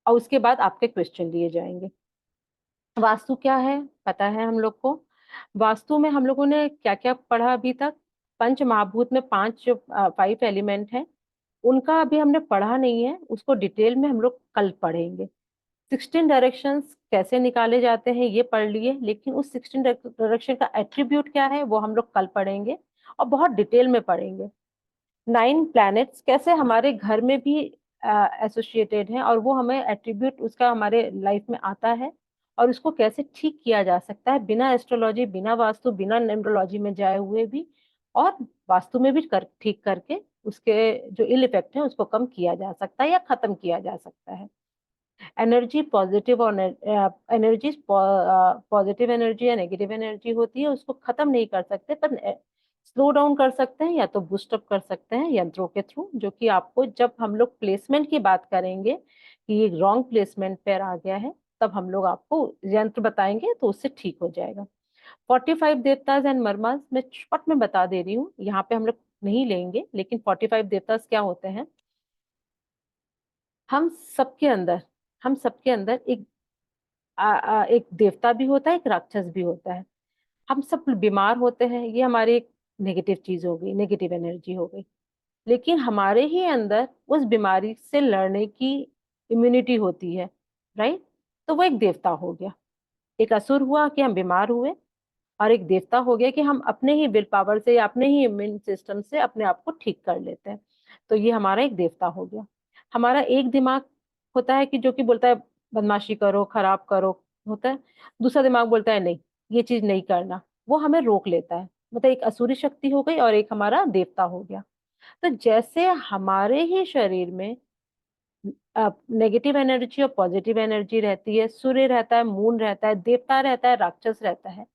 और उसके बाद आपके क्वेश्चन लिए जाएंगे। वास्तु क्या है पता है हम लोग को। वास्तु में हम लोगों ने क्या क्या पढ़ा अभी तक? पंच महाभूत में 5 एलिमेंट हैं, उनका अभी हमने पढ़ा नहीं है, उसको डिटेल में हम लोग कल पढ़ेंगे। 16 डायरेक्शंस कैसे निकाले जाते हैं ये पढ़ लिए, लेकिन उस 16 डायरेक्शन का एट्रीब्यूट क्या है वो हम लोग कल पढ़ेंगे और बहुत डिटेल में पढ़ेंगे। 9 प्लैनेट्स कैसे हमारे घर में भी एसोसिएटेड हैं और वो हमें एट्रीब्यूट उसका हमारे लाइफ में आता है और उसको कैसे ठीक किया जा सकता है बिना एस्ट्रोलॉजी, बिना वास्तु, बिना न्यूमरोलॉजी में जाए हुए भी, और वास्तु में भी ठीक करके उसके जो इल इफेक्ट है उसको कम किया जा सकता है या खत्म किया जा सकता है। एनर्जी पॉजिटिव और एनर्जी पॉजिटिव एनर्जी या नेगेटिव एनर्जी होती है, उसको खत्म नहीं कर सकते पर स्लो डाउन कर सकते हैं या तो बूस्ट अप कर सकते हैं यंत्रों के थ्रू, जो कि आपको जब हम लोग प्लेसमेंट की बात करेंगे कि ये रॉन्ग प्लेसमेंट पर आ गया है तब हम लोग आपको यंत्र बताएंगे तो उससे ठीक हो जाएगा। 45 देवताज एंड मर्माज मैं शॉर्ट में बता दे रही हूँ, यहाँ पे हम लोग नहीं लेंगे, लेकिन 45 देवताज क्या होते हैं? हम सबके अंदर हम सबके अंदर एक देवता भी होता है, एक राक्षस भी होता है। हम सब बीमार होते हैं, ये हमारी एक नेगेटिव चीज हो गई, नेगेटिव एनर्जी हो गई। लेकिन हमारे ही अंदर उस बीमारी से लड़ने की इम्यूनिटी होती है, राइट? तो वो एक देवता हो गया। एक असुर हुआ कि हम बीमार हुए, और एक देवता हो गया कि हम अपने ही विल पावर से या अपने ही इम्यून सिस्टम से अपने आप को ठीक कर लेते हैं। तो ये हमारा एक देवता हो गया। हमारा एक दिमाग होता है कि जो कि बोलता है बदमाशी करो, खराब करो, होता है। दूसरा दिमाग बोलता है नहीं, ये चीज नहीं करना, वो हमें रोक लेता है। मतलब एक असुरी शक्ति हो गई और एक हमारा देवता हो गया। तो जैसे हमारे ही शरीर में नेगेटिव एनर्जी और पॉजिटिव एनर्जी रहती है, सूर्य रहता है, मून रहता है, देवता रहता है, राक्षस रहता है,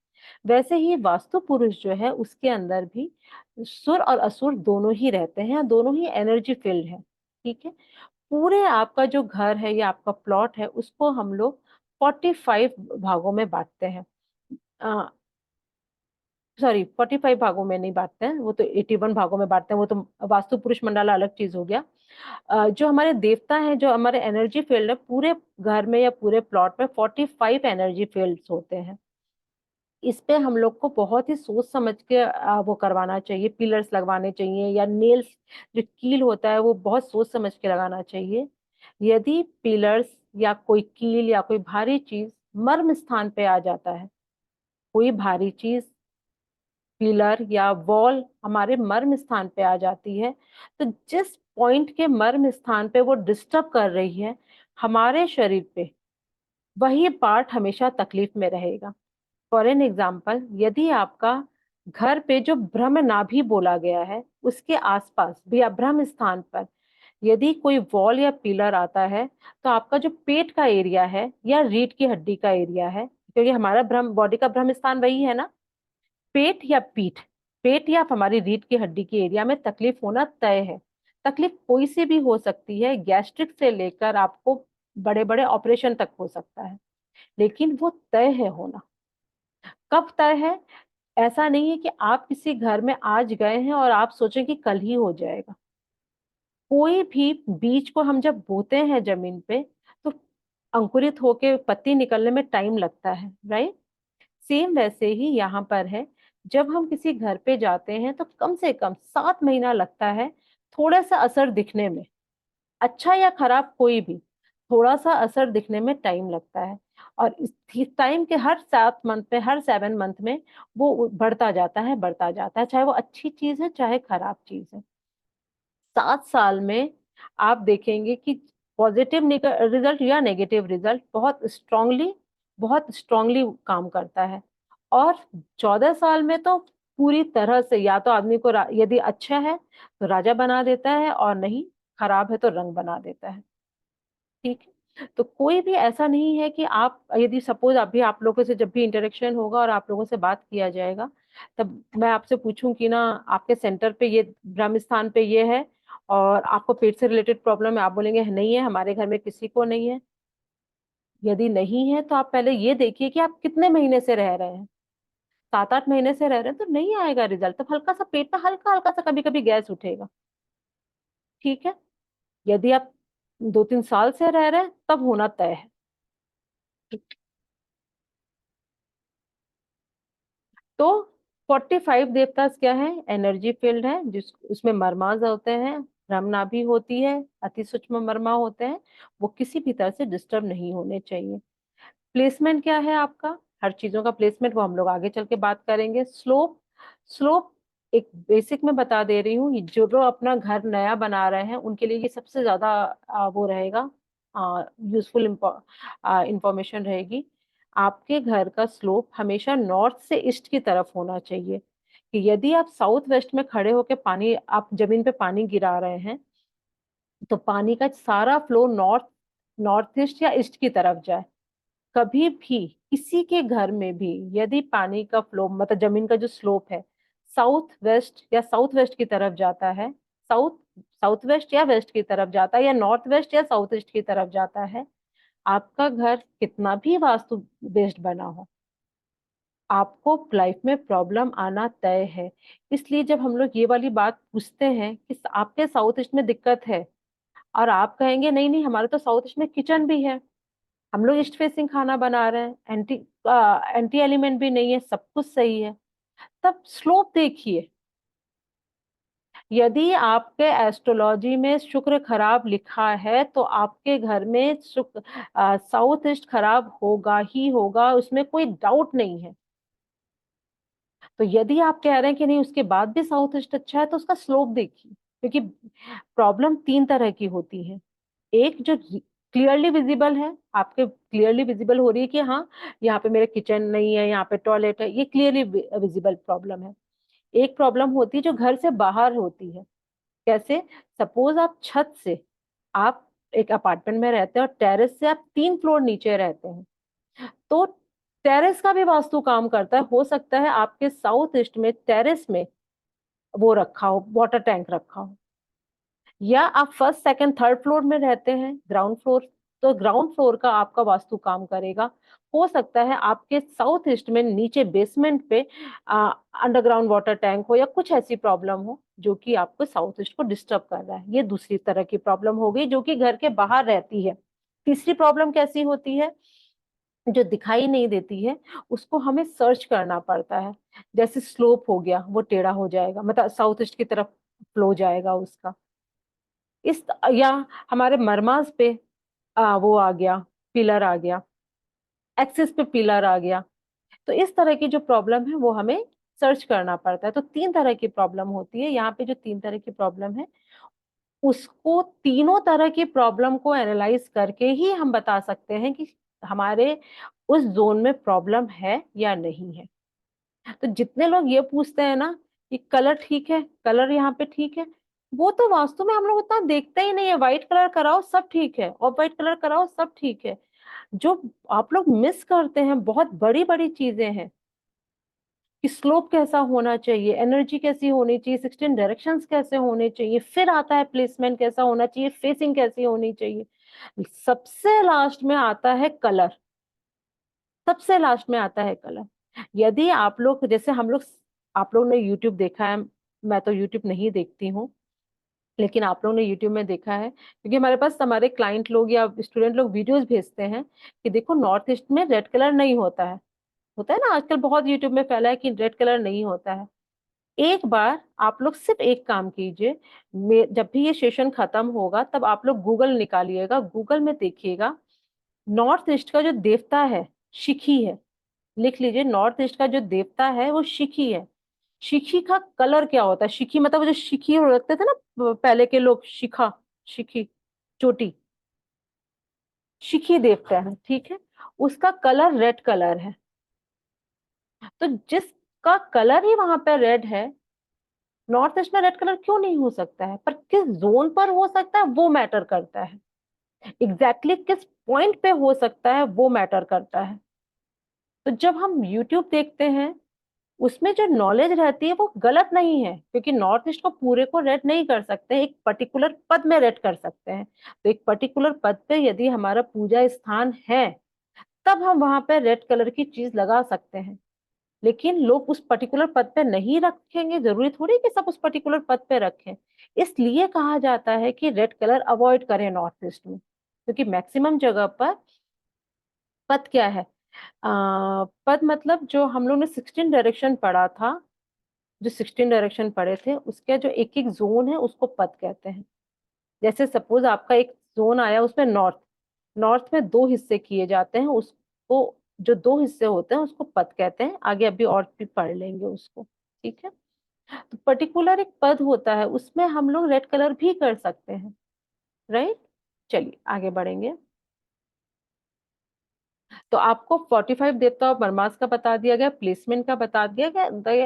वैसे ही वास्तु पुरुष जो है उसके अंदर भी सुर और असुर दोनों ही रहते हैं, दोनों ही एनर्जी फील्ड है। ठीक है। पूरे आपका जो घर है या आपका प्लॉट है उसको हम लोग 45 भागों में बांटते हैं। सॉरी, 45 भागों में नहीं बांटते हैं, वो तो 81 भागों में बांटते हैं, वो तो वास्तु पुरुष मंडाला अलग चीज हो गया। जो हमारे देवता हैं, जो हमारे एनर्जी फील्ड है, पूरे घर में या पूरे प्लॉट में 45 एनर्जी फील्ड्स होते हैं। इस पे हम लोग को बहुत ही सोच समझ के वो करवाना चाहिए, पिलर्स लगवाने चाहिए या नेल्स जो कील होता है वो बहुत सोच समझ के लगाना चाहिए। यदि पिलर्स या कोई कील या कोई भारी चीज मर्म स्थान पे आ जाता है, कोई भारी चीज पिलर या वॉल हमारे मर्म स्थान पे आ जाती है, तो जिस पॉइंट के मर्म स्थान पे वो डिस्टर्ब कर रही है हमारे शरीर पे, वही पार्ट हमेशा तकलीफ में रहेगा। फॉर एन एग्जाम्पल, यदि आपका घर पे जो ब्रह्म नाभि बोला गया है उसके आसपास भी या ब्रह्म स्थान पर यदि कोई वॉल या पिलर आता है, तो आपका जो पेट का एरिया है या रीढ़ की हड्डी का एरिया है, क्योंकि हमारा ब्रह्म बॉडी का ब्रह्म स्थान वही है ना, पेट या पीठ, पेट या हमारी रीढ़ की हड्डी के एरिया में तकलीफ होना तय है। तकलीफ कोई से भी हो सकती है, गैस्ट्रिक से लेकर आपको बड़े बड़े ऑपरेशन तक हो सकता है, लेकिन वो तय है होना। कब तय है? ऐसा नहीं है कि आप किसी घर में आज गए हैं और आप सोचें कि कल ही हो जाएगा। कोई भी बीज को हम जब बोते हैं जमीन पे, तो अंकुरित होके पत्ती निकलने में टाइम लगता है, राइट? सेम वैसे ही यहाँ पर है। जब हम किसी घर पे जाते हैं तो कम से कम 7 महीना लगता है थोड़ा सा असर दिखने में, अच्छा या खराब कोई भी, थोड़ा सा असर दिखने में टाइम लगता है। और इस टाइम के हर 7 मंथ में, हर 7 मंथ में वो बढ़ता जाता है, बढ़ता जाता है, चाहे वो अच्छी चीज है चाहे खराब चीज है। 7 साल में आप देखेंगे कि पॉजिटिव रिजल्ट या नेगेटिव रिजल्ट बहुत स्ट्रांगली काम करता है। और 14 साल में तो पूरी तरह से या तो आदमी को यदि अच्छा है तो राजा बना देता है, और नहीं खराब है तो रंग बना देता है। ठीक है। तो कोई भी ऐसा नहीं है कि आप यदि सपोज अभी आप लोगों से जब भी इंटरेक्शन होगा और आप लोगों से बात किया जाएगा, तब मैं आपसे पूछूं कि ना आपके सेंटर पे ये ब्रह्म स्थान पे ये है और आपको पेट से रिलेटेड प्रॉब्लम है, आप बोलेंगे नहीं है, हमारे घर में किसी को नहीं है। यदि नहीं है तो आप पहले ये देखिए कि आप कितने महीने से रह रहे हैं। 7-8 महीने से रह रहे हैं तो नहीं आएगा रिजल्ट। तो हल्का सा पेट में हल्का हल्का सा कभी कभी गैस उठेगा, ठीक है। यदि आप 2-3 साल से रह रहे हैं तब होना तय है। तो 45 देवतास क्या है? एनर्जी फील्ड है, जिस उसमें मर्माज होते हैं, ब्रह्मनाभि होती है, अति सूक्ष्म मर्मा होते हैं, वो किसी भी तरह से डिस्टर्ब नहीं होने चाहिए। प्लेसमेंट क्या है आपका? हर चीजों का प्लेसमेंट वो हम लोग आगे चल के बात करेंगे। स्लोप, स्लोप एक बेसिक में बता दे रही हूँ, जो लोग अपना घर नया बना रहे हैं उनके लिए ये सबसे ज्यादा वो रहेगा, यूजफुल इंफॉर्मेशन रहेगी। आपके घर का स्लोप हमेशा नॉर्थ से ईस्ट की तरफ होना चाहिए। कि यदि आप साउथ वेस्ट में खड़े होकर पानी, आप जमीन पे पानी गिरा रहे हैं, तो पानी का सारा फ्लो नॉर्थ नॉर्थ ईस्ट या ईस्ट की तरफ जाए। कभी भी किसी के घर में भी यदि पानी का फ्लो, मतलब जमीन का जो स्लोप है, साउथ वेस्ट या साउथ वेस्ट की तरफ जाता है, साउथ साउथ वेस्ट या वेस्ट की तरफ जाता है, या नॉर्थ वेस्ट या साउथ ईस्ट की तरफ जाता है, आपका घर कितना भी वास्तु बेस्ड बना हो, आपको लाइफ में प्रॉब्लम आना तय है। इसलिए जब हम लोग ये वाली बात पूछते हैं कि आपके साउथ ईस्ट में दिक्कत है, और आप कहेंगे नहीं नहीं हमारे तो साउथ ईस्ट में किचन भी है, हम लोग ईस्ट फेसिंग खाना बना रहे हैं, एंटी एलिमेंट भी नहीं है, सब कुछ सही है, तब स्लोप देखिए। यदि आपके एस्ट्रोलॉजी में शुक्र खराब लिखा है तो आपके घर में साउथ ईस्ट खराब होगा ही होगा, उसमें कोई डाउट नहीं है। तो यदि आप कह रहे हैं कि नहीं उसके बाद भी साउथ ईस्ट अच्छा है, तो उसका स्लोप देखिए। क्योंकि प्रॉब्लम 3 तरह की होती है। एक जो क्लियरली विजिबल है, आपके क्लियरली विजिबल हो रही है कि हाँ यहाँ पे मेरे किचन नहीं है, यहाँ पे टॉयलेट है, ये क्लियरली विजिबल प्रॉब्लम है। एक प्रॉब्लम होती है जो घर से बाहर होती है। कैसे? सपोज आप छत से, आप एक अपार्टमेंट में रहते हैं और टेरेस से आप 3 फ्लोर नीचे रहते हैं, तो टेरेस का भी वास्तु काम करता है। हो सकता है आपके साउथ ईस्ट में टेरेस में वो रखा हो, वाटर टैंक रखा हो, या आप फर्स्ट सेकंड थर्ड फ्लोर में रहते हैं, ग्राउंड फ्लोर, तो ग्राउंड फ्लोर का आपका वास्तु काम करेगा। हो सकता है आपके साउथ ईस्ट में नीचे बेसमेंट पे अंडरग्राउंड वाटर टैंक हो, या कुछ ऐसी प्रॉब्लम हो जो कि आपको साउथ ईस्ट को डिस्टर्ब कर रहा है। ये दूसरी तरह की प्रॉब्लम हो गई जो कि घर के बाहर रहती है। तीसरी प्रॉब्लम कैसी होती है? जो दिखाई नहीं देती है, उसको हमें सर्च करना पड़ता है। जैसे स्लोप हो गया, वो टेढ़ा हो जाएगा, मतलब साउथ ईस्ट की तरफ फ्लो जाएगा उसका। इस या हमारे मरमास पे वो आ गया, पिलर आ गया, एक्सिस पे पिलर आ गया। तो इस तरह की जो प्रॉब्लम है वो हमें सर्च करना पड़ता है। तो 3 तरह की प्रॉब्लम होती है यहाँ पे। जो 3 तरह की प्रॉब्लम है, उसको तीनों तरह की प्रॉब्लम को एनालाइज करके ही हम बता सकते हैं कि हमारे उस जोन में प्रॉब्लम है या नहीं है। तो जितने लोग ये पूछते हैं ना कि कलर ठीक है, कलर यहाँ पे ठीक है, वो तो वास्तव में हम लोग उतना देखते ही नहीं है। व्हाइट कलर कराओ सब ठीक है, और व्हाइट कलर कराओ सब ठीक है। जो आप लोग मिस करते हैं बहुत बड़ी बड़ी चीजें हैं, कि स्लोप कैसा होना चाहिए, एनर्जी कैसी होनी चाहिए, 16 डायरेक्शंस कैसे होने चाहिए, फिर आता है प्लेसमेंट कैसा होना चाहिए, फेसिंग कैसी होनी चाहिए, सबसे लास्ट में आता है कलर। सबसे लास्ट में आता है कलर। यदि आप लोग, जैसे हम लोग, आप लोग ने यूट्यूब देखा है, मैं तो यूट्यूब नहीं देखती हूँ, लेकिन आप लोगों ने यूट्यूब में देखा है, क्योंकि हमारे पास हमारे क्लाइंट लोग या स्टूडेंट लोग वीडियोस भेजते हैं कि देखो नॉर्थ ईस्ट में रेड कलर नहीं होता है। होता है ना, आजकल बहुत यूट्यूब में फैला है कि रेड कलर नहीं होता है। एक बार आप लोग सिर्फ एक काम कीजिए, जब भी ये सेशन खत्म होगा तब आप लोग गूगल निकालिएगा, गूगल में देखिएगा नॉर्थ ईस्ट का जो देवता है शिखी है। लिख लीजिए, नॉर्थ ईस्ट का जो देवता है वो शिखी है। शिखी का कलर क्या होता है? शिखी मतलब वो जो शिखी रखते थे ना पहले के लोग, शिखा, शिखी, चोटी, शिखी देवता है, ठीक है। उसका कलर रेड कलर है। तो जिसका कलर ही वहां पे रेड है, नॉर्थ ईस्ट में रेड कलर क्यों नहीं हो सकता है? पर किस जोन पर हो सकता है वो मैटर करता है। एग्जैक्टली किस पॉइंट पे हो सकता है वो मैटर करता है। तो जब हम YouTube देखते हैं, उसमें जो नॉलेज रहती है वो गलत नहीं है, क्योंकि नॉर्थ ईस्ट को पूरे को रेड नहीं कर सकते, एक पर्टिकुलर पद में रेड कर सकते हैं। तो एक पर्टिकुलर पद पे यदि हमारा पूजा स्थान है, तब हम वहां पे रेड कलर की चीज लगा सकते हैं। लेकिन लोग उस पर्टिकुलर पद पे नहीं रखेंगे, जरूरी थोड़ी कि सब उस पर्टिकुलर पद पे रखें। इसलिए कहा जाता है कि रेड कलर अवॉइड करें नॉर्थ ईस्ट में, क्योंकि मैक्सिमम जगह पर पद क्या है, पद मतलब जो हम लोग ने 16 डायरेक्शन पढ़ा था, जो 16 डायरेक्शन पढ़े थे उसके जो एक एक जोन है उसको पद कहते हैं। जैसे सपोज आपका एक जोन आया, उसमें नॉर्थ, नॉर्थ में दो हिस्से किए जाते हैं, उसको जो दो हिस्से होते हैं उसको पद कहते हैं। आगे अभी और भी पढ़ लेंगे उसको, ठीक है। तो पर्टिकुलर एक पद होता है, उसमें हम लोग रेड कलर भी कर सकते हैं, राइट। चलिए आगे बढ़ेंगे। तो आपको 45 देवता और बरमास का बता दिया गया, प्लेसमेंट का बता दिया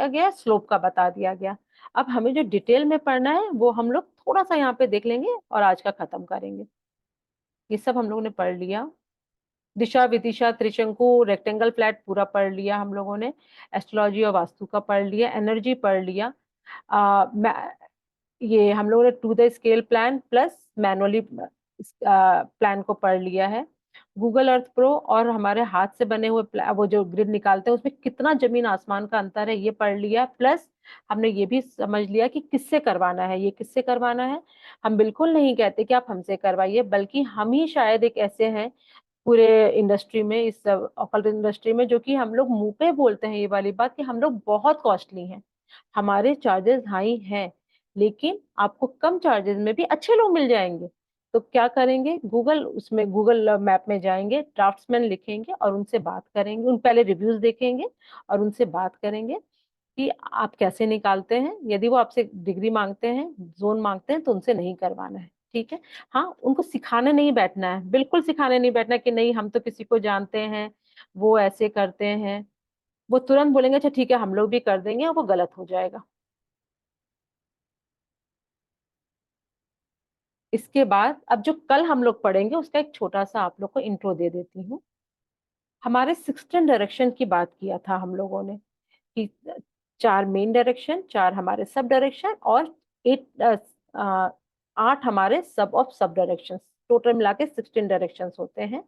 गया, स्लोप का बता दिया गया। अब हमें जो डिटेल में पढ़ना है वो हम लोग थोड़ा सा यहाँ पे देख लेंगे और आज का खत्म करेंगे। ये सब हम लोगों ने पढ़ लिया, दिशा विदिशा त्रिशंकु रेक्टेंगल फ्लैट पूरा पढ़ लिया हम लोगों ने, एस्ट्रोलॉजी और वास्तु का पढ़ लिया, एनर्जी पढ़ लिया, ये हम लोगों ने to the scale plan plus manually plan को पढ़ लिया है। गूगल अर्थ प्रो और हमारे हाथ से बने हुए वो जो ग्रिड निकालते हैं उसमें कितना जमीन आसमान का अंतर है ये पढ़ लिया, प्लस हमने ये भी समझ लिया कि किससे करवाना है, ये किससे करवाना है। हम बिल्कुल नहीं कहते कि आप हमसे करवाइए, बल्कि हम ही शायद एक ऐसे हैं पूरे इंडस्ट्री में, इस ऑकल्ट इंडस्ट्री में, जो कि हम लोग मुंह पे बोलते हैं ये वाली बात कि हम लोग बहुत कॉस्टली हैं, हमारे चार्जेस हाई हैं, लेकिन आपको कम चार्जेस में भी अच्छे लोग मिल जाएंगे। तो क्या करेंगे, उसमें गूगल मैप में जाएंगे, ड्राफ्ट्समैन लिखेंगे और उनसे बात करेंगे, उन पहले रिव्यूज देखेंगे और उनसे बात करेंगे कि आप कैसे निकालते हैं। यदि वो आपसे डिग्री मांगते हैं, जोन मांगते हैं, तो उनसे नहीं करवाना है, ठीक है। हाँ, उनको सिखाने नहीं बैठना है, बिल्कुल सिखाने नहीं बैठना कि नहीं हम तो किसी को जानते हैं, वो ऐसे करते हैं। वो तुरंत बोलेंगे अच्छा ठीक है हम लोग भी कर देंगे, और वो गलत हो जाएगा। इसके बाद अब जो कल हम लोग पढ़ेंगे उसका एक छोटा सा आप लोग को इंट्रो दे देती हूँ। हमारे 16 डायरेक्शन की बात किया था हम लोगों ने कि 4 मेन डायरेक्शन, 4 हमारे सब डायरेक्शन और 8 हमारे सब ऑफ सब डायरेक्शन, टोटल मिला के 16 डायरेक्शन होते हैं।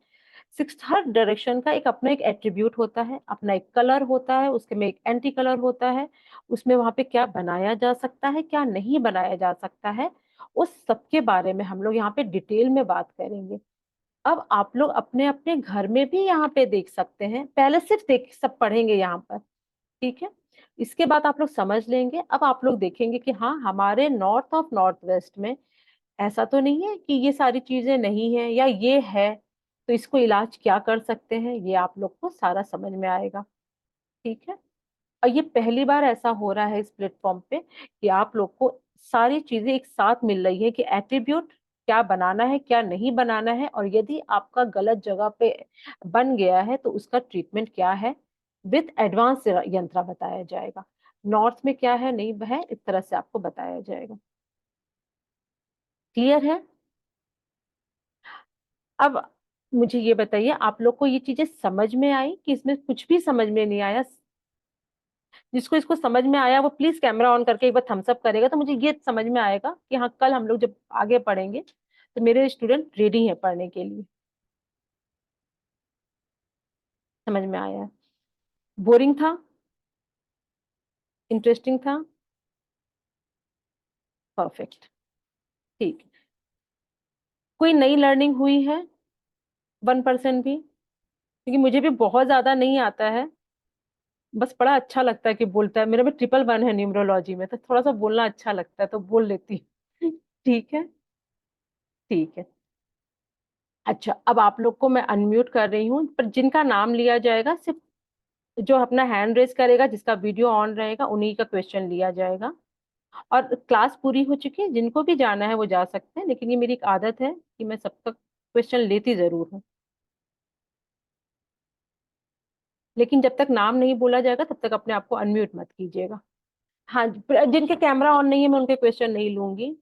हर डायरेक्शन का एक अपना एक एट्रीब्यूट होता है, अपना एक कलर होता है, उसके में एक एंटी कलर होता है, उसमें वहां पे क्या बनाया जा सकता है क्या नहीं बनाया जा सकता है, उस सब के बारे में हम लोग यहाँ पे डिटेल में बात करेंगे। अब आप लोग अपने अपने घर में भी यहाँ पे देख सकते हैं, पहले सिर्फ देख सब पढ़ेंगे यहाँ पर, ठीक है। इसके बाद आप लोग समझ लेंगे, अब आप लोग देखेंगे कि हाँ हमारे नॉर्थ ऑफ नॉर्थ वेस्ट में ऐसा तो नहीं है कि ये सारी चीजें नहीं है या ये है, तो इसको इलाज क्या कर सकते हैं ये आप लोग को सारा समझ में आएगा, ठीक है। और ये पहली बार ऐसा हो रहा है इस प्लेटफॉर्म पे कि आप लोग को सारी चीजें एक साथ मिल रही है कि एट्रीब्यूट क्या बनाना है क्या नहीं बनाना है, और यदि आपका गलत जगह पे बन गया है तो उसका ट्रीटमेंट क्या है, विथ एडवांस यंत्र बताया जाएगा। नॉर्थ में क्या है नहीं है इस तरह से आपको बताया जाएगा, क्लियर है। अब मुझे ये बताइए आप लोग को ये चीजें समझ में आई कि इसमें कुछ भी समझ में नहीं आया। जिसको इसको समझ में आया वो प्लीज कैमरा ऑन करके एक बार थम्स अप करेगा, तो मुझे ये समझ में आएगा कि हाँ कल हम लोग जब आगे पढ़ेंगे तो मेरे स्टूडेंट रेडी हैं पढ़ने के लिए। समझ में आया, बोरिंग था, इंटरेस्टिंग था, परफेक्ट, ठीक। कोई नई लर्निंग हुई है 1% भी, क्योंकि मुझे भी बहुत ज्यादा नहीं आता है, बस बड़ा अच्छा लगता है कि बोलता है, मेरा भी 111 है न्यूमरोलॉजी में, तो थोड़ा सा बोलना अच्छा लगता है तो बोल लेती हूँ। ठीक है, ठीक है। अच्छा अब आप लोग को मैं अनम्यूट कर रही हूँ, पर जिनका नाम लिया जाएगा सिर्फ जो अपना हैंड रेज करेगा, जिसका वीडियो ऑन रहेगा, उन्हीं का क्वेश्चन लिया जाएगा। और क्लास पूरी हो चुकी है, जिनको भी जाना है वो जा सकते हैं, लेकिन ये मेरी एक आदत है कि मैं सबका क्वेश्चन लेती जरूर हूँ। लेकिन जब तक नाम नहीं बोला जाएगा तब तक अपने आप को अनम्यूट मत कीजिएगा। हाँ, जिनके कैमरा ऑन नहीं है मैं उनके क्वेश्चन नहीं लूंगी।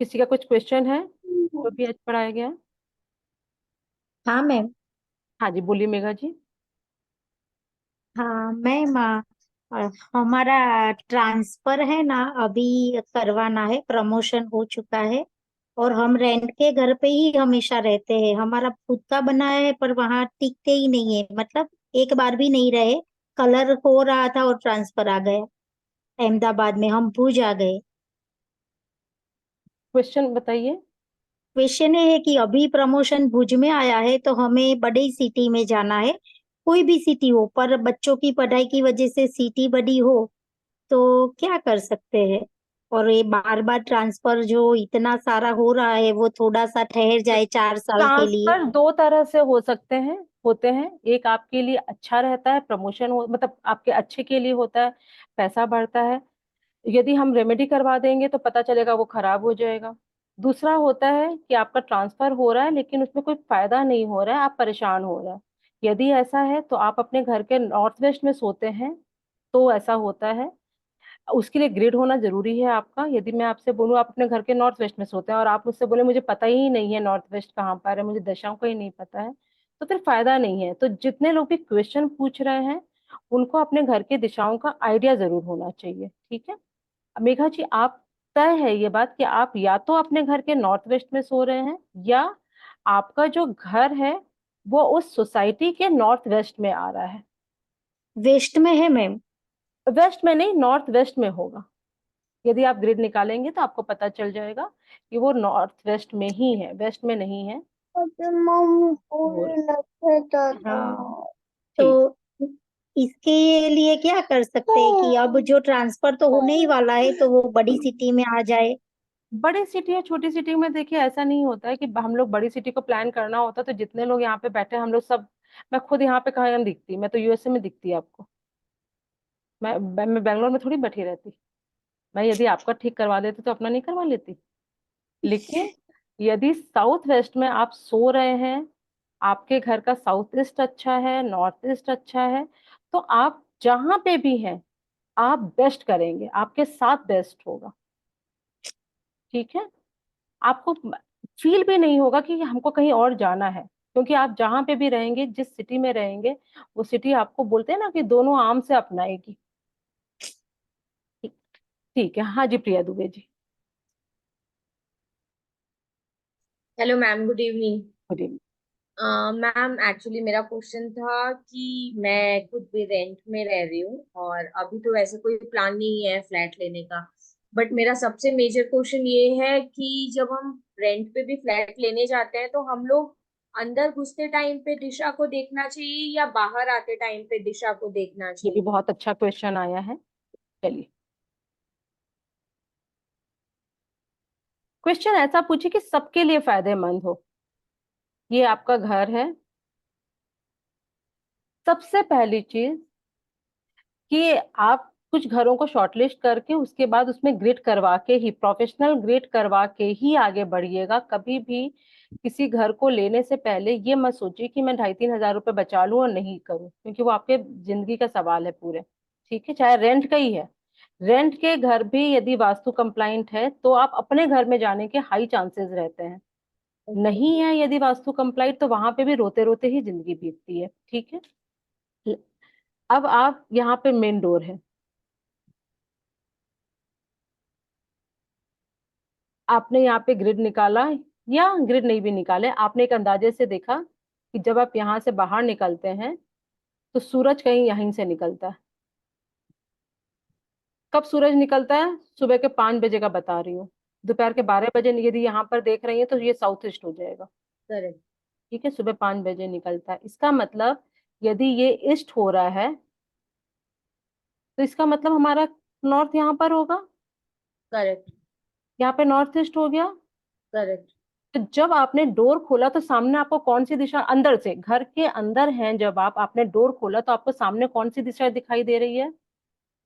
किसी का कुछ क्वेश्चन है जो भी आज पढ़ाया गया है? हाँ मैम। हाँ जी बोलिए मेघा जी। हाँ मैम, हमारा ट्रांसफर है ना, अभी करवाना है, प्रमोशन हो चुका है और हम रेंट के घर पे ही हमेशा रहते हैं। हमारा खुद का बनाया है पर वहां टिकते ही नहीं है, मतलब एक बार भी नहीं रहे। कलर हो रहा था और ट्रांसफर आ गया अहमदाबाद में, हम भूज आ गए। क्वेश्चन बताइए। क्वेश्चन ये है कि अभी प्रमोशन भुज में आया है तो हमें बड़ी सिटी में जाना है। कोई भी सिटी हो, पर बच्चों की पढ़ाई की वजह से सिटी बड़ी हो तो क्या कर सकते हैं। और ये बार बार ट्रांसफर जो इतना सारा हो रहा है वो थोड़ा सा ठहर जाए 4 साल के लिए। ट्रांसफर दो तरह से हो सकते हैं, होते हैं। एक आपके लिए अच्छा रहता है, प्रमोशन हो मतलब आपके अच्छे के लिए होता है, पैसा बढ़ता है। यदि हम रेमेडी करवा देंगे तो पता चलेगा वो खराब हो जाएगा। दूसरा होता है कि आपका ट्रांसफर हो रहा है लेकिन उसमें कोई फायदा नहीं हो रहा है, आप परेशान हो रहे हैं। यदि ऐसा है तो आप अपने घर के नॉर्थ वेस्ट में सोते हैं तो ऐसा होता है। उसके लिए ग्रिड होना जरूरी है आपका। यदि मैं आपसे बोलूँ आप अपने घर के नॉर्थ वेस्ट में सोते हैं और आप मुझसे बोले मुझे पता ही नहीं है नॉर्थ वेस्ट कहाँ पर है, मुझे दिशाओं का ही नहीं पता है, तो फिर फायदा नहीं है। तो जितने लोग भी क्वेश्चन पूछ रहे हैं उनको अपने घर की दिशाओं का आइडिया जरूर होना चाहिए, ठीक है। मेघा जी, आप तय है ये बात कि आप या तो अपने घर के नॉर्थ वेस्ट में सो रहे हैं या आपका जो घर है वो उस सोसाइटी के नॉर्थ वेस्ट में आ रहा है। वेस्ट में है मैम। वेस्ट में नहीं, नॉर्थ वेस्ट में होगा। यदि आप ग्रिड निकालेंगे तो आपको पता चल जाएगा कि वो नॉर्थ वेस्ट में ही है, वेस्ट में नहीं है। हाँ, ठीक। तो इसके लिए क्या कर सकते हैं कि अब जो ट्रांसफर तो होने ही वाला है तो वो बड़ी सिटी में आ जाए। बड़ी सिटी या छोटी सिटी में देखिए ऐसा नहीं होता है कि हम लोग बड़ी सिटी को प्लान करना होता तो जितने लोग यहाँ पे बैठे हैं हम लोग सब, मैं खुद यहाँ पे कहाँ दिखती, मैं तो यूएसए में दिखती है आपको। मैं बेंगलोर में थोड़ी बैठी रहती। मैं यदि आपका ठीक करवा देती तो अपना नहीं करवा लेती। लेकिन यदि साउथ वेस्ट में आप सो रहे हैं, आपके घर का साउथ ईस्ट अच्छा है, नॉर्थ ईस्ट अच्छा है, तो आप जहां पे भी हैं आप बेस्ट करेंगे, आपके साथ बेस्ट होगा, ठीक है। आपको फील भी नहीं होगा कि हमको कहीं और जाना है, क्योंकि आप जहां पे भी रहेंगे, जिस सिटी में रहेंगे, वो सिटी आपको बोलते हैं ना कि दोनों आम से अपनाएगी। ठीक। ठीक है, हाँ जी, Priya Dubey ji. Hello ma'am, good evening. Good evening. Ma'am actually मेरा क्वेश्चन था कि मैं खुद भी रेंट में रह रही हूँ और अभी तो वैसे कोई प्लान नहीं है फ्लैट लेने का। बट मेरा सबसे मेजर क्वेश्चन ये है कि जब हम रेंट पे भी फ्लैट लेने जाते हैं तो हम लोग अंदर घुसते टाइम पे दिशा को देखना चाहिए या बाहर आते टाइम पे दिशा को देखना ये भी चाहिए? बहुत अच्छा क्वेश्चन आया है। चलिए, क्वेश्चन ऐसा पूछिए कि सबके लिए फायदेमंद हो। ये आपका घर है। सबसे पहली चीज कि आप कुछ घरों को शॉर्टलिस्ट करके उसके बाद उसमें ग्रिड करवा के ही, प्रोफेशनल ग्रिड करवा के ही आगे बढ़िएगा। कभी भी किसी घर को लेने से पहले ये मत सोचिए कि मैं 2,500-3,000 रुपए बचा लूं और नहीं करूं, क्योंकि वो आपके जिंदगी का सवाल है पूरे, ठीक है। चाहे रेंट का ही है, रेंट के घर भी यदि वास्तु कंप्लाइंट है तो आप अपने घर में जाने के हाई चांसेस रहते हैं। नहीं है यदि वास्तु कंप्लाइंट तो वहां पे भी रोते रोते ही जिंदगी बीतती है, ठीक है। अब आप यहाँ पे मेन डोर है, आपने यहाँ पे ग्रिड निकाला या ग्रिड नहीं भी निकाले, आपने एक अंदाजे से देखा कि जब आप यहाँ से बाहर निकलते हैं तो सूरज कहीं यहीं से निकलता है। कब सूरज निकलता है? सुबह के 5 बजे का बता रही हूँ। दोपहर के 12 बजे यदि यहाँ पर देख रही है तो ये साउथ ईस्ट हो जाएगा, करेक्ट। ठीक है। सुबह 5 बजे निकलता है, इसका मतलब यदि ये ईस्ट हो रहा है तो इसका मतलब हमारा नॉर्थ यहाँ पर होगा। करेक्ट। यहाँ पे नॉर्थ ईस्ट हो गया। करेक्ट। तो जब आपने डोर खोला तो सामने आपको कौन सी दिशा, अंदर से घर के अंदर हैं जब आपने डोर खोला तो आपको सामने कौन सी दिशा दिखाई दे रही है?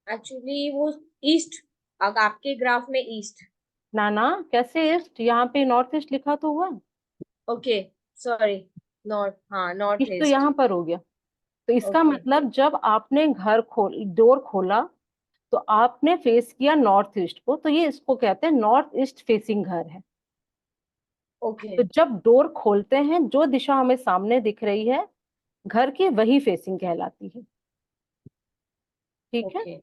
एक्चुअली वो ईस्ट, आपके ग्राफ में ईस्ट। ना ना, कैसे ईस्ट? यहाँ पे नॉर्थ ईस्ट लिखा तो हुआ। Okay, sorry. नॉर्थ, हाँ, नॉर्थ ईस्ट तो ईस्ट। यहाँ पर हो गया। तो इसका ओके। मतलब जब आपने डोर खोला तो आपने फेस किया नॉर्थ ईस्ट को, तो ये इसको कहते हैं नॉर्थ ईस्ट फेसिंग घर है। ओके। तो जब डोर खोलते हैं जो दिशा हमें सामने दिख रही है घर की, वही फेसिंग कहलाती है, ठीक है। ओके।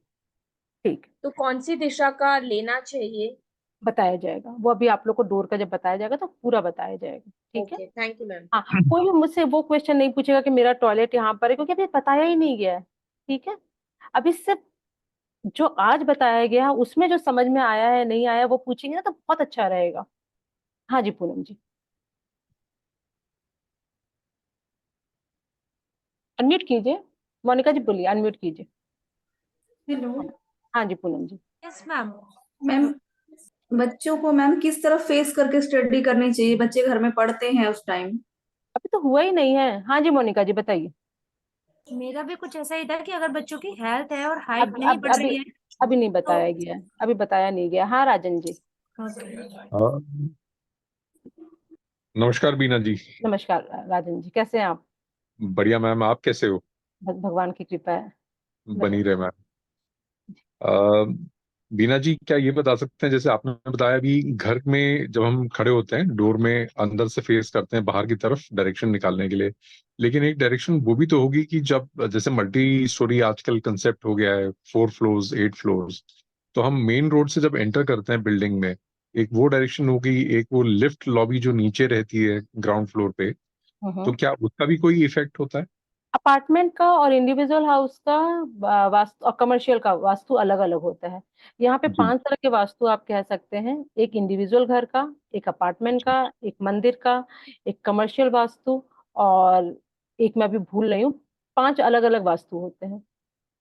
ठीक। तो कौन सी दिशा का लेना चाहिए? बताया जाएगा, वो अभी आप लोग को डोर का जब बताया जाएगा तो पूरा बताया जाएगा, ठीक है। Okay, thank you ma'am. हाँ, कोई भी मुझसे वो क्वेश्चन नहीं पूछेगा कि मेरा टॉयलेट यहाँ पर है, क्योंकि अभी बताया ही नहीं गया है, ठीक है। अभी सिर्फ जो आज बताया गया है उसमें जो समझ में आया है नहीं आया वो पूछेंगे ना तो बहुत अच्छा रहेगा। हाँ जी पूनम जी, अनम्यूट कीजिए। मोनिका जी बोलिए, अनम्यूट कीजिए। हेलो हाँ जी Poonam ji. Yes ma'am. Ma'am, बच्चों को मैम किस तरह फेस करके स्टडी करनी चाहिए? बच्चे घर में पढ़ते हैं उस टाइम। अभी तो हुआ ही नहीं है। हाँ जी मोनिका जी बताइए। मेरा भी कुछ ऐसा ही था कि अगर बच्चों की हेल्थ है और हाइट अब नहीं अब बढ़ अभी रही है अभी नहीं तो बताया गया है, अभी बताया नहीं गया। हाँ राजन जी। हाँ, नमस्कार बीना जी। नमस्कार राजन जी, कैसे हैं आप? बढ़िया मैम, आप कैसे हो? भगवान की कृपा है। बनी बताइए। रहे मैम। अ, बीना जी, क्या ये बता सकते हैं, जैसे आपने बताया अभी घर में जब हम खड़े होते हैं डोर में अंदर से फेस करते हैं बाहर की तरफ डायरेक्शन निकालने के लिए, लेकिन एक डायरेक्शन वो भी तो होगी कि जब जैसे मल्टी स्टोरी आजकल कंसेप्ट हो गया है, 4 फ्लोर्स 8 फ्लोर्स, तो हम मेन रोड से जब एंटर करते हैं बिल्डिंग में, एक वो डायरेक्शन होगी, एक वो लिफ्ट लॉबी जो नीचे रहती है ग्राउंड फ्लोर पे, तो क्या उसका भी कोई इफेक्ट होता है? अपार्टमेंट का और इंडिविजुअल हाउस का वास्तु और कमर्शियल का वास्तु अलग अलग होता है। यहाँ पे जी 5 तरह के वास्तु आप कह सकते हैं। एक इंडिविजुअल घर का, एक अपार्टमेंट जी। का, एक मंदिर का, एक कमर्शियल वास्तु, और एक मैं अभी भूल रही हूँ। 5 अलग अलग वास्तु होते हैं।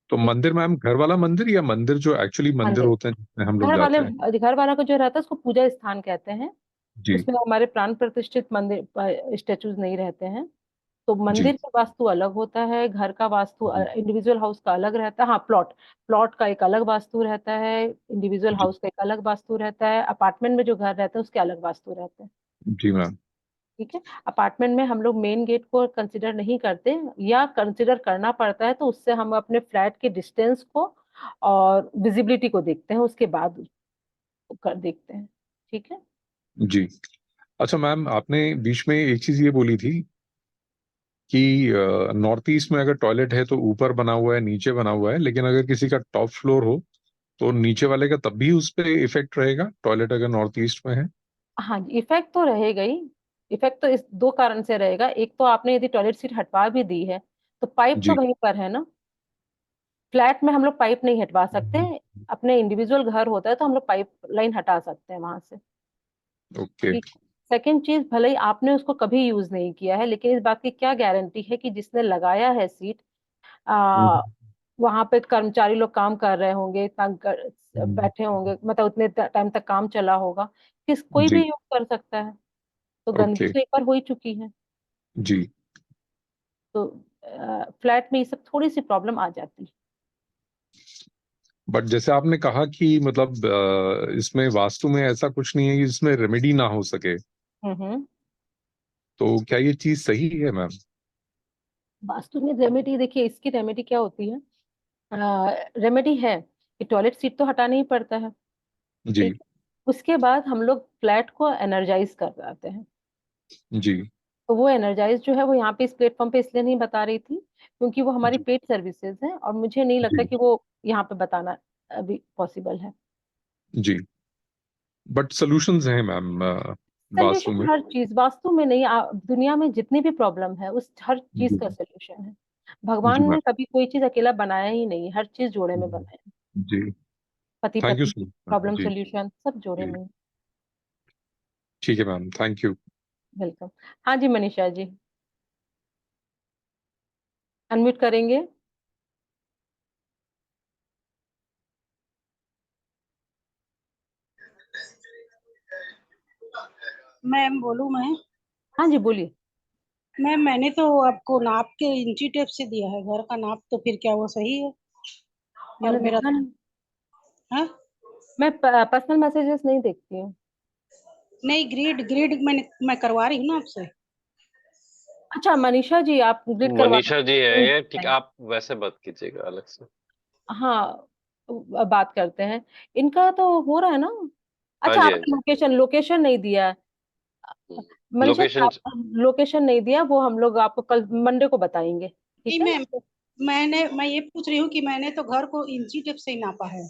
तो ठीक। मंदिर मैम, घर वाला मंदिर या मंदिर जो एक्चुअली मंदिर मंदिर, होते हैं जिसमें हम लोग जाते हैं? घर वाला को जो रहता है उसको पूजा स्थान कहते हैं। जी उसमें हमारे प्राण प्रतिष्ठित मंदिर स्टेचूज नहीं रहते हैं। तो जी मंदिर का वास्तु अलग होता है, घर का वास्तु जी इंडिविजुअल हाउस का अलग रहता है। हाँ, प्लॉट प्लॉट का एक अलग वास्तु रहता है, इंडिविजुअल जी हाउस का एक अलग वास्तु रहता है, अपार्टमेंट में जो घर रहते हैं उसके अलग वास्तु रहते हैं। जी मैम। ठीक है। अपार्टमेंट में हम लोग मेन गेट को कंसिडर नहीं करते, या कंसिडर करना पड़ता है तो उससे हम अपने फ्लैट के डिस्टेंस को और विजिबिलिटी को देखते हैं, उसके बाद कर देखते हैं। ठीक है। जी। अच्छा मैम, आपने बीच में एक चीज ये बोली थी कि नॉर्थ ईस्ट में अगर टॉयलेट है तो ऊपर बना हुआ है नीचे बना हुआ है, लेकिन अगर किसी का टॉप फ्लोर हो तो नीचे वाले का तब भी उस पर इफेक्ट रहेगा, टॉयलेट अगर नॉर्थ ईस्ट में है? हाँ जी, इफेक्ट तो रहेगा ही। इफेक्ट तो इस 2 कारण से रहेगा। एक तो आपने यदि टॉयलेट सीट हटवा भी दी है तो पाइप तो जी। वहीं पर है ना। फ्लैट में हम लोग पाइप नहीं हटवा सकते। अपने इंडिविजुअल घर होता है तो हम लोग पाइप लाइन हटा सकते हैं वहां से। ओके। ठीक। सेकेंड चीज, भले ही आपने उसको कभी यूज नहीं किया है, लेकिन इस बात की क्या गारंटी है कि जिसने लगाया है सीट, आ, वहां पे कर्मचारी लोग काम कर रहे होंगे, बैठे होंगे, मतलब उतने टाइम तक काम चला होगा, कोई भी जी। यूज कर सकता है। तो गंदगी ओके। तो एक बार हो ही चुकी है। जी। तो फ्लैट में ये सब थोड़ी सी प्रॉब्लम आ जाती है। बट जैसे आपने कहा कि मतलब इसमें वास्तु में ऐसा कुछ नहीं है कि इसमें रेमेडी ना हो सके, हम्म। तो क्या ये चीज सही है मैम? वास्तु में रेमेडी, देखिए इसकी रेमेडी क्या होती है। रेमेडी है कि टॉयलेट सीट तो हटाना ही पड़ता है। जी ठीक। उसके बाद हम लोग फ्लैट को एनर्जाइज कर जाते हैं। जी तो वो एनर्जाइज जो है वो यहाँ पे इस प्लेटफॉर्म पे इसलिए नहीं बता रही थी क्योंकि वो हमारी जी पेड सर्विसेज है, और मुझे नहीं लगता जी कि वो यहाँ पे बताना अभी पॉसिबल है। जी। बट सॉल्यूशंस हैं मैम वास्तु में? सोल्यूशन हर चीज वास्तु में नहीं, दुनिया में जितनी भी प्रॉब्लम है उस हर चीज जी का सोल्यूशन है। जी भगवान मैम। ने कभी कोई चीज अकेला बनाया ही नहीं, हर चीज जोड़े में बनाया है। जी। पति थैंक यू पत्नी सो मच मैम। प्रॉब्लम जी सोल्यूशन सब जोड़े जी। में। ठीक है मैम, थैंक यू। वेलकम। हाँ जी मनीषा जी, अनम्यूट करेंगे। मैम बोलूँ मैं? हाँ जी बोलिए। मैम मैंने तो आपको नाप के इंची टेप से दिया है घर का नाप, तो फिर क्या वो सही है? मैंने और मेरा देखा नहीं। हाँ, मैं पर्सनल मैसेजेस नहीं देखती हूँ। नहीं, ग्रिड ग्रिड मैं करवा रही हूँ ना आपसे। अच्छा मनीषा जी, आप ग्रिड करवा मनीषा जी है ये, ठीक, हैं? आप वैसे बात कीजिएगा अलग से। हाँ, बात करते हैं। इनका तो हो रहा है ना। हाँ अच्छा, जी हाँ आपने जी। लोकेशन लोकेशन नहीं दिया है। मनीषा जी, लोकेशन। आप लोकेशन नहीं दिया, वो हम लोग आपको कल मंडे को बताएंगे, नहीं ठीक है। मैम, मैं ये पूछ रही हूँ कि मैंने तो घर को इंची टेप से ही नापा है,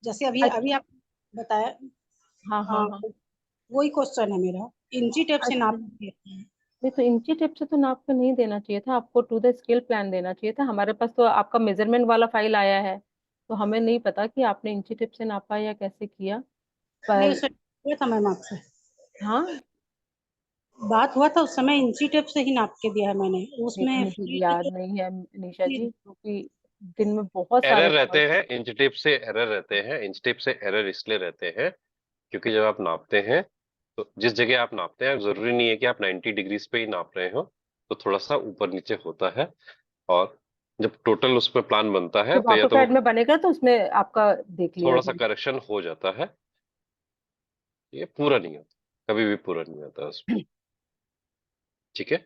जैसे अभी अच्छा, अभी आप बताया। हाँ हाँ हाँ। वही क्वेश्चन है मेरा, इंची टेप से अच्छा, नाप के देते हैं। नहीं तो इंची टेप से तो नाप के नहीं देना चाहिए था आपको, टू द स्केल प्लान देना चाहिए था। हमारे पास तो आपका मेजरमेंट वाला फाइल आया है, तो हमें नहीं पता कि आपने इंची टेप से नापा या कैसे किया। नहीं, पर उससे हुआ था मैम आपसे हाँ, बात हुआ था उस समय, इंची टेप से ही नाप के दिया है मैंने नहीं उसमें मुझे फील्ड याद जो नहीं है निशा थी। जी, क्योंकि दिन में बहुत सारे एरर रहते कॉल। हैं, इंच टेप से एरर रहते हैं। इंच टेप से एरर इसलिए रहते हैं क्योंकि जब आप नापते हैं तो जिस जगह आप नापते हैं जरूरी नहीं है कि आप 90 डिग्रीज पे ही नाप रहे हो, तो थोड़ा सा ऊपर नीचे होता है। और जब टोटल उसमें प्लान बनता है जब तो या तो ऑटोकैड वो में बनेगा तो उसमें आपका देख लिया थोड़ा सा जाएगा। करेक्शन हो जाता है। ये पूरा नहीं होता, कभी भी पूरा नहीं होता उसमें। ठीक है।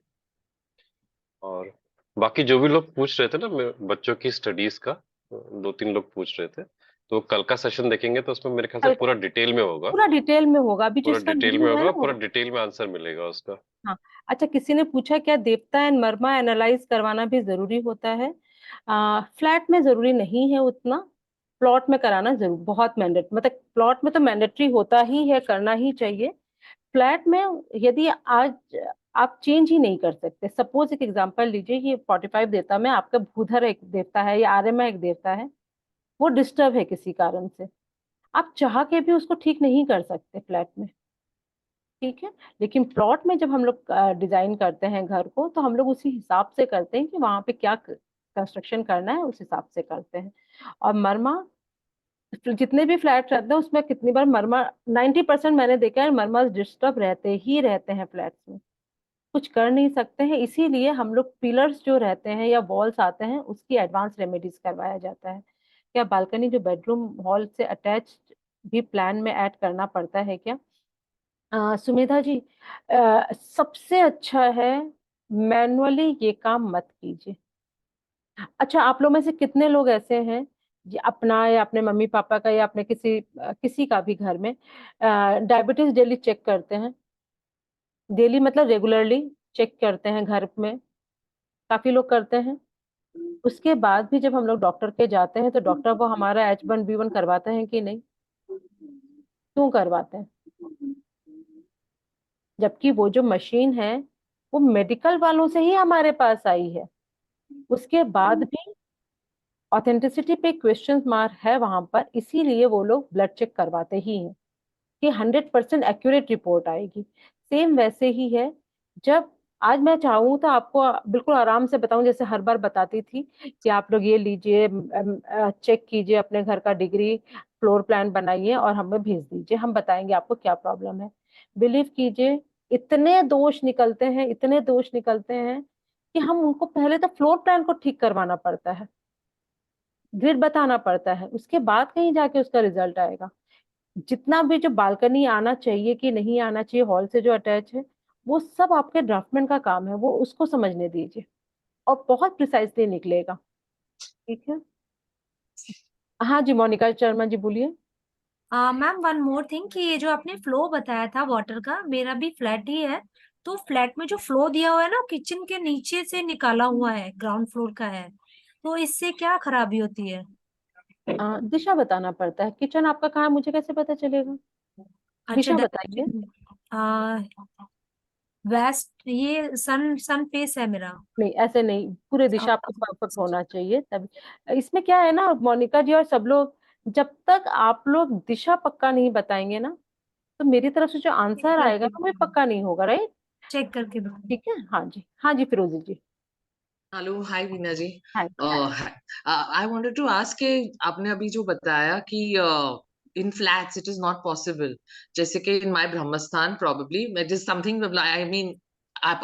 और बाकी जो भी लोग पूछ रहे थे ना बच्चों की स्टडीज का, 2-3 लोग पूछ रहे थे, तो कल का सेशन देखेंगे तो उसमें मेरे ख्याल से कल पूरा डिटेल में होगा। पूरा डिटेल में होगा, अभी पूरा जिसका डिटेल नहीं में हुआ है होगा, ना पूरा वो। डिटेल में आंसर मिलेगा उसका। हाँ। अच्छा, किसी ने पूछा क्या देवता एंड मर्मा एनालाइज करवाना भी जरूरी होता है? फ्लैट में जरूरी नहीं है उतना, प्लॉट में कराना जरूर बहुत मैंडेट, मतलब प्लॉट में तो मैंडेटरी होता ही है, करना ही चाहिए। फ्लैट में यदि आज आप चेंज ही नहीं कर सकते, सपोज एक एग्जांपल लीजिए कि 45 देवता में आपका भूधर एक देवता है या आर्यमा एक देवता है, वो डिस्टर्ब है किसी कारण से, आप चाह के भी उसको ठीक नहीं कर सकते फ्लैट में। ठीक है। लेकिन प्लॉट में जब हम लोग डिजाइन करते हैं घर को, तो हम लोग उसी हिसाब से करते हैं कि वहां पे क्या कंस्ट्रक्शन करना है, उस हिसाब से करते हैं। और मरमा, जितने भी फ्लैट रहते हैं उसमें कितनी बार मरमा, 90% मैंने देखा है मरमा डिस्टर्ब रहते ही रहते हैं फ्लैट्स में, कुछ कर नहीं सकते हैं। इसीलिए हम लोग पिलर्स जो रहते हैं या वॉल्स आते हैं उसकी एडवांस रेमेडीज करवाया जाता है। क्या बालकनी जो बेडरूम हॉल से अटैच भी प्लान में ऐड करना पड़ता है क्या? सुमेधा जी, सबसे अच्छा है मैनुअली ये काम मत कीजिए। अच्छा, आप लोग में से कितने लोग ऐसे हैं जी, अपना या अपने मम्मी पापा का या अपने किसी का भी घर में डायबिटीज डेली चेक करते हैं? डेली मतलब रेगुलरली चेक करते हैं घर में, काफी लोग करते हैं। उसके बाद भी जब हम लोग डॉक्टर के जाते हैं तो डॉक्टर वो हमारा H1B1 करवाते हैं कि नहीं? क्यों करवाते हैं? जबकि वो जो मशीन है वो मेडिकल वालों से ही हमारे पास आई है, उसके बाद भी ऑथेंटिसिटी पे क्वेश्चन मार्क है वहां पर, इसीलिए वो लोग ब्लड चेक करवाते ही हैं कि 100% एक्यूरेट रिपोर्ट आएगी। सेम वैसे ही है, जब आज मैं चाहूँ तो आपको बिल्कुल आराम से बताऊं, जैसे हर बार बताती थी कि आप लोग ये लीजिए, चेक कीजिए अपने घर का डिग्री, फ्लोर प्लान बनाइए और हमें भेज दीजिए, हम बताएंगे आपको क्या प्रॉब्लम है। बिलीव कीजिए, इतने दोष निकलते हैं, इतने दोष निकलते हैं कि हम उनको पहले तो फ्लोर प्लान को ठीक करवाना पड़ता है, ग्रिड बताना पड़ता है, उसके बाद कहीं जाके उसका रिजल्ट आएगा। जितना भी जो बालकनी आना चाहिए कि नहीं आना चाहिए हॉल से जो अटैच है, वो सब आपके ड्राफ्टमैन का काम है, वो उसको समझने दीजिए और बहुत प्रिसाइसली निकलेगा। ठीक है। हाँ जी, मोनिका शर्मा जी बोलिए। मैम वन मोर थिंग कि ये जो आपने फ्लो बताया था वाटर का, मेरा भी फ्लैट ही है। तो फ्लैट में जो फ्लो दिया हुआ है ना, किचन के नीचे से निकाला हुआ है, ग्राउंड फ्लोर का है, तो इससे क्या खराबी होती है? दिशा बताना पड़ता है, किचन आपका कहाँ है मुझे कैसे पता चलेगा? अच्छा, दिशा बताइए। वेस्ट, ये सन सन फेस है मेरा। नहीं, ऐसे नहीं, पूरे दिशा आपको परफेक्ट होना चाहिए तभी। इसमें क्या है ना मोनिका जी और सब लोग, जब तक आप लोग दिशा पक्का नहीं बताएंगे ना, तो मेरी तरफ से जो आंसर आएगा वो भी पक्का नहीं होगा, राइट? चेक करके बताओ। ठीक है। हाँ जी, हाँ जी, फिरोजी जी। हेलो, हाय वीना जी। हाँ। आई वांटेड टू आस्क कि आपने अभी जो बताया कि इन flats it is not possible, जैसे कि in my Brahmasthan probably it is something, I mean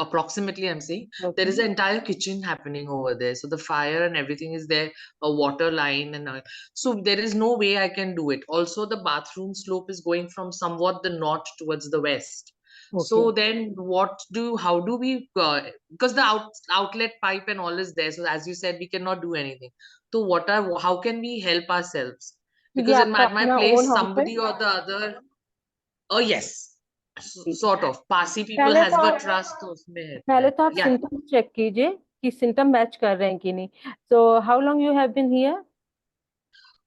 approximately I'm saying there is Okay. an entire kitchen happening over there, so the fire and everything is there, a water line and all. So there is no way I can do it. Also the bathroom slope is going from somewhat the north towards the west. So Okay. then how do we because the outlet pipe and all is there, so as you said we cannot do anything. So how can we help ourselves? तो ये Because in आपका my अपना place own house है? somebody or the other, oh yes, ठीक है। sort of Parsi people पहले has तो got आप trust तो उसमें है पहले तो आप yeah. सिम्टम्स चेक कीजिए कि सिम्टम मैच कर रहे हैं कि नहीं। So how long you have been here?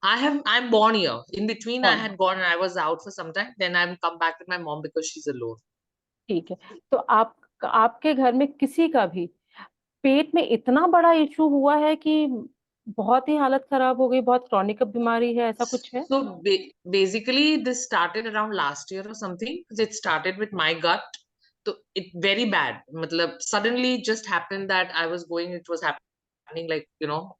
I'm born here. In between, I हाँ, had gone and I was out for some time. Then I've come back with my mom because she's alone. ठीक है। तो आपके घर में किसी का भी पेट में इतना बड़ा इशू हुआ है कि बहुत ही हालत खराब हो गई, बहुत क्रॉनिक बीमारी है, ऐसा कुछ है? So basically, this started around last year or something. It started with my gut. So it very bad. Matlab, suddenly it just happened that I was going, it was happening like,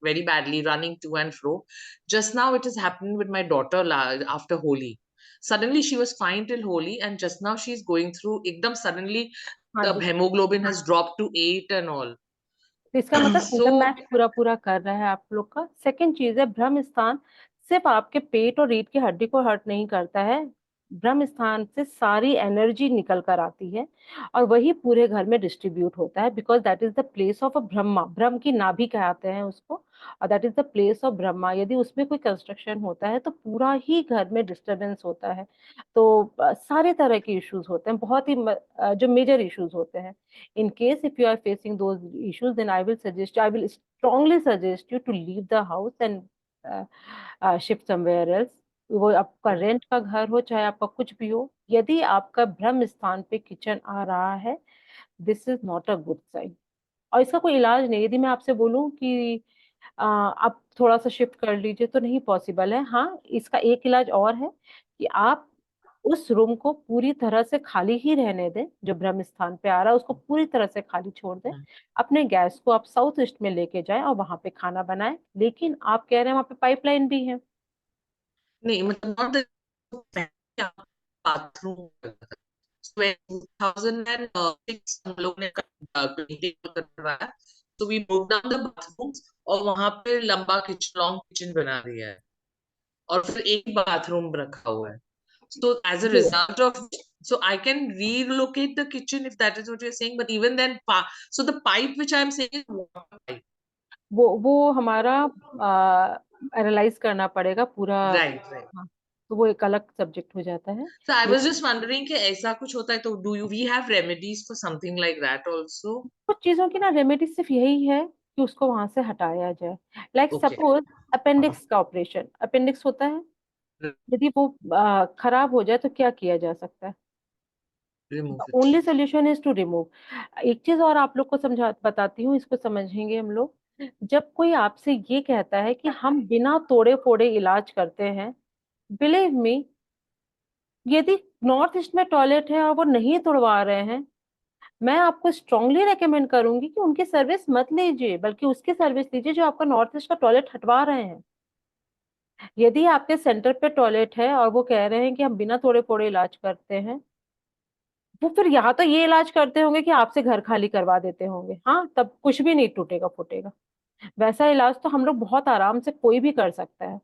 very badly, running to and fro. Just now it has happened with my daughter after Holi. Suddenly she was fine till Holi, and just now she's going through, ekdam suddenly हाँ the ji. hemoglobin has dropped to 8 and all. तो इसका मतलब symptom So match पूरा कर रहा है आप लोग का। सेकंड चीज है, ब्रह्म स्थान सिर्फ आपके पेट और रीढ़ की हड्डी को हर्ट नहीं करता है, ब्रह्म स्थान से सारी एनर्जी निकल कर आती है और वही पूरे घर में डिस्ट्रीब्यूट होता है, because that is the place of a Brahma, ब्रह्म की नाभि कहते हैं उसको, और that is the place of Brahma. यदि उसमें कोई कंस्ट्रक्शन होता है तो पूरा ही घर में डिस्टरबेंस होता है। तो सारे तरह के इश्यूज होते हैं, बहुत ही जो मेजर इश्यूज होते हैं। In case if you are facing those issues, then I will strongly suggest you to leave the house and shift somewhere else. वो आपका रेंट का घर हो चाहे आपका कुछ भी हो, यदि आपका ब्रह्म स्थान पे किचन आ रहा है, this is not a good sign. और इसका कोई इलाज नहीं। यदि मैं आपसे बोलूं कि आप थोड़ा सा शिफ्ट कर लीजिए तो नहीं पॉसिबल है। हाँ, इसका एक इलाज और है कि आप उस रूम को पूरी तरह से खाली ही रहने दें, जो ब्रह्म स्थान पे आ रहा है उसको पूरी तरह से खाली छोड़ दें। अपने गैस को आप साउथ ईस्ट में लेके जाएं और वहां पे खाना बनाएं। लेकिन आप कह रहे हैं वहां पे पाइपलाइन भी है। नहीं, मतलब not the bathroom. 2006 हम लोग ने करवाया, तो we broke down the bathrooms और वहां पे लंबा किचन, लॉन्ग किचन बना दिया है और फिर एक बाथरूम रखा हुआ है. So as a जो result of, so I can relocate the kitchen if that is what you're saying, but even then, so the pipe which I'm saying is water pipe. वो हमारा एनालाइज करना पड़ेगा पूरा। Right. हाँ, तो वो एक अलग सब्जेक्ट हो जाता है। So I was लेकिन just wondering कि ऐसा कुछ होता है तो we have remedies for something like that also? कुछ चीजों की ना रेमेडी सिर्फ यही है कि उसको वहां से हटाया जाए। Like Okay. सपोज अपेंडिक्स का ऑपरेशन, अपेंडिक्स होता है, यदि वो खराब हो जाए तो क्या किया जा सकता है? Remove it. Only solution is to remove. एक चीज और आप लोग को समझा बताती हूँ, इसको समझेंगे हम लोग। जब कोई आपसे ये कहता है कि हम बिना तोड़े फोड़े इलाज करते हैं, बिलीव मी, यदि नॉर्थ ईस्ट में टॉयलेट है और वो नहीं तोड़वा रहे हैं, मैं आपको स्ट्रांगली रेकमेंड करूंगी कि उनकी सर्विस मत लीजिए, बल्कि उसकी सर्विस लीजिए जो आपका नॉर्थ ईस्ट का टॉयलेट हटवा रहे हैं। यदि आपके सेंटर पे टॉयलेट है और वो कह रहे हैं कि हम बिना तोड़े फोड़े इलाज करते हैं, वो फिर यहाँ तो ये इलाज करते होंगे कि आपसे घर खाली करवा देते होंगे। हाँ, तब कुछ भी नहीं टूटेगा फूटेगा। वैसा इलाज तो हम लोग बहुत आराम से कोई भी कर सकता है।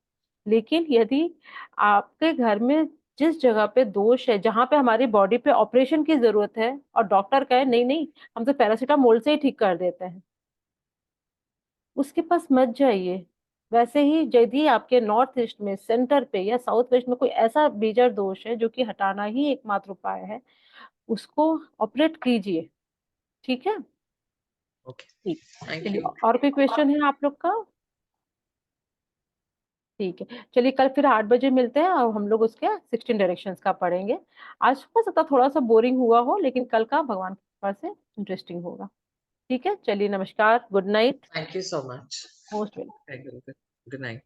लेकिन यदि आपके घर में जिस जगह पे दोष है, जहाँ पे हमारी बॉडी पे ऑपरेशन की जरूरत है और डॉक्टर कहे नहीं नहीं हम तो पैरासीटामोल से ही ठीक कर देते हैं, उसके पास मत जाइए। वैसे ही यदि आपके नॉर्थ ईस्ट में, सेंटर पे या साउथ वेस्ट में कोई ऐसा मेजर दोष है जो कि हटाना ही एकमात्र उपाय है, उसको ऑपरेट कीजिए। ठीक है? Okay. ठीक। Thank चलिए, you. और कोई क्वेश्चन है आप लोग का? ठीक है, चलिए कल फिर 8 बजे मिलते हैं और हम लोग उसके 16 डायरेक्शंस का पढ़ेंगे। आज हो सकता थोड़ा सा बोरिंग हुआ हो, लेकिन कल का भगवान की कृपा से इंटरेस्टिंग होगा। ठीक है, चलिए नमस्कार, good night, Thank you so much. Most welcome. Thank you. Good night.